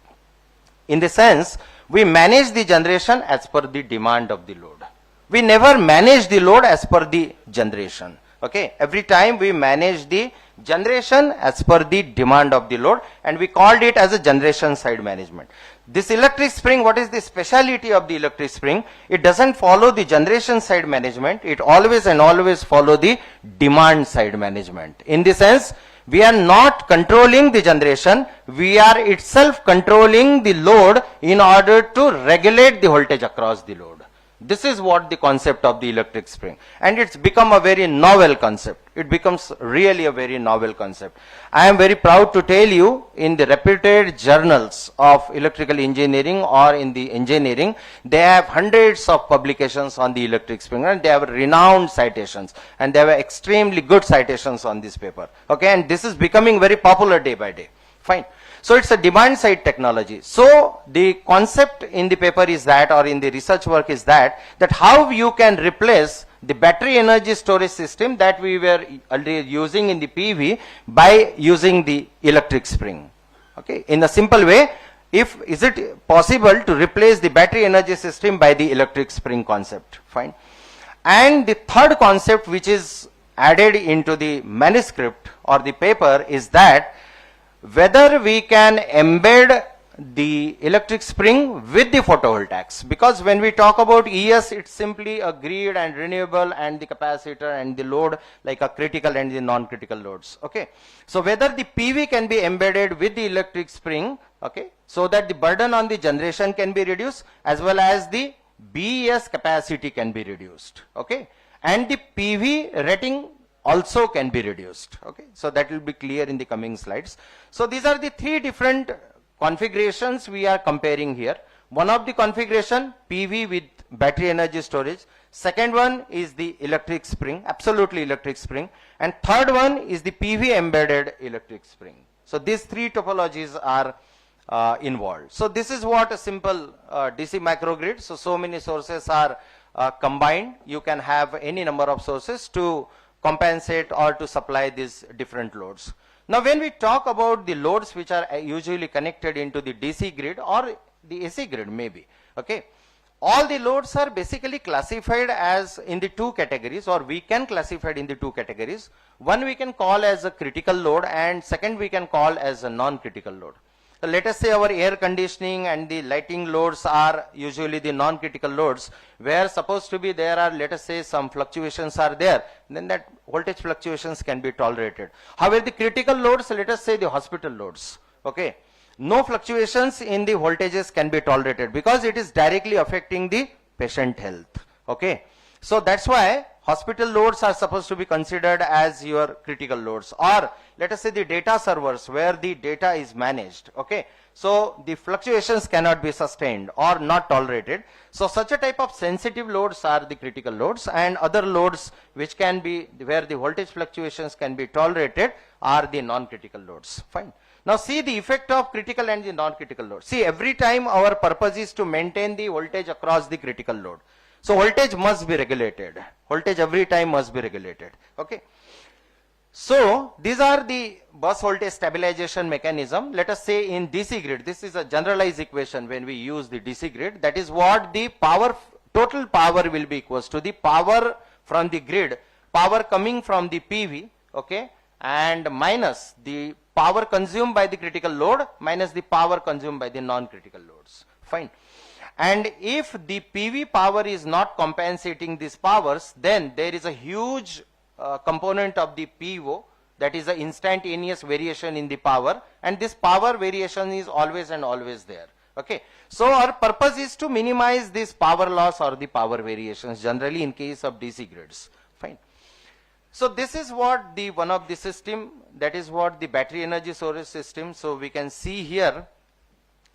In the sense, we manage the generation as per the demand of the load. We never manage the load as per the generation. Okay, every time we manage the generation as per the demand of the load, and we called it as a generation side management. This electric spring, what is the speciality of the electric spring? It doesn't follow the generation side management, it always and always follow the demand side management. In the sense, we are not controlling the generation, we are itself controlling the load in order to regulate the voltage across the load. This is what the concept of the electric spring, and it's become a very novel concept. It becomes really a very novel concept. I am very proud to tell you, in the reputed journals of electrical engineering or in the engineering, they have hundreds of publications on the electric spring, and they have renowned citations, and they have extremely good citations on this paper. Okay, and this is becoming very popular day by day. Fine. So it's a demand side technology. So the concept in the paper is that, or in the research work is that how you can replace the battery energy storage system that we were already using in the PV by using the electric spring. Okay, in a simple way, is it possible to replace the battery energy system by the electric spring concept? Fine. And the third concept which is added into the manuscript or the paper is that whether we can embed the electric spring with the photovoltaics, because when we talk about ES, it's simply a grid and renewable and the capacitor and the load, like a critical and the non-critical loads. Okay, so whether the PV can be embedded with the electric spring, okay, so that the burden on the generation can be reduced, as well as the BES capacity can be reduced. Okay, and the PV rating also can be reduced. Okay, so that will be clear in the coming slides. So these are the three different configurations we are comparing here. One of the configuration, PV with battery energy storage. Second one is the electric spring, absolutely electric spring. And third one is the PV embedded electric spring. So these three topologies are involved. So this is what a simple DC microgrid. So many sources are combined. You can have any number of sources to compensate or to supply these different loads. Now when we talk about the loads which are usually connected into the DC grid or the AC grid maybe, okay, all the loads are basically classified as in the two categories, or we can classify it in the two categories. One we can call as a critical load, and second we can call as a non-critical load. So let us say our air conditioning and the lighting loads are usually the non-critical loads, where supposed to be there are, let us say, some fluctuations are there, then that voltage fluctuations can be tolerated. However, the critical loads, let us say the hospital loads, okay, no fluctuations in the voltages can be tolerated because it is directly affecting the patient health. Okay, so that's why hospital loads are supposed to be considered as your critical loads, or let us say the data servers where the data is managed. Okay, so the fluctuations cannot be sustained or not tolerated. So such a type of sensitive loads are the critical loads, and other loads which can be where the voltage fluctuations can be tolerated are the non-critical loads. Fine. Now see the effect of critical and the non-critical load. See, every time our purpose is to maintain the voltage across the critical load. So voltage must be regulated. Voltage every time must be regulated. Okay. So these are the bus voltage stabilization mechanism. Let us say in DC grid, this is a generalized equation when we use the DC grid. That is what the power, total power will be equals to the power from the grid, power coming from the PV, okay, and minus the power consumed by the critical load minus the power consumed by the non-critical loads. Fine. And if the PV power is not compensating these powers, then there is a huge component of the PO, that is the instantaneous variation in the power, and this power variation is always and always there. Okay. So our purpose is to minimize this power loss or the power variations generally in case of DC grids. Fine. So this is what the one of the system, that is what the battery energy storage system. So we can see here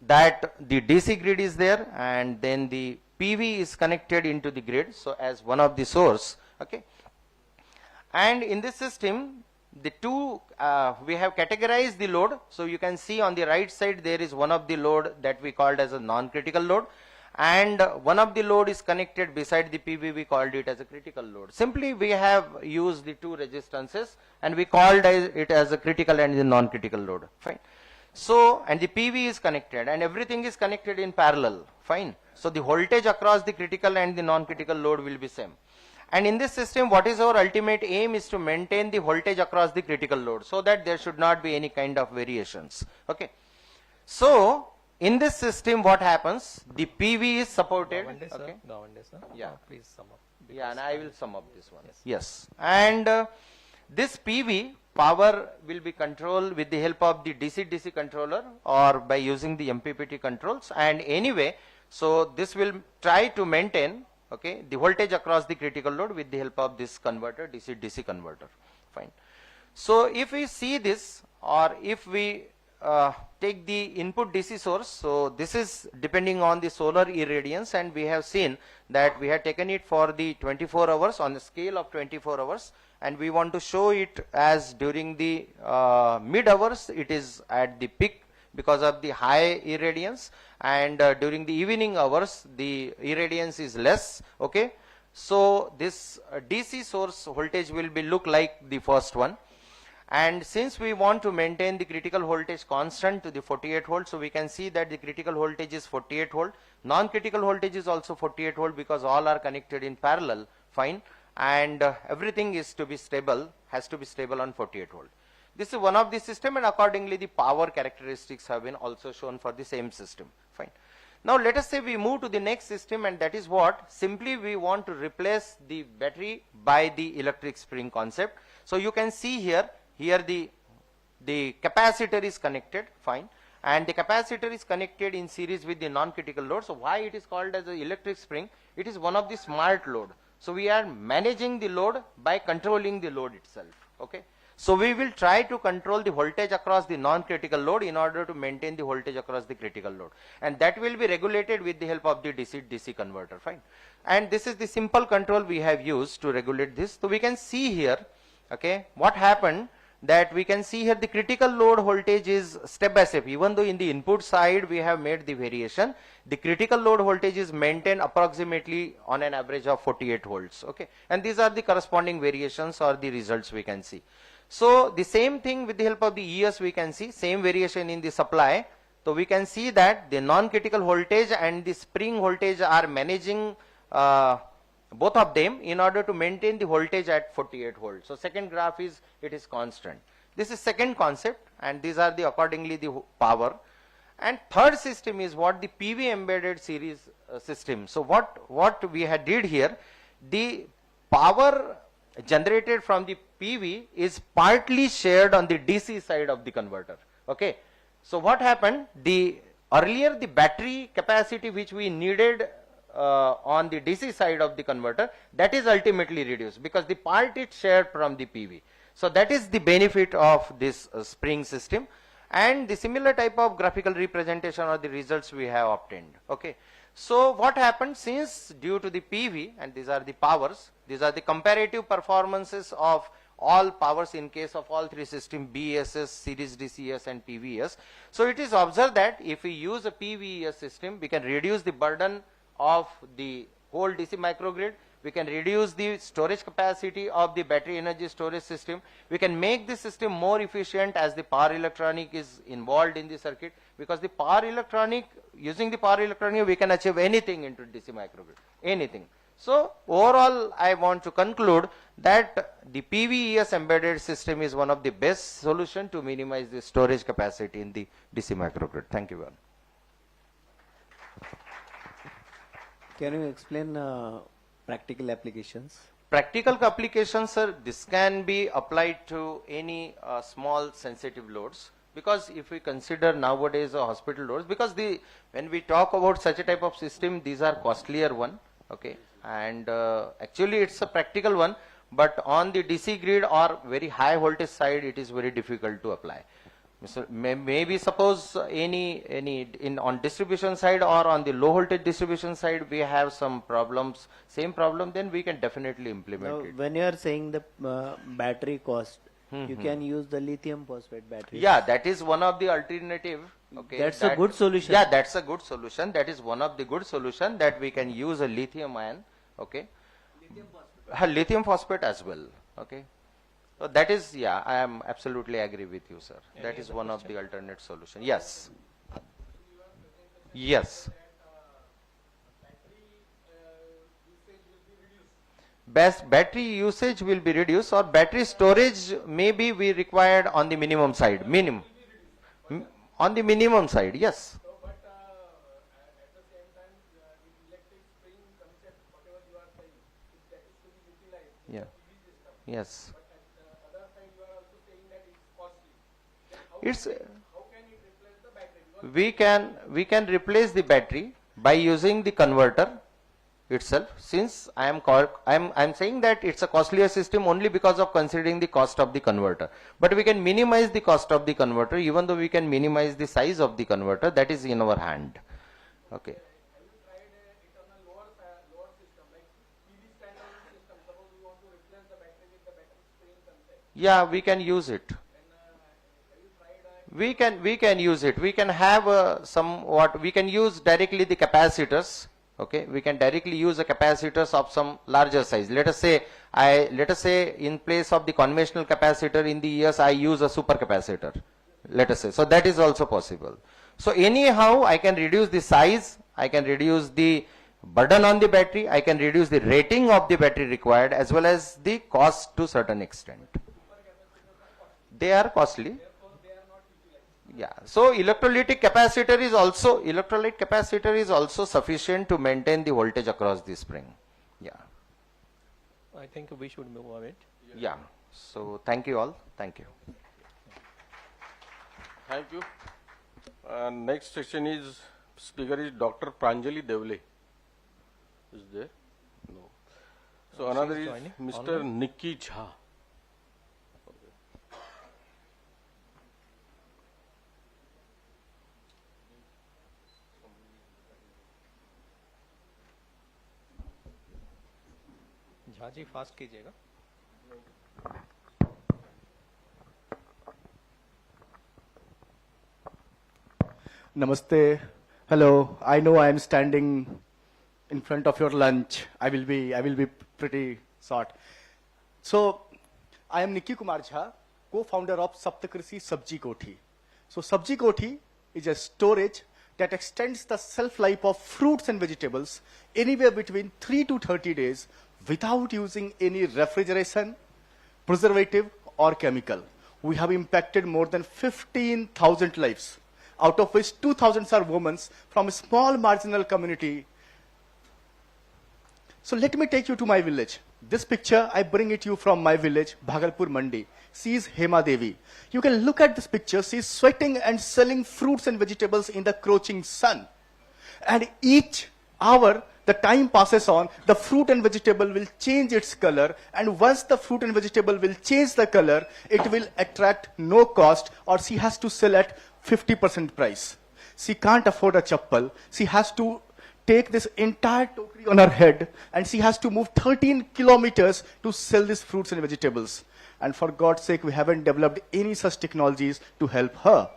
that the DC grid is there and then the PV is connected into the grid, so as one of the source. Okay. And in this system, the two, we have categorized the load. So you can see on the right side there is one of the load that we called as a non-critical load, and one of the load is connected beside the PV, we called it as a critical load. Simply we have used the two resistances and we called it as a critical and the non-critical load. Fine. So, and the PV is connected and everything is connected in parallel. Fine. So the voltage across the critical and the non-critical load will be same. And in this system, what is our ultimate aim is to maintain the voltage across the critical load so that there should not be any kind of variations. Okay. So in this system, what happens? The PV is supported. Okay. Yeah. Please sum up. Yeah, and I will sum up this one. Yes. And this PV power will be controlled with the help of the DC-DC controller or by using the MPPT controls. And anyway, so this will try to maintain, okay, the voltage across the critical load with the help of this converter, DC-DC converter. Fine. So if we see this, or if we take the input DC source, so this is depending on the solar irradiance, and we have seen that we have taken it for the 24 hours on the scale of 24 hours, and we want to show it as during the mid hours it is at the peak because of the high irradiance, and during the evening hours the irradiance is less. Okay. So this DC source voltage will be look like the first one, and since we want to maintain the critical voltage constant to the 48 volt, so we can see that the critical voltage is 48 volt, non-critical voltage is also 48 volt because all are connected in parallel. Fine. And everything is to be stable, has to be stable on 48 volt. This is one of the system, and accordingly the power characteristics have been also shown for the same system. Fine. Now let us say we move to the next system, and that is what? Simply we want to replace the battery by the electric spring concept. So you can see here the capacitor is connected. Fine. And the capacitor is connected in series with the non-critical load. So why it is called as an electric spring? It is one of the smart load. So we are managing the load by controlling the load itself. Okay. So we will try to control the voltage across the non-critical load in order to maintain the voltage across the critical load, and that will be regulated with the help of the DC-DC converter. Fine. And this is the simple control we have used to regulate this. So we can see here, okay, what happened, that we can see here the critical load voltage is step by step. Even though in the input side we have made the variation, the critical load voltage is maintained approximately on an average of 48 volts. Okay. And these are the corresponding variations or the results we can see. So the same thing with the help of the ES we can see, same variation in the supply. So we can see that the non-critical voltage and the spring voltage are managing both of them in order to maintain the voltage at 48 volts. So second graph is, it is constant. This is second concept, and these are the accordingly the power. And third system is what? The PV embedded series system. So what we had did here, the power generated from the PV is partly shared on the DC side of the converter. Okay. So what happened, the earlier the battery capacity which we needed on the DC side of the converter, that is ultimately reduced because the part is shared from the PV. So that is the benefit of this spring system, and the similar type of graphical representation or the results we have obtained. Okay. So what happened, since due to the PV, and these are the powers, these are the comparative performances of all powers in case of all three systems, BESS, series DCS and PVS. So it is observed that if we use a PVES system, we can reduce the burden of the whole DC microgrid, we can reduce the storage capacity of the battery energy storage system, we can make the system more efficient as the power electronic is involved in the circuit, because the power electronic, using the power electronic we can achieve anything into DC microgrid, anything. So overall, I want to conclude that the PVES embedded system is one of the best solution to minimize the storage capacity in the DC microgrid. Thank you, Varun. Can you explain practical applications? Practical applications, sir, this can be applied to any small sensitive loads, because if we consider nowadays hospital loads, because when we talk about such a type of system, these are costlier one, okay, and actually it's a practical one, but on the DC grid or very high voltage side, it is very difficult to apply. So maybe suppose on distribution side or on the low voltage distribution side, we have some problems, same problem, then we can definitely implement Now, it. when you are saying the battery cost, you can use the lithium phosphate battery. Yeah, that is one of the alternative. Okay, That's a good solution. Yeah, that's a good solution. That is one of the good solution, that we can use a lithium ion. Okay, lithium phosphate as well. Okay. So that is, yeah, I am absolutely agree with you, sir. That is one of the alternate solution. Yes. Yes. Battery usage will be reduced, or battery storage may be required on the minimum side. On the minimum side, yes. Yeah. Yes. It's we can replace the battery by using the converter itself. Since I'm saying that it's a costlier system only because of considering the cost of the converter, but we can minimize the cost of the converter, even though we can minimize the size of the converter. That is in our hand. Okay. Yeah, we can use it. We can use it. We can have we can use directly the capacitors. Okay, we can directly use the capacitors of some larger size. Let us say in place of the conventional capacitor in the years, I use a super capacitor. Let us say. So that is also possible. So anyhow, I can reduce the size, I can reduce the burden on the battery, I can reduce the rating of the battery required, as well as the cost to certain extent. They are costly. Yeah. So electrolytic capacitor is also sufficient to maintain the voltage across the spring. Yeah. I think we should move on it. Yeah. So thank you all. Thank you. Thank you. Next section is, speaker is Dr. Pranjali Devle. Is there? No. So another is Mr. Nikki Jha. Jha ji fast कीजिएगा. Namaste. Hello. I know I am standing in front of your lunch. I will be pretty short. So, I am Nikki Kumar Jha, co-founder of Saptakrishi Sabji Kothi. So, Sabji Kothi is a storage that extends the shelf life of fruits and vegetables anywhere between 3 to 30 days without using any refrigeration, preservative, or chemical. We have impacted more than 15,000 lives, out of which 2,000 are women from a small marginal community. So let me take you to my village. This picture, I bring it you from my village, Bhagalpur Mandi. She is Hema Devi. You can look at this picture. She is sweating and selling fruits and vegetables in the scorching sun. And each hour, the time passes on, the fruit and vegetable will change its color, and once the fruit and vegetable will change the color, it will attract no cost, or she has to sell at 50% price. She can't afford a chappal. She has to take this entire tokri on her head, and she has to move 13 kilometers to sell these fruits and vegetables. And for God's sake, we haven't developed any such technologies to help her.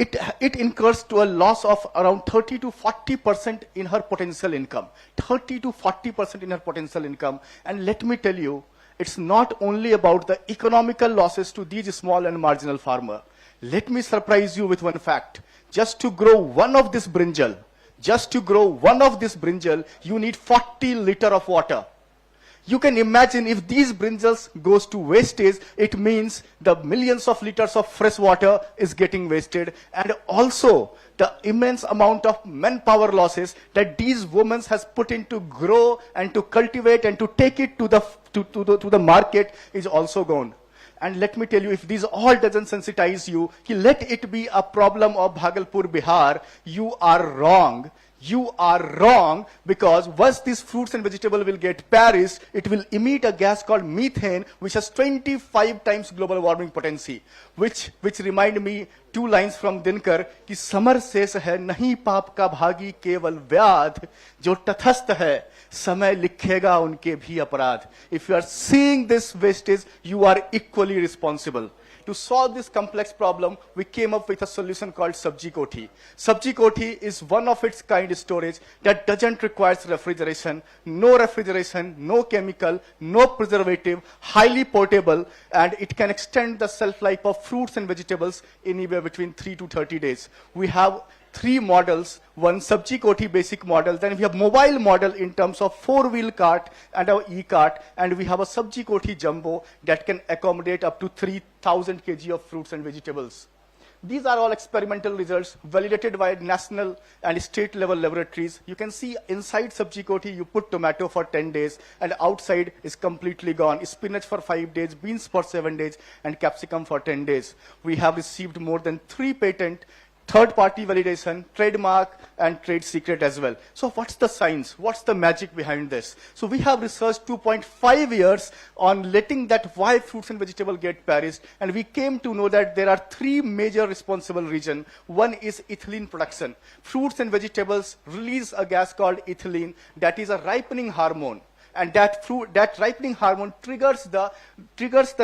It incurs to a loss of around 30 to 40% in her potential income. 30 to 40% in her potential income. And let me tell you, it's not only about the economical losses to these small and marginal farmers. Let me surprise you with one fact. Just to grow one of this brinjal, Just to grow one of this brinjal, you need 40 liter of water. You can imagine if these brinjals goes to wastage, it means the millions of liters of fresh water is getting wasted, and also the immense amount of manpower losses that these women has put in to grow and to cultivate and to take it to the market is also gone. And let me tell you, if these all doesn't sensitize you, let it be a problem of Bhagalpur, Bihar, you are wrong. You are wrong, because once these fruits and vegetables will get perished, it will emit a gas called methane, which has 25 times global warming potency. Which remind me two lines from Dinkar, कि summer शेष है नहीं पाप का भागी केवल व्याध, जो तटस्थ है समय लिखेगा उनके भी अपराध. If you are seeing this wastage, you are equally responsible. To solve this complex problem, we came up with a solution called Sabji Koti. Sabji Koti is one of its kind storage that doesn't require refrigeration, no chemical, no preservative, highly portable, and it can extend the shelf life of fruits and vegetables anywhere between 3 to 30 days. We have 3 models, one Sabji Koti basic model, then we have mobile model in terms of 4-wheel cart and our e-cart, and we have a Sabji Koti jumbo that can accommodate up to 3,000 kg of fruits and vegetables. These are all experimental results validated by national and state level laboratories. You can see inside Sabji Koti you put tomato for 10 days and outside is completely gone. Spinach for 5 days, beans for 7 days, and capsicum for 10 days. We have received more than 3 patents, third-party validation, trademark, and trade secret as well. So what's the science? What's the magic behind this? So we have researched 2.5 years on letting that why fruits and vegetables get perished, and we came to know that there are 3 major responsible reasons. One is ethylene production. Fruits and vegetables release a gas called ethylene that is a ripening hormone. And that ripening hormone triggers the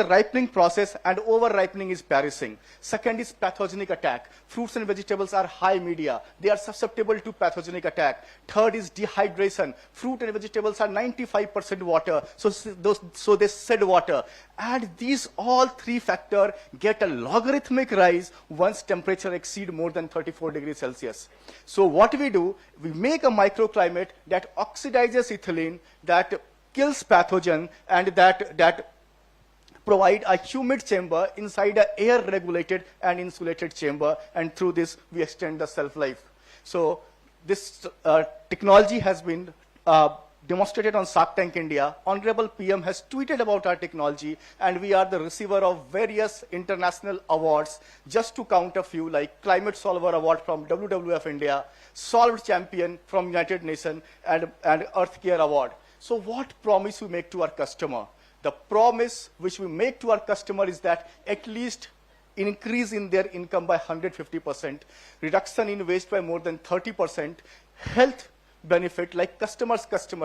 ripening process, and over ripening is perishing. Second is pathogenic attack. Fruits and vegetables are high media. They are susceptible to pathogenic attack. Third is dehydration. Fruit and vegetables are 95% water, so they shed water. And these all 3 factors get a logarithmic rise once temperature exceeds more than 34 degrees Celsius. So what we do, we make a microclimate that oxidizes ethylene, that kills pathogen, and that provide a humid chamber inside an air-regulated and insulated chamber, and through this we extend the shelf life. So this technology has been demonstrated on Shark Tank India. Honorable PM has tweeted about our technology, and we are the receiver of various international awards. Just to count a few, like Climate Solver Award from WWF India, Solved Champion from United Nations, and Earth Care Award. So what promise we make to our customer? The promise which we make to our customer is that at least increase in their income by 150%, reduction in waste by more than 30%, health benefit like customer,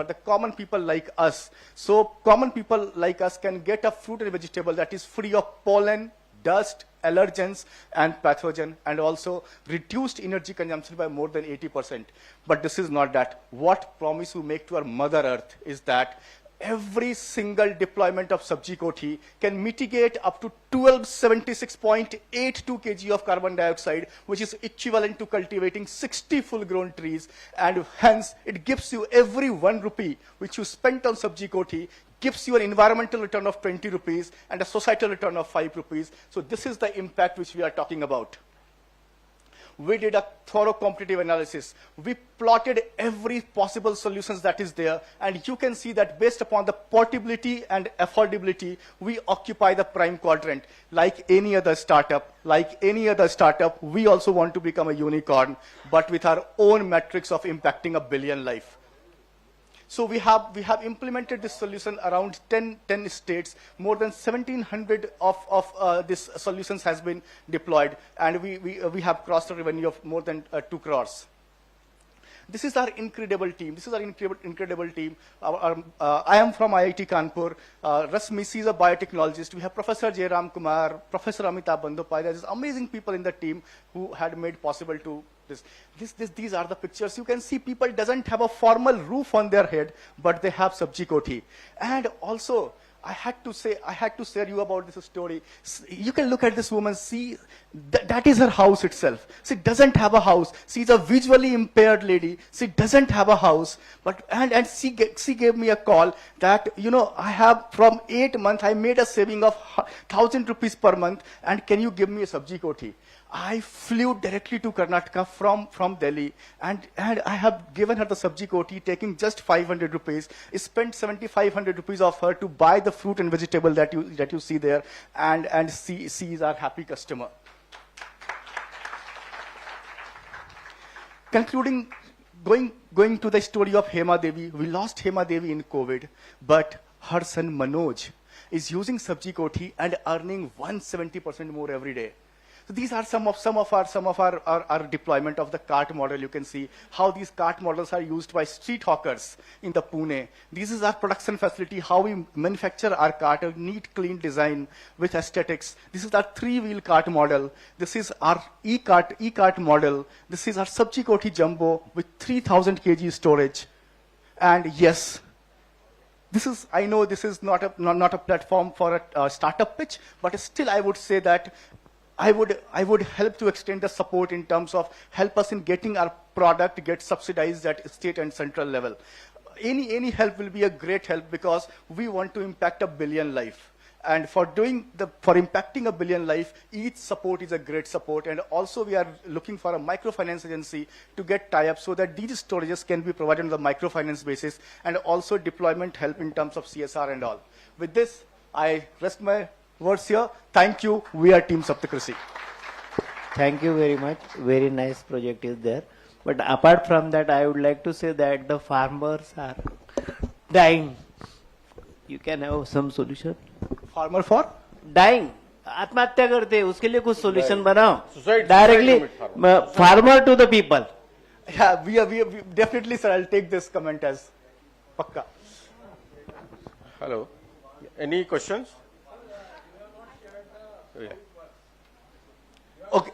the common people like us. So common people like us can get a fruit and vegetable that is free of pollen, dust, allergens, and pathogen, and also reduced energy consumption by more than 80%. But this is not that. What promise we make to our Mother Earth is that every single deployment of Sabji Koti can mitigate up to 1276.82 kg of carbon dioxide, which is equivalent to cultivating 60 full-grown trees, and hence it gives you every 1 rupee which you spent on Sabji Koti gives you an environmental return of 20 rupees and a societal return of 5 rupees. So this is the impact which we are talking about. We did a thorough competitive analysis. We plotted every possible solutions that is there, and you can see that based upon the portability and affordability, we occupy the prime quadrant. Like any other startup, we also want to become a unicorn, but with our own metrics of impacting 1 billion lives. So we have implemented this solution around 10 states. More than 1,700 of these solutions has been deployed, and we have crossed a revenue of more than 2 crores. This is our incredible team. I am from IIT Kanpur. Rasmi is a biotechnologist. We have Professor J. Ram Kumar, Professor Amitabh Bandyopadhyay. There's amazing people in the team who had made possible to this. These are the pictures. You can see people doesn't have a formal roof on their head, but they have Sabji Koti. And also, I had to share you about this story. You can look at this woman, see, that is her house itself. She doesn't have a house. She's a visually impaired lady. She doesn't have a house. And she gave me a call that, I have from 8 months, I made a saving of 1,000 rupees per month, and can you give me a sabji koti? I flew directly to Karnataka from Delhi, and I have given her the sabji koti, taking just 500 rupees. I spent 7,500 rupees of her to buy the fruit and vegetable that you see there, and she is our happy customer. Concluding, going to the story of Hema Devi, we lost Hema Devi in COVID, but her son Manoj is using sabji koti and earning 170% more every day. So these are some of our deployment of the cart model. You can see how these cart models are used by street hawkers in the Pune. This is our production facility, how we manufacture our cart, a neat, clean design with aesthetics. This is our 3-wheel cart model. This is our e-cart model. This is our sabji koti jumbo with 3,000 kg storage. And yes, I know this is not a platform for a startup pitch, but still I would say that I would help to extend the support in terms of help us in getting our product get subsidized at state and central level. Any help will be a great help, because we want to impact 1 billion life. And for impacting 1 billion life, each support is a great support. And also we are looking for a microfinance agency to get tie-up so that these storages can be provided on the microfinance basis, and also deployment help in terms of CSR and all. With this, I rest my words here. Thank you. We are Team Saptakrisi. Thank you very much. Very nice project is there. But apart from that, I would like to say that the farmers are dying. You can have some solution. Farmer for? Dying. आत्महत्या करते हैं, उसके लिए कुछ solution बनाओ. Directly farmer to the people. Yeah, we definitely, sir. I'll take this comment as pakka. Hello. Any questions? Yeah. Okay.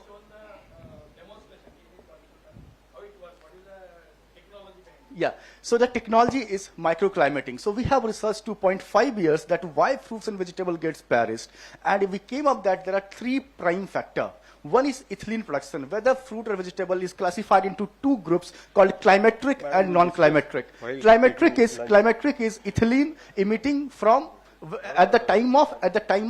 Yeah, so the technology is microclimating. So we have researched 2.5 years that why fruits and vegetable gets perished, and we came up that there are 3 prime factors. One is ethylene production, whether fruit or vegetable is classified into 2 groups called climateric and non-climateric. Climateric is ethylene emitting from at the time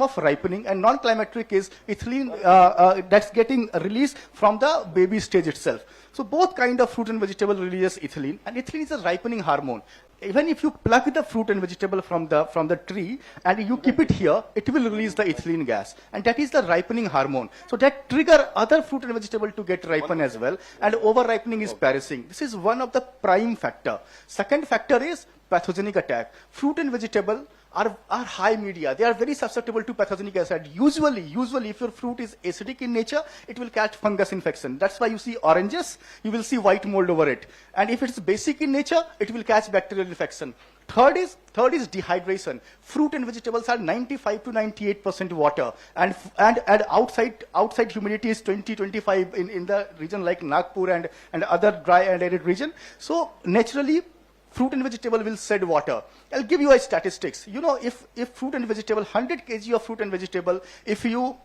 of ripening, and non-climateric is ethylene that's getting released from the baby stage itself. So both kind of fruit and vegetable releases ethylene, and ethylene is a ripening hormone. Even if you pluck the fruit and vegetable from the tree and you keep it here, it will release the ethylene gas, and that is the ripening hormone. So that trigger other fruit and vegetable to get ripen as well, and over ripening is perishing. This is one of the prime factor. Second factor is pathogenic attack. Fruit and vegetable are high media. They are very susceptible to pathogenic acid. Usually, if your fruit is acidic in nature, it will catch fungus infection. That's why you see oranges, you will see white mold over it. And if it's basic in nature, it will catch bacterial infection. Third is dehydration. Fruit and vegetables are 95 to 98% water, and outside humidity is 20-25 in the region like Nagpur and other dry and arid region. So naturally, fruit and vegetable will shed water. I'll give you a statistics. If fruit and vegetable, 100 kg of fruit and vegetable, if you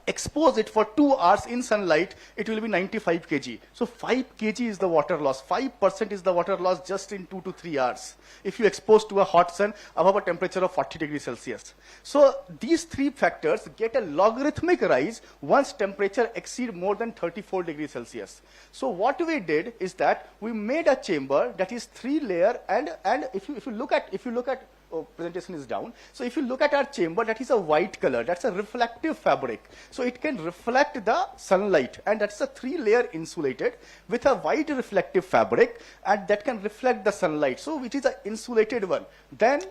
expose it for 2 hours in sunlight, it will be 95 kg. So 5 kg is the water loss. 5% is the water loss just in 2 to 3 hours. If you expose to a hot sun above a temperature of 40 degrees Celsius. So these 3 factors get a logarithmic rise once temperature exceed more than 34 degrees Celsius. So what we did is that we made a chamber that is 3 layer, and if you look at presentation is down. So if you look at our chamber, that is a white color. That's a reflective fabric. So it can reflect the sunlight, and that's a 3-layer insulated with a white reflective fabric, and that can reflect the sunlight. So it is an insulated one. Then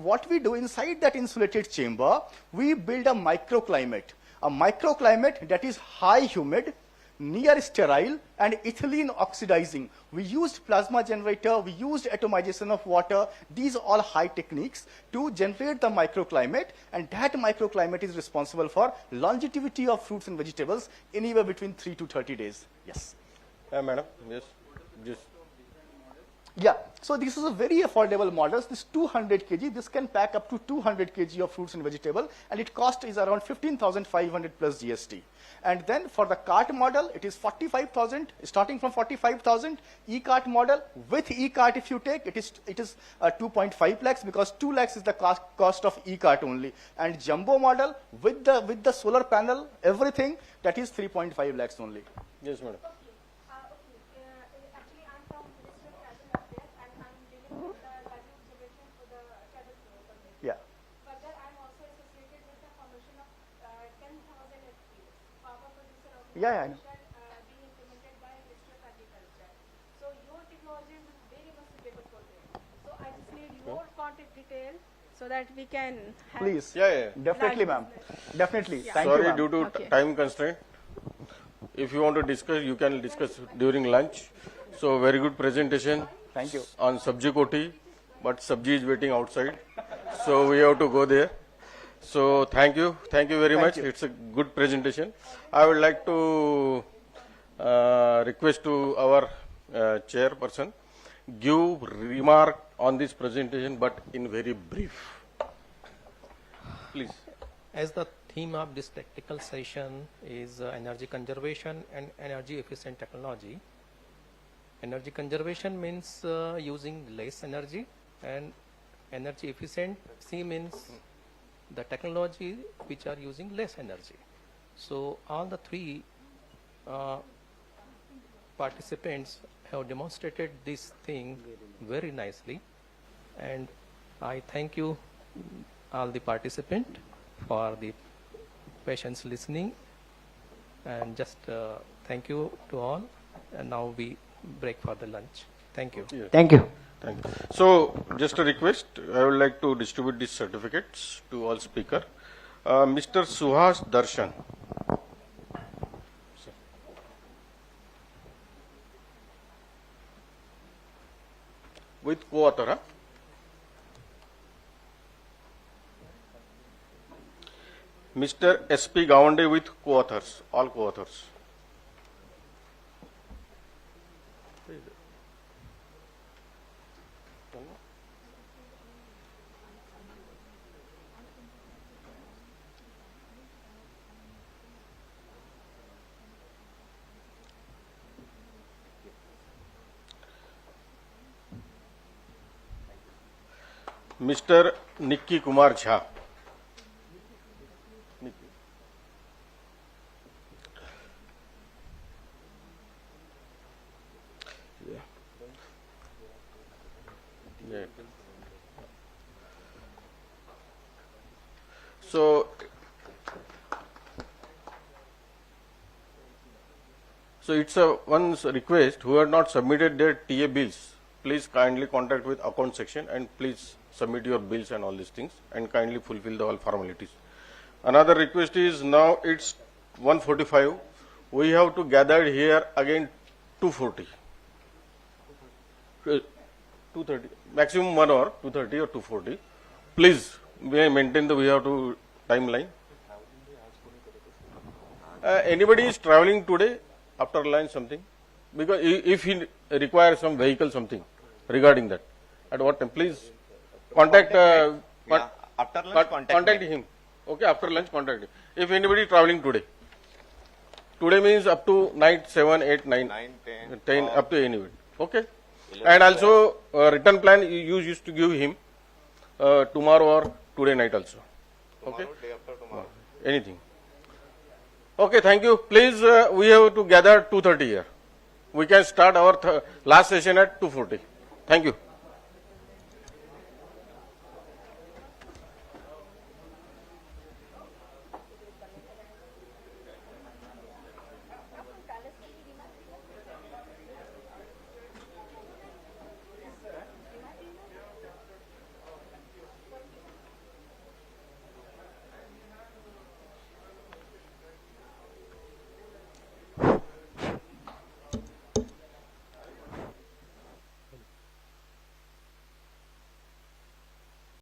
what we do inside that insulated chamber, we build a microclimate. A microclimate that is high humid, near sterile, and ethylene oxidizing. We used plasma generator, we used atomization of water. These are all high techniques to generate the microclimate, and that microclimate is responsible for longevity of fruits and vegetables anywhere between 3 to 30 days. Yes. Madam, yes. Yeah, so this is a very affordable model. This 200 kg, this can pack up to 200 kg of fruits and vegetable, and it cost is around 15,500 plus GST. And then for the cart model, it is 45,000, starting from 45,000. E-cart model, with e-cart if you take, it is 2.5 lakhs, because 2 lakhs is the cost of e-cart only. And jumbo model, with the solar panel, everything, that is 3.5 lakhs only. Yes, madam. Yeah. Further, I am also associated with the formation of 10,000 FPOs, power producer of Yeah, I know. being implemented by Ministry of Agriculture. So your technology is very much suitable for them. So I just need your contact detail so that we can have. Please. Yeah. Definitely, ma'am. Definitely. Yeah. Thank you, Sorry, ma'am. due to time constraint. If you want to discuss, you can discuss during lunch. So very good presentation. Thank you. On Sabji Koti, but Sabji is waiting outside. So we have to go there. So thank you very much. you. It's a good presentation. I would like to request to our chairperson, give remark on this presentation, but in very brief. Please. As the theme of this technical session is energy conservation and energy efficient technology. Energy conservation means using less energy, and energy efficiency means the technology which are using less energy. So all the three participants have demonstrated this thing very nicely, and I thank you all the participants for the patience listening, and just thank you to all, and now we break for the lunch. Thank you. Yeah. Thank you. Thank you. So, just a request, I would like to distribute these certificates to all speakers. Mr. Suhas Darshan. With co-author, huh? Mr. S.P. Gawande with co-authors, all co-authors. Mr. Nikki Kumar Jha. Yeah. So it's a one's request who have not submitted their TA bills, please kindly contact with account section and please submit your bills and all these things and kindly fulfill the all formalities. Another request is, now it's 1:45. We have to gather here again 2:40. 2:30, maximum 1 hour, 2:30 or 2:40. Please, may I maintain we have to timeline. Anybody is traveling today after lunch something? Because if he requires some vehicle something regarding that, at what time? Please contact. After lunch, contact him. Okay, after lunch, contact him. If anybody traveling today means up to night 7, 8, 9, 10 up to anyway. Okay. And also return plan you used to give him tomorrow or today night also. Okay. Tomorrow, day after tomorrow. Anything. Okay, thank you. Please, we have to gather 2:30 here. We can start our last session at 2:40. Thank you.